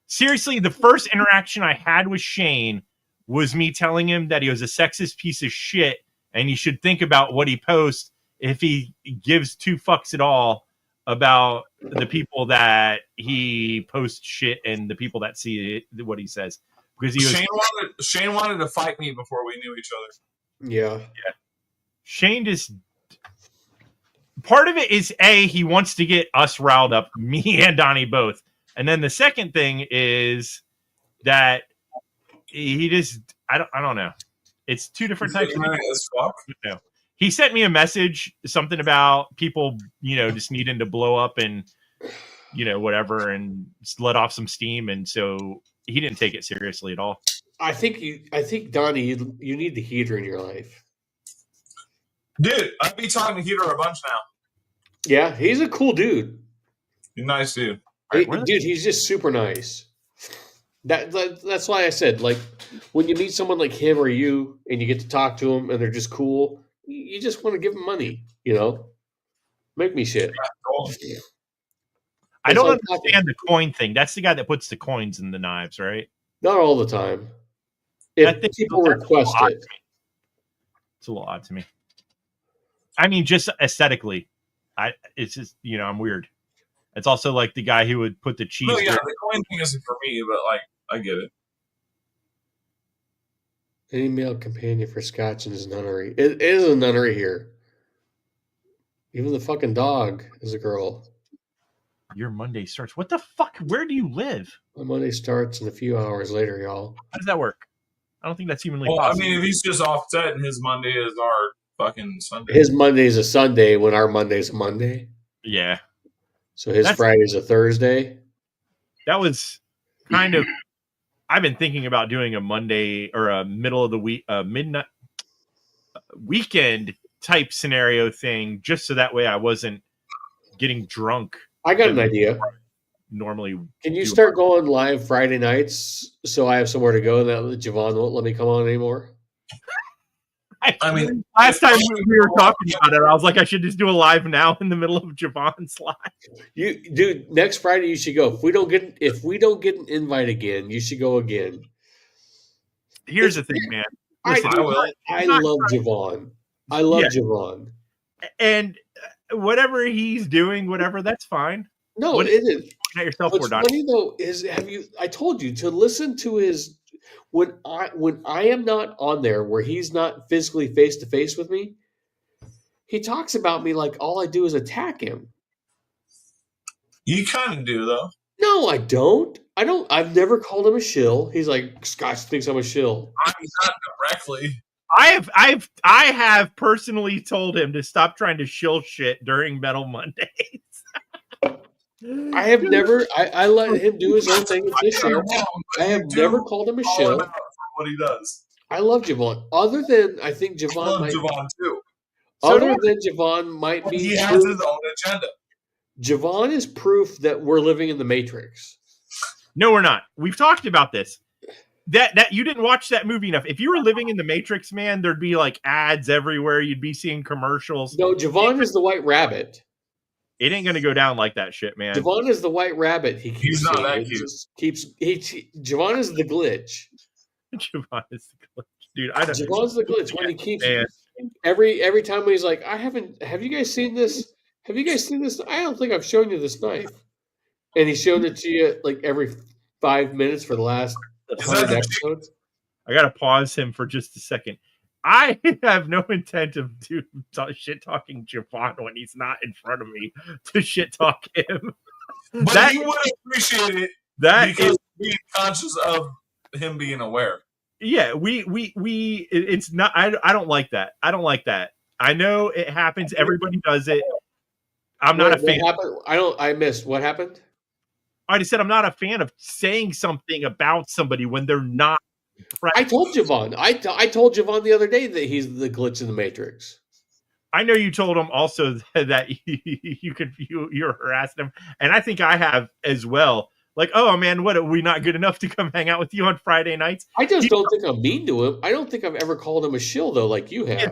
Seriously, the first interaction I had with Shane was me telling him that he was a sexist piece of shit and he should think about what he posts if he gives two fucks at all about the people that he posts shit and the people that see it, what he says. Because Shane wanted to fight me before we knew each other. Yeah. Shane just, part of it is he wants to get us riled up, me and Donnie both. And then the second thing is that he just, I don't know. It's two different types of people. As fuck. No. He sent me a message, something about people, just needing to blow up and, whatever, and let off some steam. And so he didn't take it seriously at all. I think Donnie, you need the heater in your life. Dude, I'd be talking to Heater a bunch now. Yeah, he's a cool dude. He's a nice dude. Dude, he's just super nice. That's why I said, like, when you meet someone like him or you and you get to talk to them and they're just cool, you just want to give them money, Make me shit. I don't understand the coin thing. That's the guy that puts the coins in the knives, right? Not all the time. If people request it. It's a little odd to me. I mean, just aesthetically, it's just, I'm weird. It's also like the guy who would put the cheese. No, yeah, the coin thing isn't for me, but like, I get it. Any male companion for Scotch in his nunnery. It is a nunnery here. Even the fucking dog is a girl. Your Monday starts. What the fuck? Where do you live? My Monday starts in a few hours later, y'all. How does that work? I don't think that's humanly possible. possible. I mean, if he's just offset and his Monday is our fucking Sunday. His Monday's a Sunday when our Monday's a Monday. Yeah. So his Friday's a Thursday. That was kind of. I've been thinking about doing a Monday or a middle of the week, midnight weekend type scenario thing, just so that way I wasn't getting drunk. I got an idea. Normally, can you start going live Friday nights so I have somewhere to go and that Javon won't let me come on anymore? I mean, last time we were talking about it, I was like, I should just do a live now in the middle of Javon's live. Dude, next Friday you should go. If we don't get an invite again, you should go again. Here's the thing, man. Listen, I love Javon. I love Javon. And whatever he's doing, that's fine. No, it isn't. At yourself, what's funny though is I told you to listen to his when I am not on there where he's not physically face to face with me, he talks about me like all I do is attack him. You kind of do though. No, I don't. I've never called him a shill. He's like, Scott thinks I'm a shill. I mean, not directly. I have personally told him to stop trying to shill shit during Metal Mondays. I have never. I let him do his own thing with this show. I have never called him a shill. What he does. I love Javon. Other than I think Javon. I love Javon too. Other than Javon might be. He has his own agenda. Javon is proof that we're living in the Matrix. No, we're not. We've talked about this. That you didn't watch that movie enough. If you were living in the Matrix, man, there'd be like ads everywhere. You'd be seeing commercials. No, Javon is the White Rabbit. It ain't gonna go down like that shit, man. Javon is the White Rabbit. He's not that cute. Javon is the glitch. Javon is the glitch, dude. I don't. Javon's the glitch when he keeps every time he's like, have you guys seen this? Have you guys seen this? I don't think I've shown you this knife. And he's shown it to you like every 5 minutes for the last 100 episodes. I gotta pause him for just a second. I have no intent of shit talking Javon when he's not in front of me to shit talk him. But you would appreciate it because being conscious of him being aware. Yeah, it's not. I don't like that. I don't like that. I know it happens. Everybody does it. I'm not a fan. I missed what happened. I just said I'm not a fan of saying something about somebody when they're not. I told Javon. I told Javon the other day that he's the glitch in the Matrix. I know you told him also that you're harassing him, and I think I have as well. Like, oh man, what are we not good enough to come hang out with you on Friday nights? I just don't think I'm mean to him. I don't think I've ever called him a shill though, like you have. Yeah.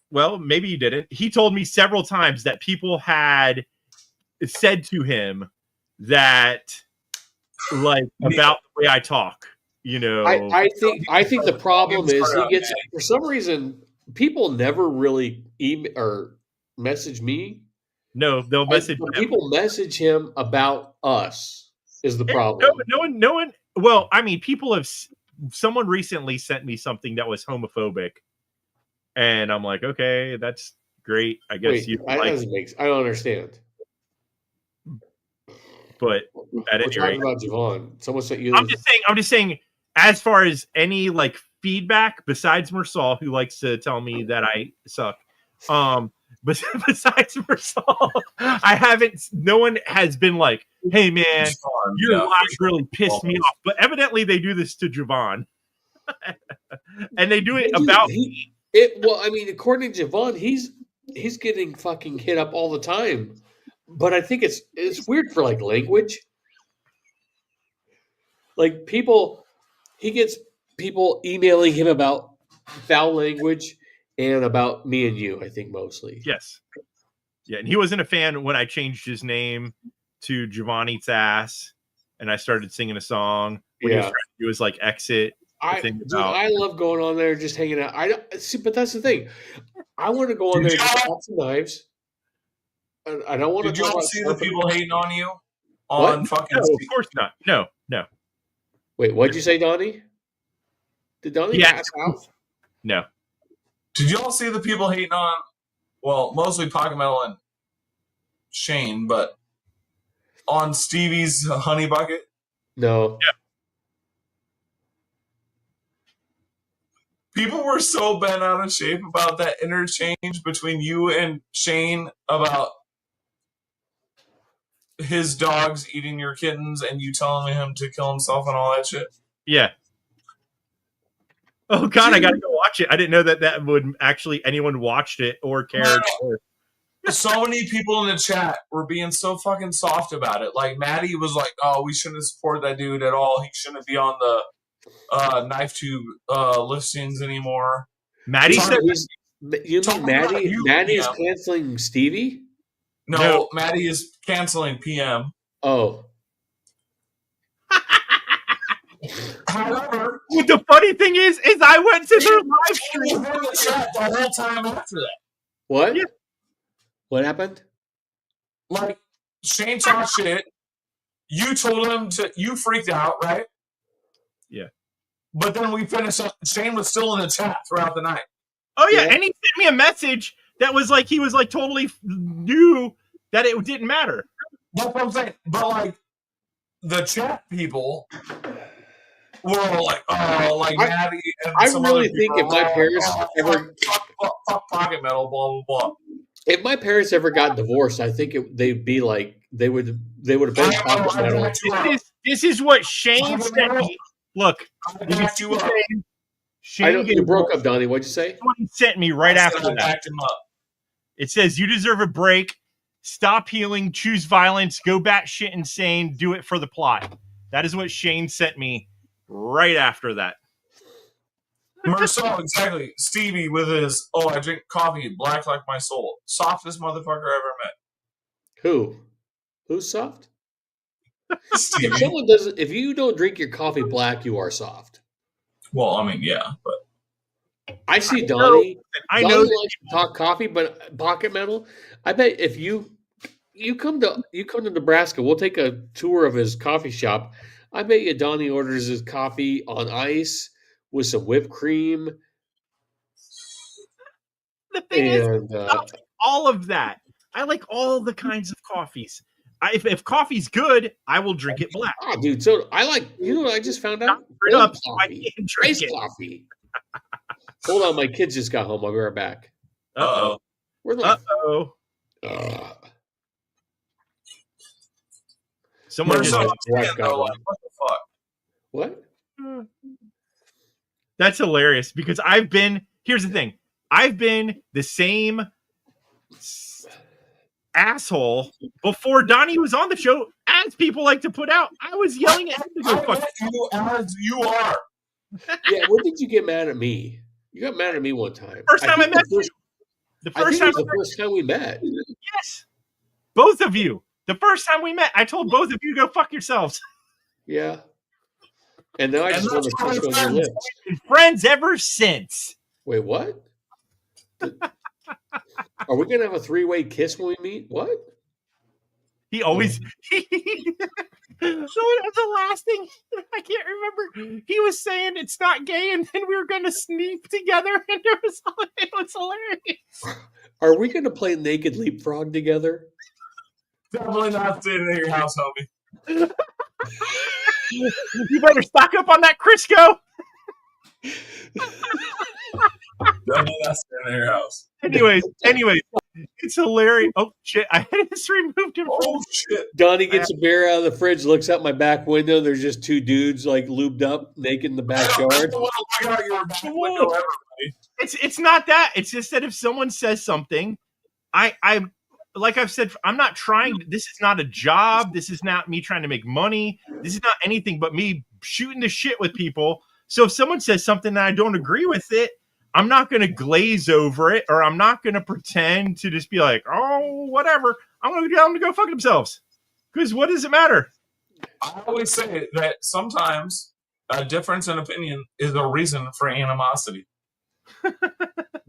Well, maybe you didn't. He told me several times that people had said to him that, like, about the way I talk. You know, I think the problem is he gets for some reason people never really email or message me. No, they'll message But them. people message him about us is the problem. No one. Well, I mean, people have. Someone recently sent me something that was homophobic, and I'm like, okay, that's great. I guess Wait, you that like, doesn't make. I don't understand. but at We're any talking rate, about Javon. Someone sent you. I'm just saying. As far as any like feedback, besides Mersal, who likes to tell me that I suck, but besides Mersal, I haven't. No one has been like, "Hey, man, your live really pissed me off." But evidently, they do this to Javon, and they do it about. Well, I mean, according to Javon, he's getting fucking hit up all the time. But I think it's weird for like language. Like people, he gets people emailing him about foul language and about me and you. I think mostly. Yes, yeah, and he wasn't a fan when I changed his name to Javon Eats Ass, and I started singing a song. When he was like exit. I love going on there, just hanging out. I don't see, but that's the thing. I want to go on there and just have some knives. I don't want to. Did you all see the people hating on you What? fucking? No, of course not. No. Wait, what'd you say, Donnie? Did Donnie pass out? No. Did you all see the people hating on? Well, mostly Pocket Metal and Shane, but on Stevie's Honey Bucket. No. Yeah. People were so bent out of shape about that interchange between you and Shane about his dogs eating your kittens and you telling him to kill himself and all that shit. Yeah. Oh God, I gotta go watch it. I didn't know that would actually anyone watched it or cared. So many people in the chat were being so fucking soft about it. Like Maddie was like, "Oh, we shouldn't support that dude at all. He shouldn't be on the knife tube listings anymore." Maddie said, "You mean Maddie? Maddie is canceling Stevie? No, Maddie is canceling PM. Oh." However, the funny thing is I went to their live stream the whole time after that. What? Yeah. What happened? Like Shane talked shit. You told him to. You freaked out, right? Yeah. But then we finished up. Shane was still in the chat throughout the night. Oh yeah, and he sent me a message that was like he was like totally knew that it didn't matter. That's what I'm saying. But like the chat people were all like, "Oh, like Maddie." And I really think if my parents ever fuck Pocket Metal, blah blah blah. If my parents ever got divorced, I think they'd be like they would have been Pocket Metal. This is what Shane sent me. Look, you broke up, Donnie. What'd you say? He sent me right after that. It says, "You deserve a break. Stop healing. Choose violence. Go batshit insane. Do it for the plot." That is what Shane sent me right after that. Mersal, exactly. Stevie with his, I drink coffee, black like my soul. Softest motherfucker I ever met. Who? Who's soft? Stevie. If someone doesn't, if you don't drink your coffee black, you are soft. Well, I mean, yeah, but I see Donnie. I know Donnie likes to talk coffee, but Pocket Metal. I bet if you come to Nebraska, we'll take a tour of his coffee shop. I bet you Donnie orders his coffee on ice with some whipped cream. The thing is, all of that. I like all the kinds of coffees. If coffee's good, I will drink it black. Oh, dude! So I like. You know what I just found out? Ice coffee. Hold on, my kids just got home. I'll be right back. Uh-oh. Uh-oh. Someone just what the fuck? What? That's hilarious because here's the thing. I've been the same asshole before Donnie was on the show, as people like to put out. I was yelling at him to go fuck you as you are. Yeah, when did you get mad at me? You got mad at me one time. First time I met you. The first time we met. Yes. Both of you. The first time we met, I told both of you to go fuck yourselves. Yeah. And now I just want to push on your lips. Been friends ever since. Wait, what? Are we gonna have a 3-way kiss when we meet? What? He always. So the last thing I can't remember, he was saying it's not gay, and then we were going to sneak together, and it was hilarious. Are we gonna play Naked Leapfrog together? Definitely not staying at your house, homie. You better stock up on that Crisco. Definitely not staying at your house. Anyways, it's hilarious. Oh shit! I just removed him. Oh shit! Donnie gets a beer out of the fridge, looks out my back window. There's just two dudes like lubed up, naked in the I backyard. don't want to look out your back window, everybody. It's not that. It's just that if someone says something, I'm like I've said, I'm not trying. This is not a job. This is not me trying to make money. This is not anything but me shooting the shit with people. So if someone says something and I don't agree with it, I'm not going to glaze over it, or I'm not going to pretend to just be like, oh, whatever. I'm going to tell them to go fuck themselves. Because what does it matter? I always say that sometimes a difference in opinion is a reason for animosity.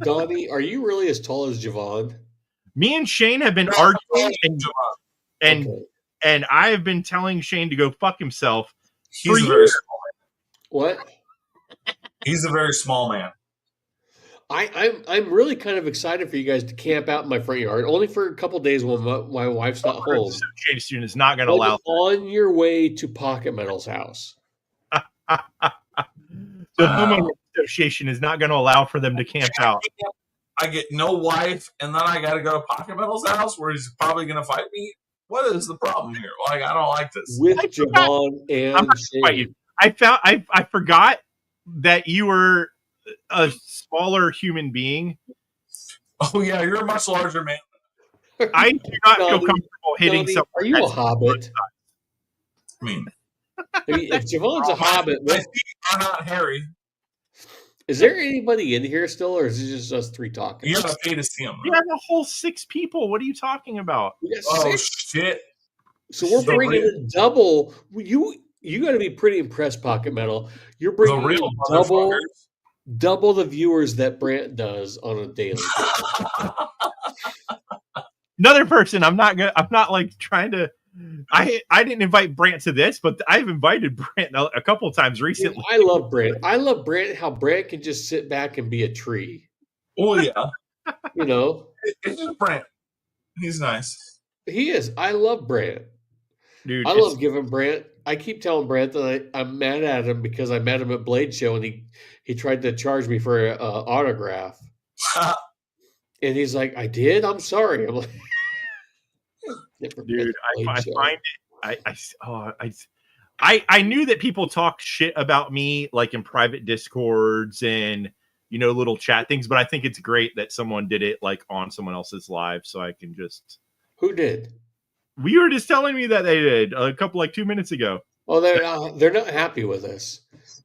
Donnie, are you really as tall as Javon? Me and Shane have been arguing, and Okay. and I have been telling Shane to go fuck himself. He's For a very years. small What? man. He's a very small man. I'm really kind of excited for you guys to camp out in my front yard, only for a couple days when my wife's not home. Shane student is not going to But allow. on your way to Pocket Metal's house. The homeowner association is not going to allow for them to camp out. I get no wife, and then I got to go to Pocket Metal's house where he's probably going to fight me. What is the problem here? Like, I don't like this. With I forgot. Javon I'm and not gonna fight you. Shane. I forgot that you were a smaller human being. Oh yeah, you're a much larger man. I do not feel Donnie, comfortable hitting Donnie, someone. are you a that's- hobbit? I mean, I mean, if Javon's a hobbit, my feet are not hairy. is there anybody in here still, or is it just us three talking? You gotta pay to see them. You have a whole 6 people. What are you talking about? We got Oh 6. shit! So we're The bringing real- in double. You got to be pretty impressed, Pocket Metal. You're The bringing real in double motherfuckers. the viewers that Brant does on a daily. Another person. I'm not like trying to. I didn't invite Brant to this, but I've invited Brant a couple times recently. I love Brant. I love Brant. How Brant can just sit back and be a tree. Oh yeah, You know, it's just Brent. He's nice. he is. I love Brant. Dude, I it's- love giving Brant. I keep telling Brant that I'm mad at him because I met him at Blade Show and he tried to charge me for an autograph. And he's like, I did? I'm sorry. I'm like, never been dude, to Blade I Show. find it. I knew that people talk shit about me like in private discords and little chat things, but I think it's great that someone did it like on someone else's live, so I can just. Who did? You were just telling me that they did a couple 2 minutes ago. Well, they're not happy with us.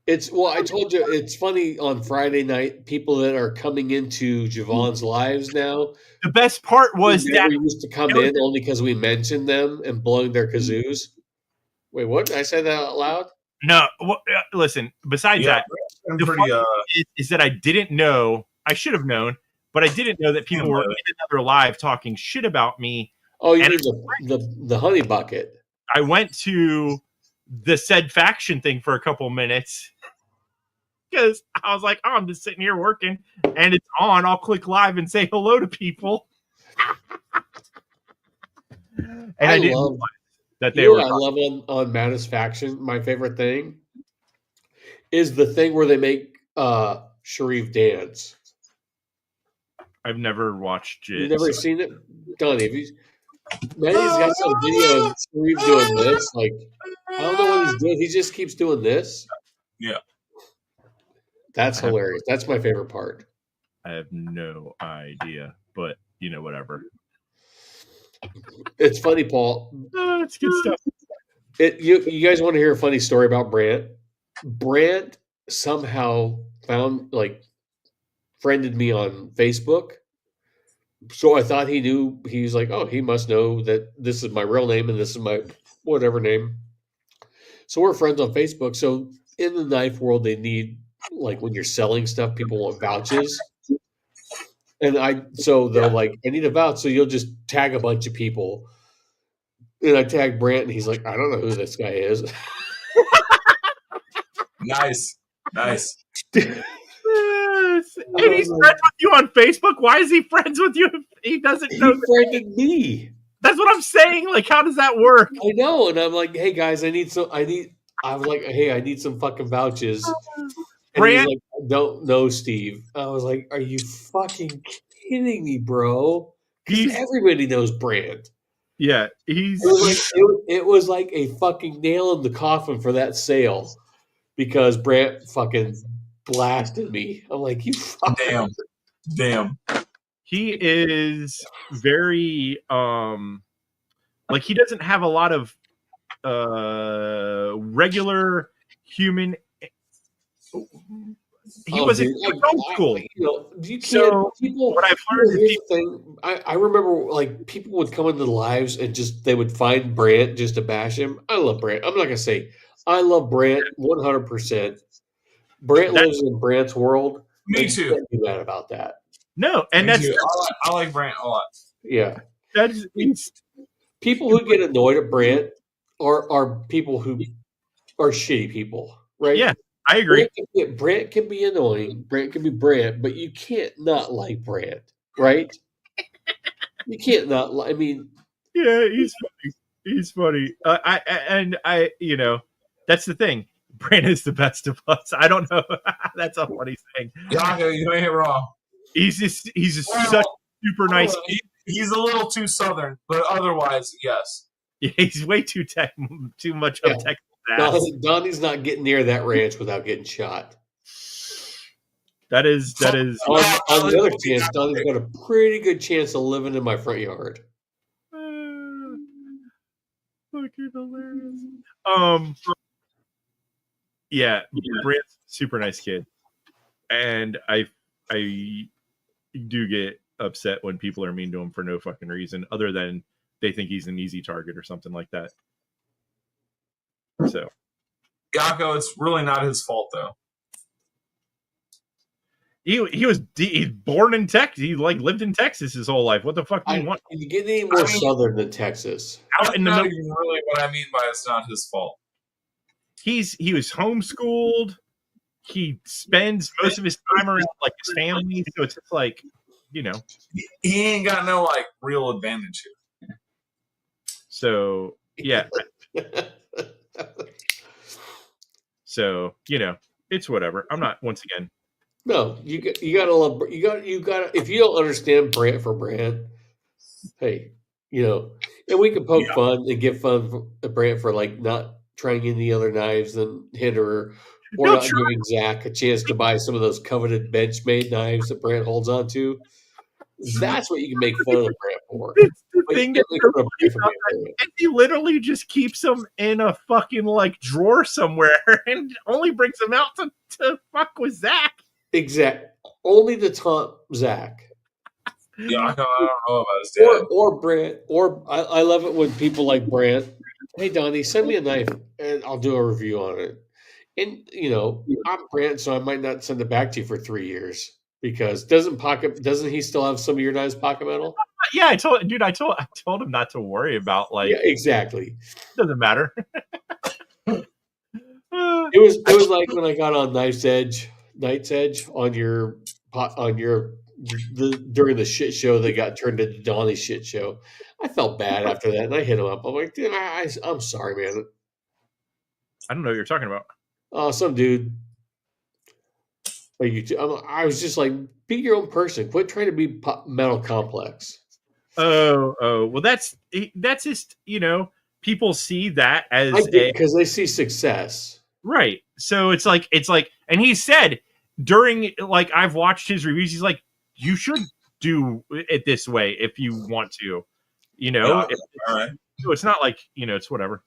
I told you it's funny on Friday night. People that are coming into Javon's lives now The best part was who that never used to come in only because we mentioned them and blowing their kazoos. Wait, what? Did I say that out loud? no. Listen, besides Yeah, that, I'm the pretty. is that I didn't know. I should have known, but I didn't know that people were in another live talking shit about me. Oh, you And mean the honey bucket? I went to the said faction thing for a couple minutes because I was like, oh, I'm just sitting here working and it's on. I'll click live and say hello to people. And I didn't love realize that they You were. know what I love on Faction. My favorite thing is the thing where they make Sharif dance. I've never watched it. You've never seen it, Donnie? Manny's got some video of Sharif doing this. Like, I don't know what he's doing. He just keeps doing this. Yeah. That's hilarious. That's my favorite part. I have no idea, but whatever. It's funny, Paul. It's good stuff. You guys want to hear a funny story about Brant? Brant somehow friended me on Facebook. So I thought he knew. He's like, oh, he must know that this is my real name and this is my whatever name. So we're friends on Facebook. So in the knife world, they need, like, when you're selling stuff, people want vouchers. And they'll like, I need a vouch, so you'll just tag a bunch of people. And I tag Brant, and he's like, I don't know who this guy is. Nice. And he's friends with you on Facebook. Why is he friends with you if he doesn't know? He friended me. That's what I'm saying. Like, how does that work? I know, and I'm like, hey guys, I was like, hey, I need some fucking vouchers. And he's Brant, like, I don't know, Steve. I was like, are you fucking kidding me, bro? Because He's- everybody knows Brant. yeah, It was like a fucking nail in the coffin for that sale because Brant fucking blasted me. I'm like, you fucking Damn. he is very like he doesn't have a lot of regular human. He wasn't old school. You can't. So, People. what I've learned is Here's the thing. I remember like people would come into the lives and they would find Brant just to bash him. I love Brant. I'm not gonna say I love Brant 100%. Brant lives in Brant's world. Me You too. can't be mad about that. no, and Me that's too. I like Brant a lot. Yeah. it's People who get annoyed at Brant are people who are shitty people, right? yeah, I agree. Brant can be annoying. Brant can be Brant, but you can't not like Brant, right? You can't not like. I mean, Yeah, he's funny. He's funny. I that's the thing. Brant is the best of us. I don't know. That's a funny thing. Yago, you ain't wrong. He's just such super nice. He's a little too southern, but otherwise, yes. He's way too much of Texas ass. Donnie's not getting near that ranch without getting shot. That is. On the other chance, Donnie's got a pretty good chance of living in my front yard. Fucking hilarious. Yeah, Brant's a super nice kid, and I do get upset when people are mean to him for no fucking reason, other than they think he's an easy target or something like that. So, Yago, it's really not his fault though. he's born in Texas. He like lived in Texas his whole life. What the fuck do you want? Can you get any more southern than Texas? Out in the That's middle. not even really what I mean by it's not his fault. He was homeschooled. He spends most of his time around like his family, so it's just like, He ain't got no like real advantage here. So yeah, so it's whatever. I'm not once again. No, you gotta love. You got. If you don't understand Brant for Brant, hey, and we can poke fun and get fun for Brant for like not trying any other knives than Hinderer, or No, not sure. giving Zach a chance to buy some of those coveted Benchmade knives that Brant holds on to. That's what you can make fun of Brant for. It's the But you thing can't that's make so fun of funny Brant for about being that. Brant. And he literally just keeps them in a fucking like drawer somewhere and only brings them out to fuck with Zach. Exact. Only to taunt Zach. Yago, I don't know about his dad. Or Brant, or I love it when people like Brant, hey Donnie, send me a knife and I'll do a review on it. And I'm Brant, so I might not send it back to you for 3 years because doesn't he still have some of your knives pocket metal? Yeah, I told him not to worry about Yeah, exactly. doesn't matter. It was like when I got on Knight's Edge on your during the shit show that got turned into Donnie's shit show. I felt bad after that, and I hit him up. I'm like, dude, I'm sorry, man. I don't know what you're talking about. Some dude. I was just like, be your own person. Quit trying to be Metal Complex. Oh, well, that's just people see that as because they see success, right. So it's like, and he said during like I've watched his reviews. He's like, you should do it this way if you want to, Yeah, all right. It's not like it's whatever.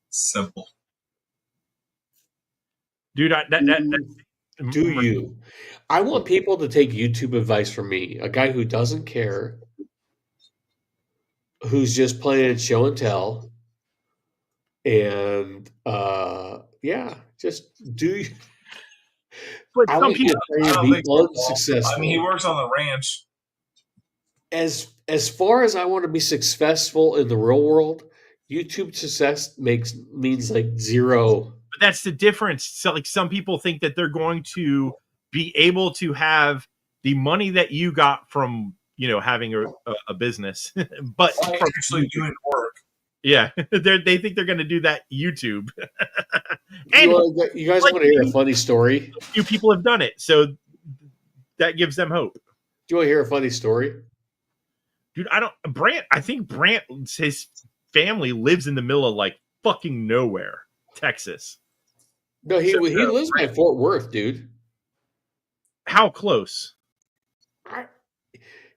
Simple. Dude, do you? I want people to take YouTube advice from me, a guy who doesn't care, who's just playing show and tell, and just do. But I some people, I don't think so. unsuccessful. I mean, he works on the ranch. as far as I want to be successful in the real world, YouTube success means like zero. But that's the difference. So, like, some people think that they're going to be able to have the money that you got from, having a business, but By from actually doing work. yeah, they think they're going to do that YouTube. You, And you guys like want to hear a funny story? a few people have done it, so that gives them hope. Do you want to hear a funny story? Dude, I think Brant, his family lives in the middle of like fucking nowhere, Texas. No, he So, lives by Fort Worth, dude. How close?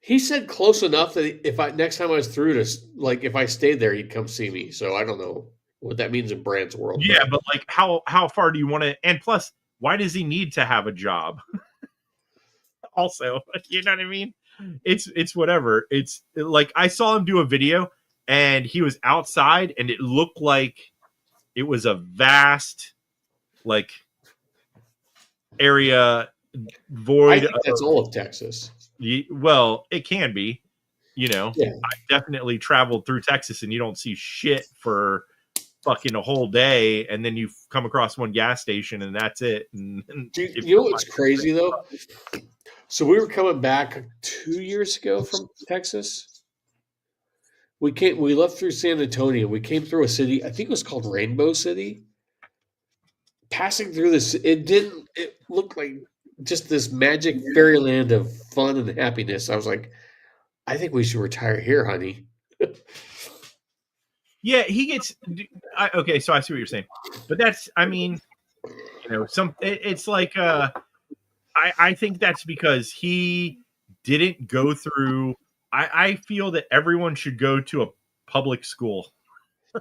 He said close enough that if next time I was through to, like, if I stayed there, he'd come see me. So I don't know what that means in Brant's world. Yeah, but like how far do you want to? And plus, why does he need to have a job? Also, you know what I mean? It's whatever. It's like I saw him do a video and he was outside and it looked like it was a vast like area void. I think that's all of Texas. Well, it can be. Yeah. I definitely traveled through Texas and you don't see shit for fucking a whole day, and then you come across one gas station and that's it. And Dude, you know what's crazy though? So we were coming back 2 years ago from Texas. We left through San Antonio. We came through a city, I think it was called Rainbow City. Passing through this, it looked like just this magic fairyland of fun and happiness. I was like, I think we should retire here, honey. Yeah, he gets okay. So I see what you're saying, but that's, I mean, it's like I think that's because he didn't go through. I feel that everyone should go to a public school.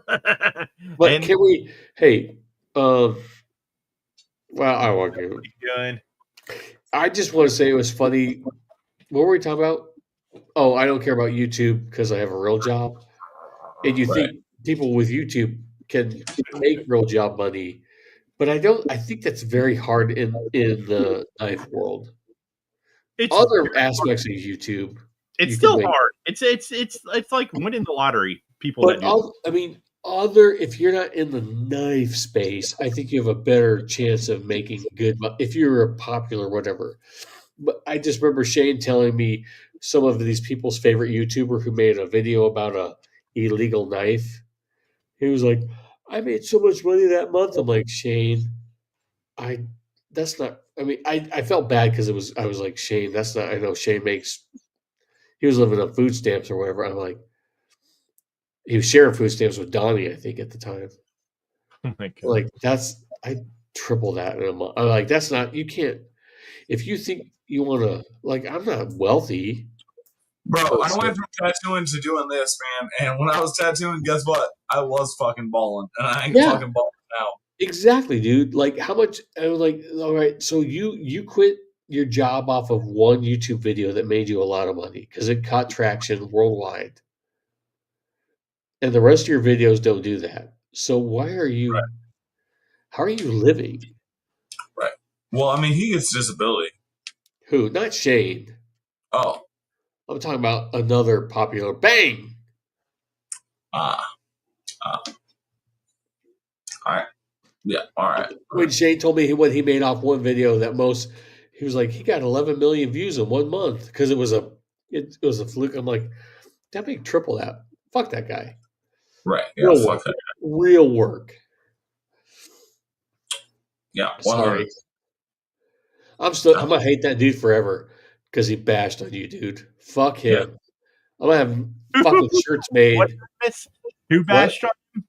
But And- can we? Hey, well, I won't go. Good. I just want to say it was funny. What were we talking about? Oh, I don't care about YouTube because I have a real job. And you think people with YouTube can make real job money, but I don't. I think that's very hard in the knife world. It's Other aspects of YouTube, it's you still can make- hard. It's like winning the lottery. People but that do. I mean, if you're not in the knife space, I think you have a better chance of making good money if you're a popular whatever. But I just remember Shane telling me some of these people's favorite YouTuber who made a video about a illegal knife. He was like, I made so much money that month. I'm like, Shane, that's not, I mean, I felt bad because I was like, Shane, that's not, I know Shane he was living on food stamps or whatever. I'm like, he was sharing food stamps with Donnie, I think, at the time. Oh my God. Like, I triple that in a month. I'm like, that's not, you can't, if you think you want to, like, I'm not wealthy. Bro, I went from tattooing to doing this, man. And when I was tattooing, guess what? I was fucking balling. And I ain't fucking balling now. Exactly, dude. Like, how much? I was like, all right, so you quit your job off of one YouTube video that made you a lot of money because it caught traction worldwide, and the rest of your videos don't do that. So why are you? Right. How are you living? Right. Well, I mean, he gets disability. Who? Not Shane. Oh. I'm talking about another popular. Bang. All right. Yeah. All right. When Shane told me what he made off one video, he was like, he got 11 million views in 1 month because it was a fluke. I'm like, that make triple that. Fuck that guy. Right. Yeah. Real Fuck work. that. Real work. Yeah. Sorry. I'm gonna hate that dude forever because he bashed on you, dude. Fuck him. I'm gonna have fucking shirts made. Who bashed on him?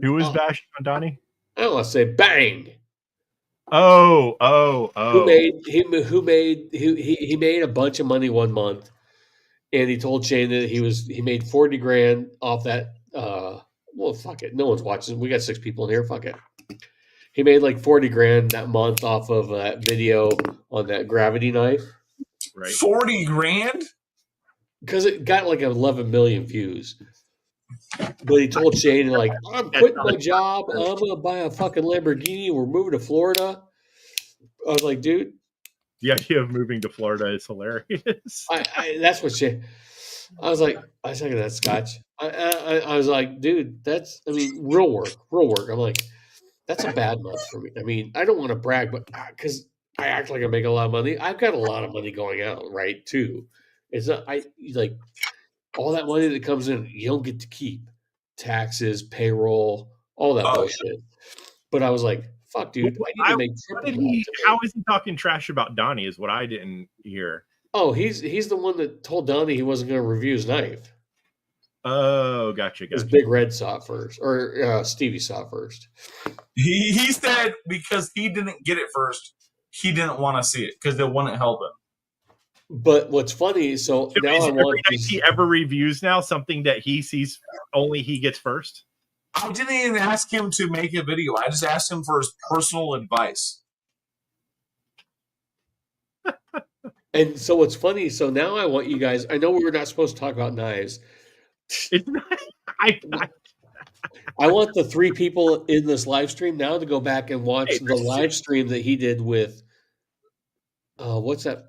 Who was bashed on Donnie? I don't want to say bang. Oh. Who made a bunch of money 1 month, and he told Shane that he made 40 grand off that. Well, fuck it. No one's watching. We got 6 people in here. Fuck it. He made like 40 grand that month off of that video on that gravity knife. Right. 40 grand? Because it got like 11 million views. But he told Shane, like, I'm quitting my job. I'm going to buy a fucking Lamborghini. We're moving to Florida. I was like, dude. The idea of moving to Florida is hilarious. That's what Shane. I was like that scotch. I was like, dude, that's real work. I'm like, that's a bad month for me. I mean, I don't want to brag, but because I act like I make a lot of money, I've got a lot of money going out, right? Too. It's not like all that money that comes in, you don't get to keep taxes, payroll, all that Oh, bullshit. But I was like, fuck, dude, I need to make triple that. How is he talking trash about Donnie? Is what I didn't hear. Oh, he's the one that told Donnie he wasn't going to review his knife. Oh, gotcha. Because Big Red saw it first, or Stevie saw it first. He said because he didn't get it first, he didn't want to see it because it wouldn't help him. But what's funny, so now I want he ever reviews now something that he sees only he gets first. I didn't even ask him to make a video. I just asked him for his personal advice. And so what's funny, so now I want you guys, I know we were not supposed to talk about knives. It's not, I want the 3 people in this live stream now to go back and watch the live stream that he did with, what's that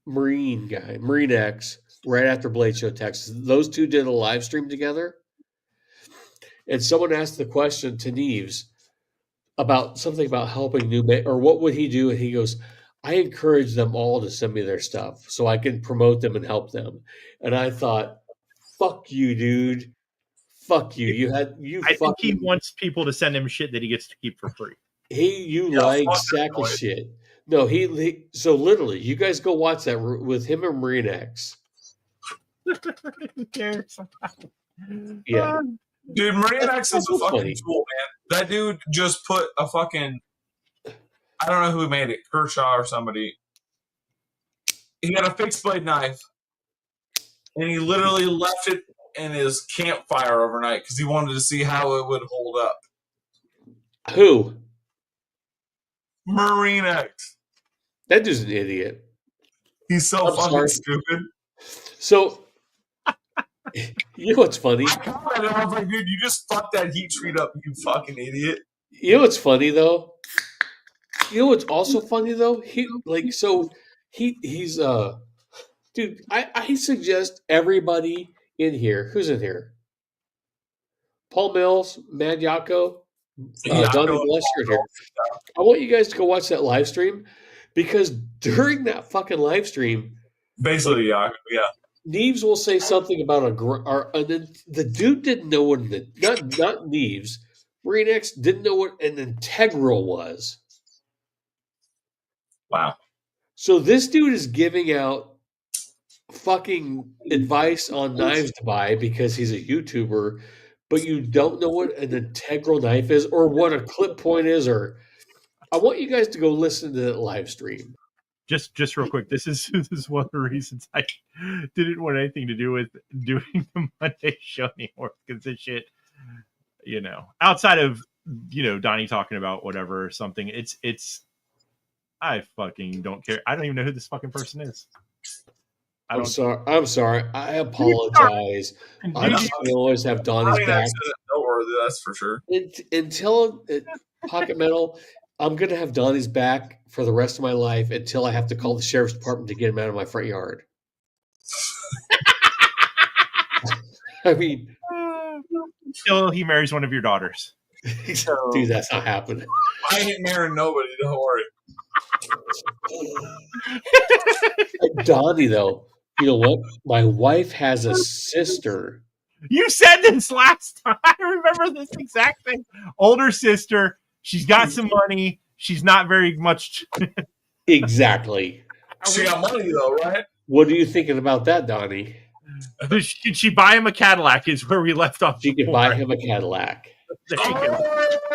Marine guy, Marine X, right after Blade Show Texas. Those two did a live stream together. And someone asked the question to Neves about something about helping new, or what would he do? And he goes, I encourage them all to send me their stuff so I can promote them and help them. And I thought, fuck you, dude. Fuck you. I think he wants people to send him shit that he gets to keep for free. Lying sack of shit. No, he so literally, you guys go watch that with him and Marine X. Yeah. Dude, Marine X is a fucking tool, man. That dude just put a fucking, I don't know who made it, Kershaw or somebody. He had a fixed blade knife, and he literally left it in his campfire overnight because he wanted to see how it would hold up. Who? Marine X. That dude's an idiot. He's so fucking stupid. So, you know what's funny? I commented, I was like, dude, you just fucked that heat treat up, you fucking idiot. You know what's funny though? You know what's also funny though? He's dude, I suggest everybody in here, who's in here? Paul Mills, Mad Yako, Donnie Blesser here. I want you guys to go watch that live stream because during that fucking live stream, basically, yeah. Neves will say something about the dude didn't know what not Neves, Marine X didn't know what an integral was. Wow. So this dude is giving out fucking advice on knives to buy because he's a YouTuber, but you don't know what an integral knife is or what a clip point is, or I want you guys to go listen to that live stream. Just real quick, this is one of the reasons I didn't want anything to do with doing the Monday show anymore because this shit, outside of Donnie talking about whatever or something, it's I fucking don't care. I don't even know who this fucking person is. I'm sorry. I apologize. I'm just going to always have Donnie's back. That's for sure. Until Pocket Metal, I'm going to have Donnie's back for the rest of my life until I have to call the sheriff's department to get him out of my front yard. I mean, until he marries one of your daughters. Dude, that's not happening. I ain't marrying nobody. Don't worry. Donnie, though, you know what? My wife has a sister. You said this last time. I remember this exact thing. Older sister. She's got some money. She's not very much. Exactly. She got money, though, right? What are you thinking about that, Donnie? Can she buy him a Cadillac? Is where we left off. She could buy him a Cadillac.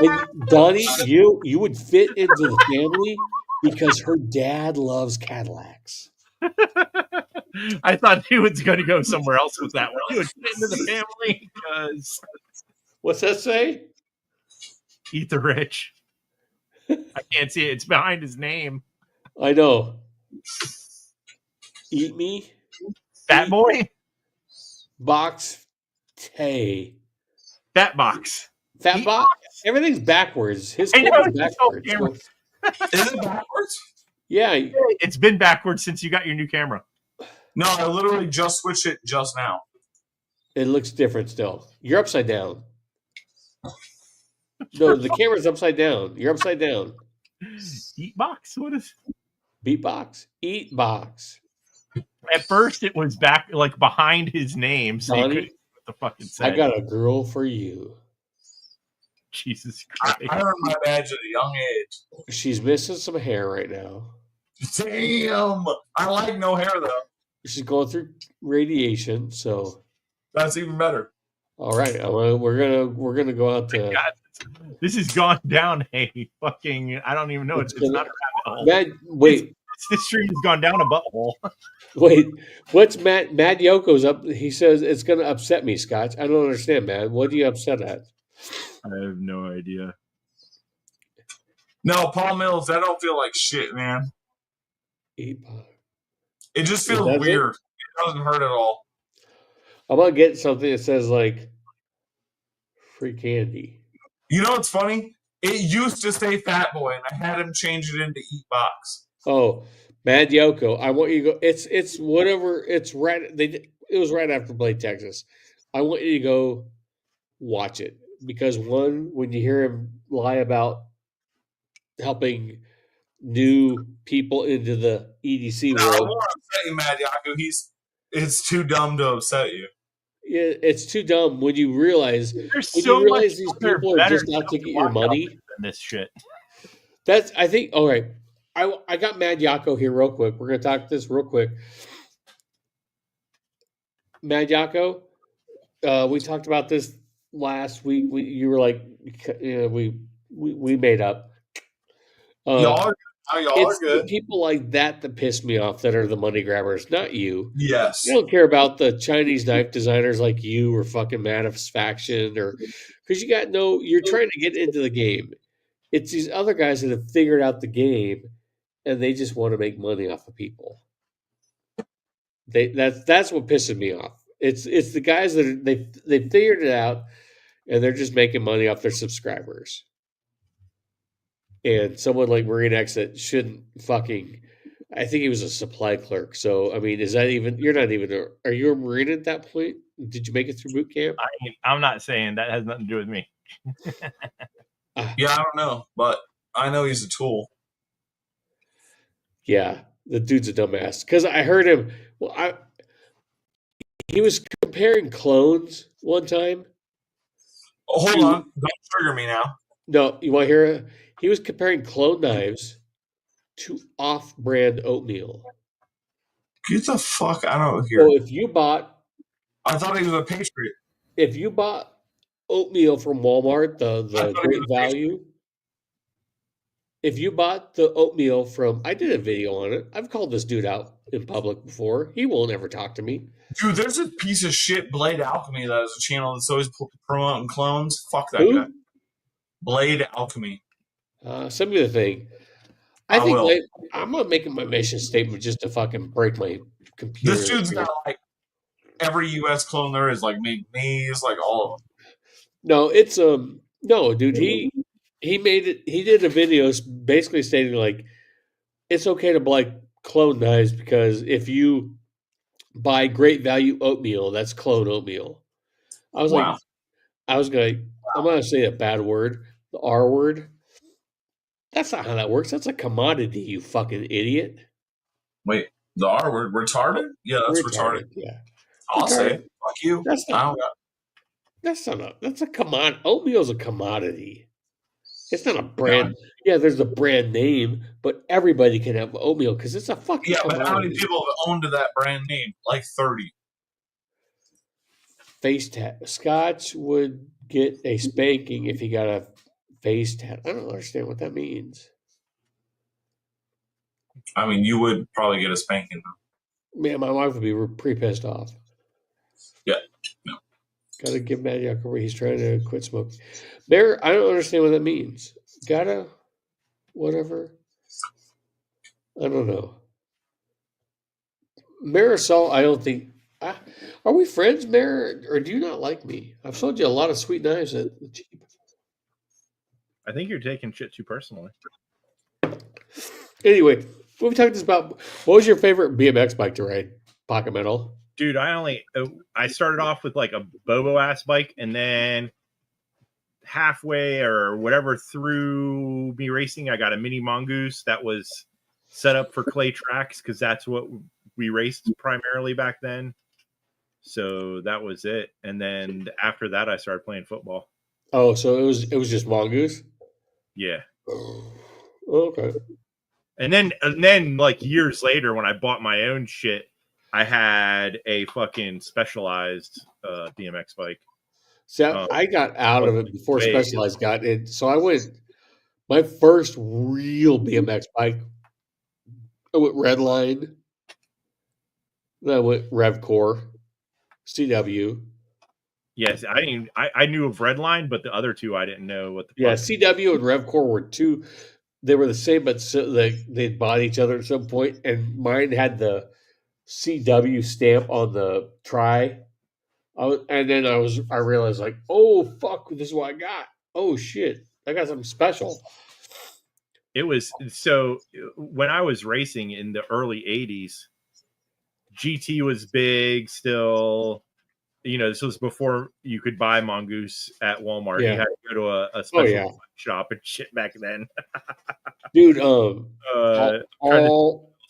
And Donnie, you would fit into the family because her dad loves Cadillacs. I thought he was going to go somewhere else with that one. He would fit into the family because. What's that say? Eat the rich. I can't see it. It's behind his name. I know. Eat me. Fat boy. Box. Tay. Fat box. Fat box. Everything's backwards. His camera's backwards. Is it backwards? Yeah. It's been backwards since you got your new camera. No, I literally just switched it just now. It looks different still. You're upside down. No, the camera's upside down. You're upside down. Eat box. What is? Beatbox. Eat box. At first, it was back like behind his name, so you Donnie, couldn't see what the fucking say. I got a girl for you. Jesus I Christ. earned my badge at a young age. She's missing some hair right now. Damn. I like no hair though. She's going through radiation, so That's even better. all right. We're gonna go out to God, this has gone down a fucking. I don't even know. It's not a rabbit hole. Matt. Wait, This stream has gone down a butthole. wait. What's Matt Yoko's up? He says it's gonna upset me, Scotch. I don't understand, Matt. What are you upset at? I have no idea. No, Paul Mills, that don't feel like shit, man. Eat box. It just It feels doesn't? weird. It doesn't hurt at all. I'm gonna get something that says like free candy. You know what's funny? It used to say Fat Boy, and I had him change it into Eat Box. Oh, Mad Yoko, I want you to go. It's whatever. It's right. It was right after Blade, Texas. I want you to go watch it because one, when you hear him lie about helping new people into the EDC No, I world, won't upset you, Mad Yaku. It's too dumb to upset you. it's too dumb when you realize There's when so you realize much these other people are better just out to stuff get your watch out money. there than this shit. That's I think. All right, I got Mad Yako here real quick. We're gonna talk this real quick. Mad Yako, we talked about this last week. You were like, we made up. Y'all are It's the good. people like that piss me off that are the money grabbers, not you. Yes. I don't care about the Chinese knife designers like you or fucking Manifestation or because you got no. You're trying to get into the game. It's these other guys that have figured out the game and they just want to make money off of people. That's what pisses me off. It's the guys that they figured it out and they're just making money off their subscribers. And someone like Marine X that shouldn't fucking. I think he was a supply clerk. So I mean, is that even? You're not even. Are you a Marine at that point? Did you make it through boot camp? I'm not saying that has nothing to do with me. Yeah, I don't know, but I know he's a tool. Yeah, the dude's a dumbass. Because I heard him. Well, he was comparing clones one time. Oh, hold on. Don't trigger me now. No, you want to hear it? He was comparing clone knives to off-brand oatmeal. Get the fuck out of here. So if you bought a patriot. if you bought oatmeal from Walmart, the thought he great was a value. If you bought the oatmeal from, I did a video on it. I've called this dude out in public before. He won't ever talk to me. Dude, there's a piece of shit, Blade Alchemy, that has a channel that's always promoting clones. Fuck that Who? guy. Blade Alchemy. Send me the thing. I I think will. I'm gonna make it my mission statement just to fucking break my computer. This dude's got like every US clone there is, like McNeese, like all of them. No, it's no, dude. He made it. He did a video basically stating like it's okay to buy clone knives because if you buy great value oatmeal, that's clone oatmeal. I was Wow. like, I'm gonna say a bad word, the R word. That's not how that works. That's a commodity, you fucking idiot. Wait, the R word, retarded? Yeah, that's retarded. Yeah, I'll say Retarded. it. Fuck you. That's I not. don't got That's a commodity. Oatmeal's a commodity. It's not a brand. Yeah, there's a brand name, but everybody can have oatmeal because it's a fucking Yeah, but commodity. how many people have owned that brand name? Like 30. Face tat. Scotch would get a spanking if he got a face tat. I don't understand what that means. I mean, you would probably get a spanking. Man, my wife would be pretty pissed off. Yeah. No. Gotta give Matt Yuckerberg. He's trying to quit smoking. Bear, I don't understand what that means. Gotta, whatever. I don't know. Marisol, I don't think. Are we friends, Mar, or do you not like me? I've sold you a lot of sweet knives at the cheap. I think you're taking shit too personally. Anyway, what we talked about. What was your favorite BMX bike to ride? Pocket Metal. Dude, I started off with like a Bobo ass bike, and then halfway or whatever through me racing, I got a mini mongoose that was set up for clay tracks because that's what we raced primarily back then. So that was it. And then after that, I started playing football. Oh, so it was just Mongoose? Yeah. Okay. And then like years later, when I bought my own shit, I had a fucking Specialized BMX bike. So I got out of it before Specialized got it. So I went my first real BMX bike. I went Redline. Then I went Revcore, CW. Yes, I knew of Redline, but the other two I didn't know what the Yeah, fuck. CW and Revcore were two. They were the same, but they'd bought each other at some point. And mine had the CW stamp on the tri. And then I realized like, oh fuck, this is what I got. Oh shit, I got something special. It was so when I was racing in the early 80s, GT was big still. You know, this was before you could buy Mongoose at Walmart. Yeah. You had to go to a special shop and shit back then. Dude,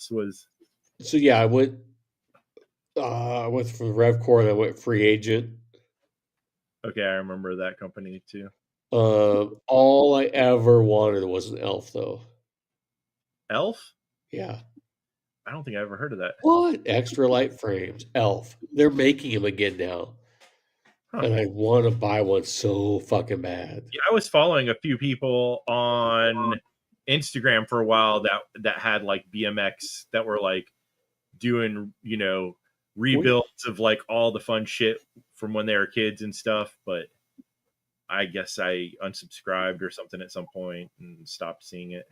was so yeah, I went from Revcore and I went Free Agent. Okay, I remember that company too. All I ever wanted was an Elf though. Elf? Yeah. I don't think I ever heard of that. What? Extra light frames. Elf. They're making them again now. Huh. And I want to buy one so fucking bad. Yeah, I was following a few people on Instagram for a while that had like BMX that were like doing, you know, rebuilds of like all the fun shit from when they were kids and stuff, but I guess I unsubscribed or something at some point and stopped seeing it.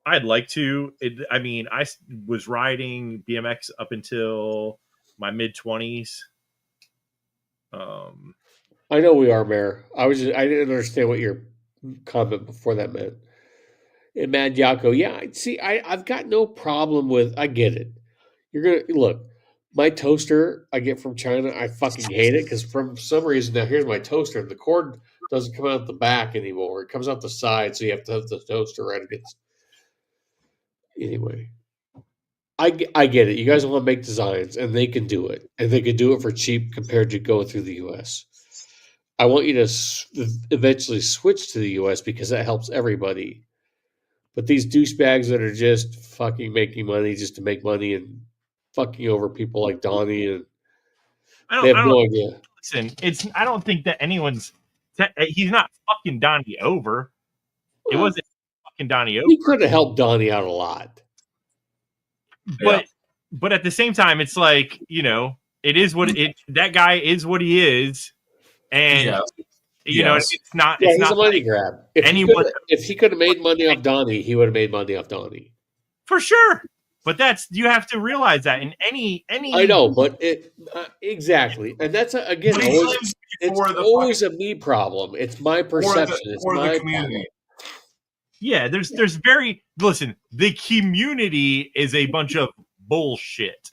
I'd like to. I was riding BMX up until my mid-20s. I know we are, Mayor. I didn't understand what your comment before that meant. And Mad Yako, yeah, see, I've got no problem with. I get it. You're gonna look. My toaster I get from China. I fucking hate it because for some reason now here's my toaster. The cord doesn't come out the back anymore. It comes out the side, so you have to have the toaster right against. Anyway, I get it. You guys want to make designs, and they can do it, and they can do it for cheap compared to going through the U.S. I want you to eventually switch to the U.S. because that helps everybody. But these douchebags that are just fucking making money just to make money and fucking over people like Donnie and they have no idea. Listen, I don't think that he's not fucking Donnie over. It wasn't fucking Donnie over. He could have helped Donnie out a lot. But at the same time, it's like, you know, it is what that guy is what he is. And you know, it's not he's a money grab. If he could have made money off Donnie, he would have made money off Donnie. For sure. But you have to realize that in any I know, but exactly. And that's again always a me problem. It's my perception. It's my community. Yeah, there's listen, the community is a bunch of bullshit.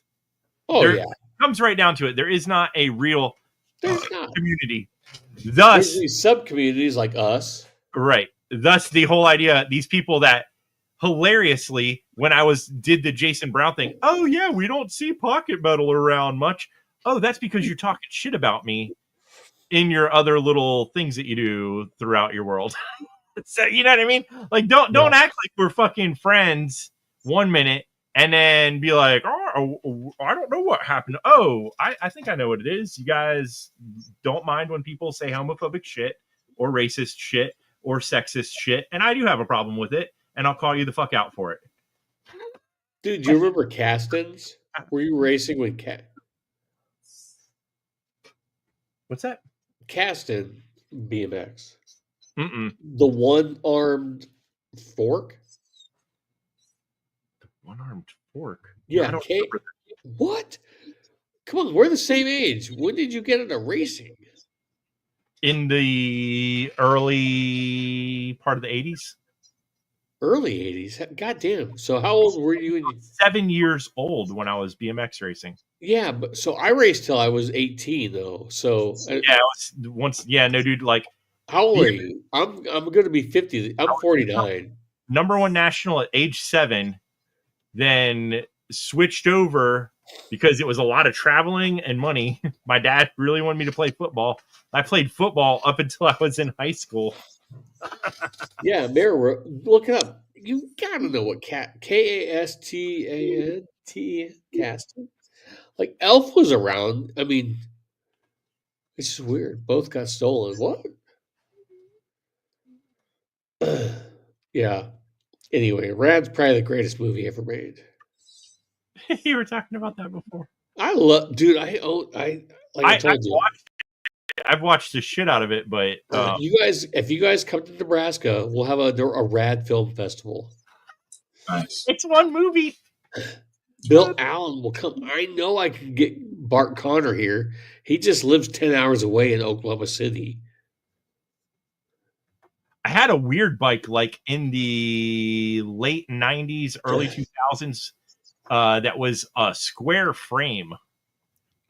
Oh, yeah. It comes right down to it. There is not a real community. Thus, there's these sub-communities like us. Right. Thus, the whole idea, these people that hilariously, when I did the Jason Brown thing, oh, yeah, we don't see Pocket Metal around much. Oh, that's because you're talking shit about me in your other little things that you do throughout your world. So, you know what I mean? Like, don't act like we're fucking friends 1 minute and then be like, oh, I don't know what happened. Oh, I think I know what it is. You guys don't mind when people say homophobic shit or racist shit or sexist shit. And I do have a problem with it. And I'll call you the fuck out for it. Dude, do you remember Castins? Were you racing with What's that? Castin BMX. Mm-mm. The one-armed fork? The one-armed fork? Yeah. What? Come on, we're the same age. When did you get into racing? In the early part of the 80s. Early 80s? God damn. So how old were you? 7 years old when I was BMX racing. Yeah, but so I raced till I was 18 though. So Yeah, no, dude. Like how old the are you? I'm going to be 50. I'm 49. number one national at age 7, then switched over because it was a lot of traveling and money. My dad really wanted me to play football. I played football up until I was in high school. Yeah, Mirror. Look it up. You gotta know what Kastan Caston. Like Elf was around. I mean, it's just weird. Both got stolen. What? Yeah. Anyway, Rad's probably the greatest movie ever made. You were talking about that before. I love, dude. I like I told you. I've watched the shit out of it, but You guys, if you guys come to Nebraska, we'll have a Rad Film Festival. Nice. it's one movie. Bill Allen will come. I know I can get Bart Connor here. He just lives 10 hours away in Oklahoma City. I had a weird bike like in the late 90s, early 2000s that was a square frame.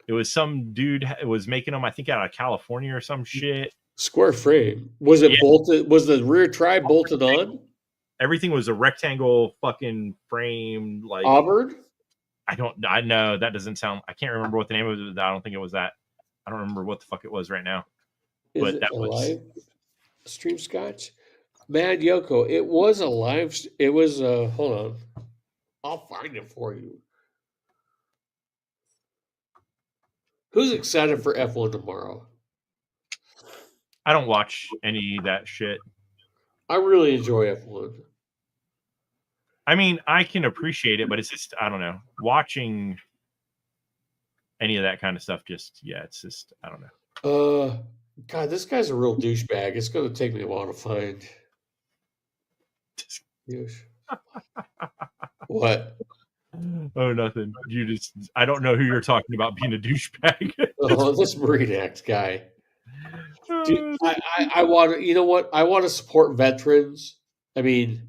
It was some dude was making them, I think, out of California or some shit. Square frame. Was it Yeah. bolted? Was the rear tri bolted on? Everything was a rectangle fucking frame. Like Auburn? I know that doesn't sound. I can't remember what the name of it. I don't think it was that. I don't remember what the fuck it was right now. Is But it that a was live stream scotch? Mad Yoko. It was a live. It was. Hold on. I'll find it for you. Who's excited for F1 tomorrow? I don't watch any of that shit. I really enjoy F1. I mean, I can appreciate it, but it's just I don't know. Watching any of that kind of stuff, it's just I don't know. God, this guy's a real douchebag. It's going to take me a while to find. What? Oh, nothing. I don't know who you're talking about being a douchebag. Oh, this Marinex guy. Dude, I want to, you know what? I want to support veterans. I mean,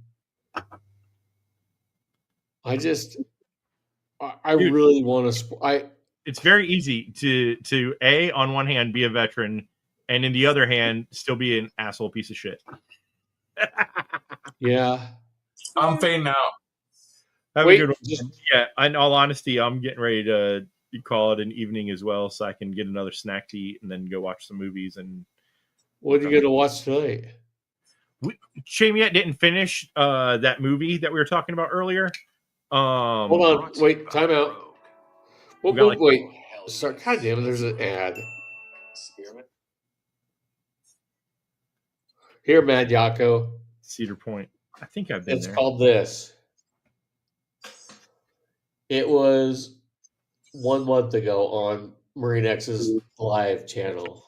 I Dude, really want to support. It's very easy to on one hand be a veteran, and in the other hand still be an asshole piece of shit. Yeah. I'm fading out. Have Wait, a good one. Yeah, in all honesty, I'm getting ready to call it an evening as well, so I can get another snack to eat and then go watch some movies. And what are you going to watch tonight? Chamiette didn't finish that movie that we were talking about earlier. Hold on, wait, time out. Wait. Sorry, God damn it, there's an ad. Here, Mad Yako. Cedar Point. I think I've been It's there. called this. It was 1 month ago on Marinex's live channel.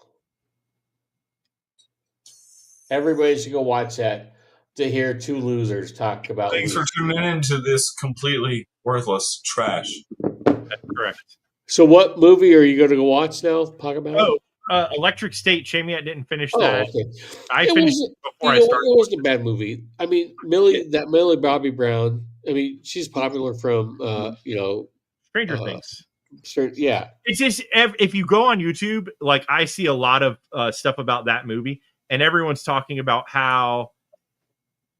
Everybody should go watch that to hear two losers talk about. Thanks for tuning in to this completely worthless trash. That's correct. So, what movie are you going to go watch now? Talk about. Electric State. Chamiette didn't finish that. Okay. I finished before I started. It wasn't a bad movie. I mean, Millie Bobby Brown. I mean, she's popular from Stranger Things. Yeah. It's just if you go on YouTube, like I see a lot of stuff about that movie, and everyone's talking about how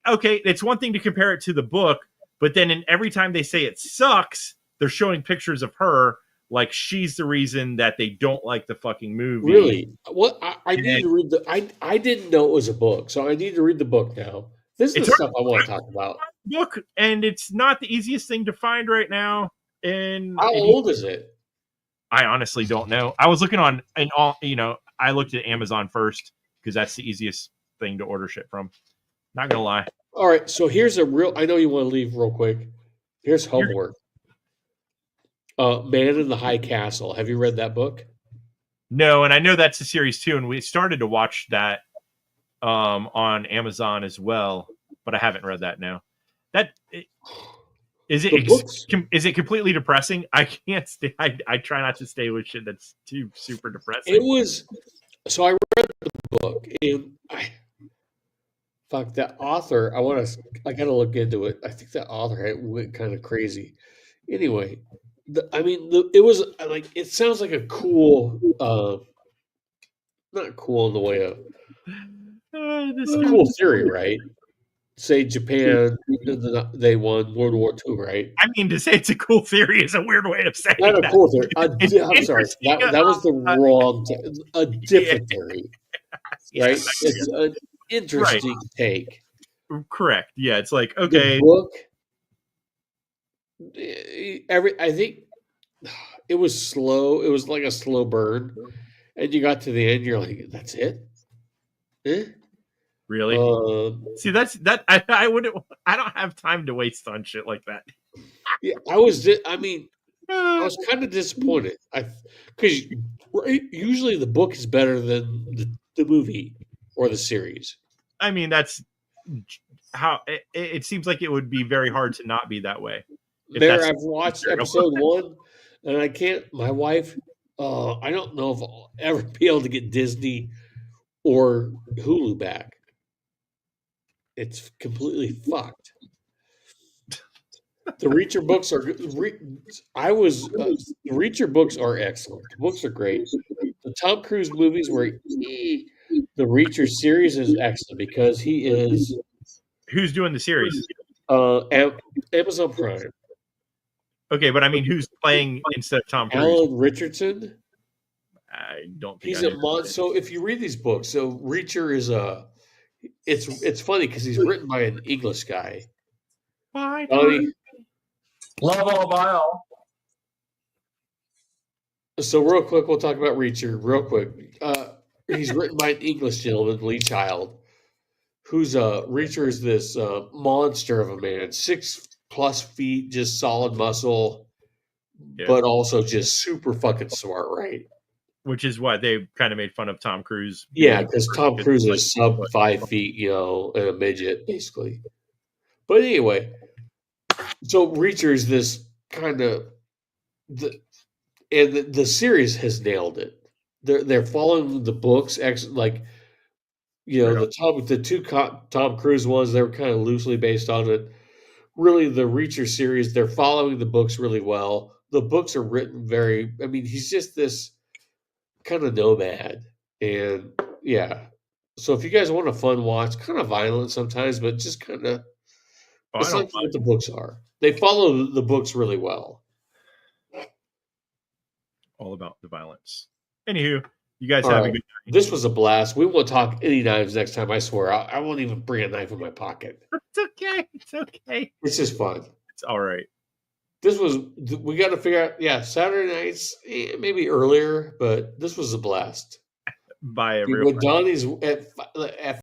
it's one thing to compare it to the book, but then every time they say it sucks, they're showing pictures of her like she's the reason that they don't like the fucking movie. Really? Well, I need to read I didn't know it was a book, so I need to read the book now. This is the stuff I want to talk about. Book, and it's not the easiest thing to find right now. And how old is it? I honestly don't know. I was looking I looked at Amazon first because that's the easiest thing to order shit from. Not gonna lie. All right, so here's I know you want to leave real quick. Here's homework. Man in the High Castle. Have you read that book? No, and I know that's a series too, and we started to watch that on Amazon as well, but I haven't read that now. Is it completely depressing? I can't stay. I try not to stay with shit that's too super depressing. It was. So I read the book, and that author. I got to look into it. I think that author went kind of crazy. Anyway, It was like it sounds like a cool, not cool in the way of This a guy- cool theory, right? Say Japan, they won World War II, right? I mean, to say it's a cool theory is a weird way of saying Not a that. cool theory. It's I'm sorry. interesting, That was the wrong. A yeah, different theory, right? yes, It's an interesting take. correct. Yeah, it's like, The okay, book, I think it was slow. It was like a slow burn, and you got to the end. You're like, "That's it." Eh? really? See, that's that. I wouldn't. I don't have time to waste on shit like that. Yeah, I was. I mean, I was kind of disappointed. Because usually the book is better than the movie or the series. I mean, that's how it seems like it would be very hard to not be that way. If There, that's I've watched material. episode 1, and I can't. My wife, I don't know if I'll ever be able to get Disney or Hulu back. It's completely fucked. The Reacher books are. The Reacher books are excellent. The books are great. The Tom Cruise movies were. The Reacher series is excellent because he is Who's doing the series? Amazon Prime. Okay, but I mean, who's playing instead of Tom Cruise? Alan Richardson. I don't think He's I a knew mon. that. So if you read these books, so Reacher is a. It's funny because he's written by an English guy. Why? Donnie, Love all bile. so real quick, we'll talk about Reacher real quick. He's written by an English gentleman, Lee Child, who's Reacher is this monster of a man, 6+ feet, just solid muscle, Yeah. but also just super fucking smart, right? Which is what they kind of made fun of Tom Cruise. Yeah, because Tom Because, Cruise like, is sub 5 feet, and a midget, basically. But anyway, so Reacher is this kind of the series has nailed it. They're following the books, like the two Tom Cruise ones. They were kind of loosely based on it. Really, the Reacher series, they're following the books really well. The books are written very. I mean, he's just this kind of nomad, and yeah. So if you guys want a fun watch, kind of violent sometimes, but just kind of Oh, I it's don't like what the books are. They follow the books really well. all about the violence. Anywho, you guys All have a right. good This was a blast. We won't talk any knives next time. I swear. I won't even bring a knife in my pocket. It's okay. It's okay. It's just fun. It's all right. We got to figure out. Yeah, Saturday nights, maybe earlier, but this was a blast. Bye, Dude, everyone. when Donnie's at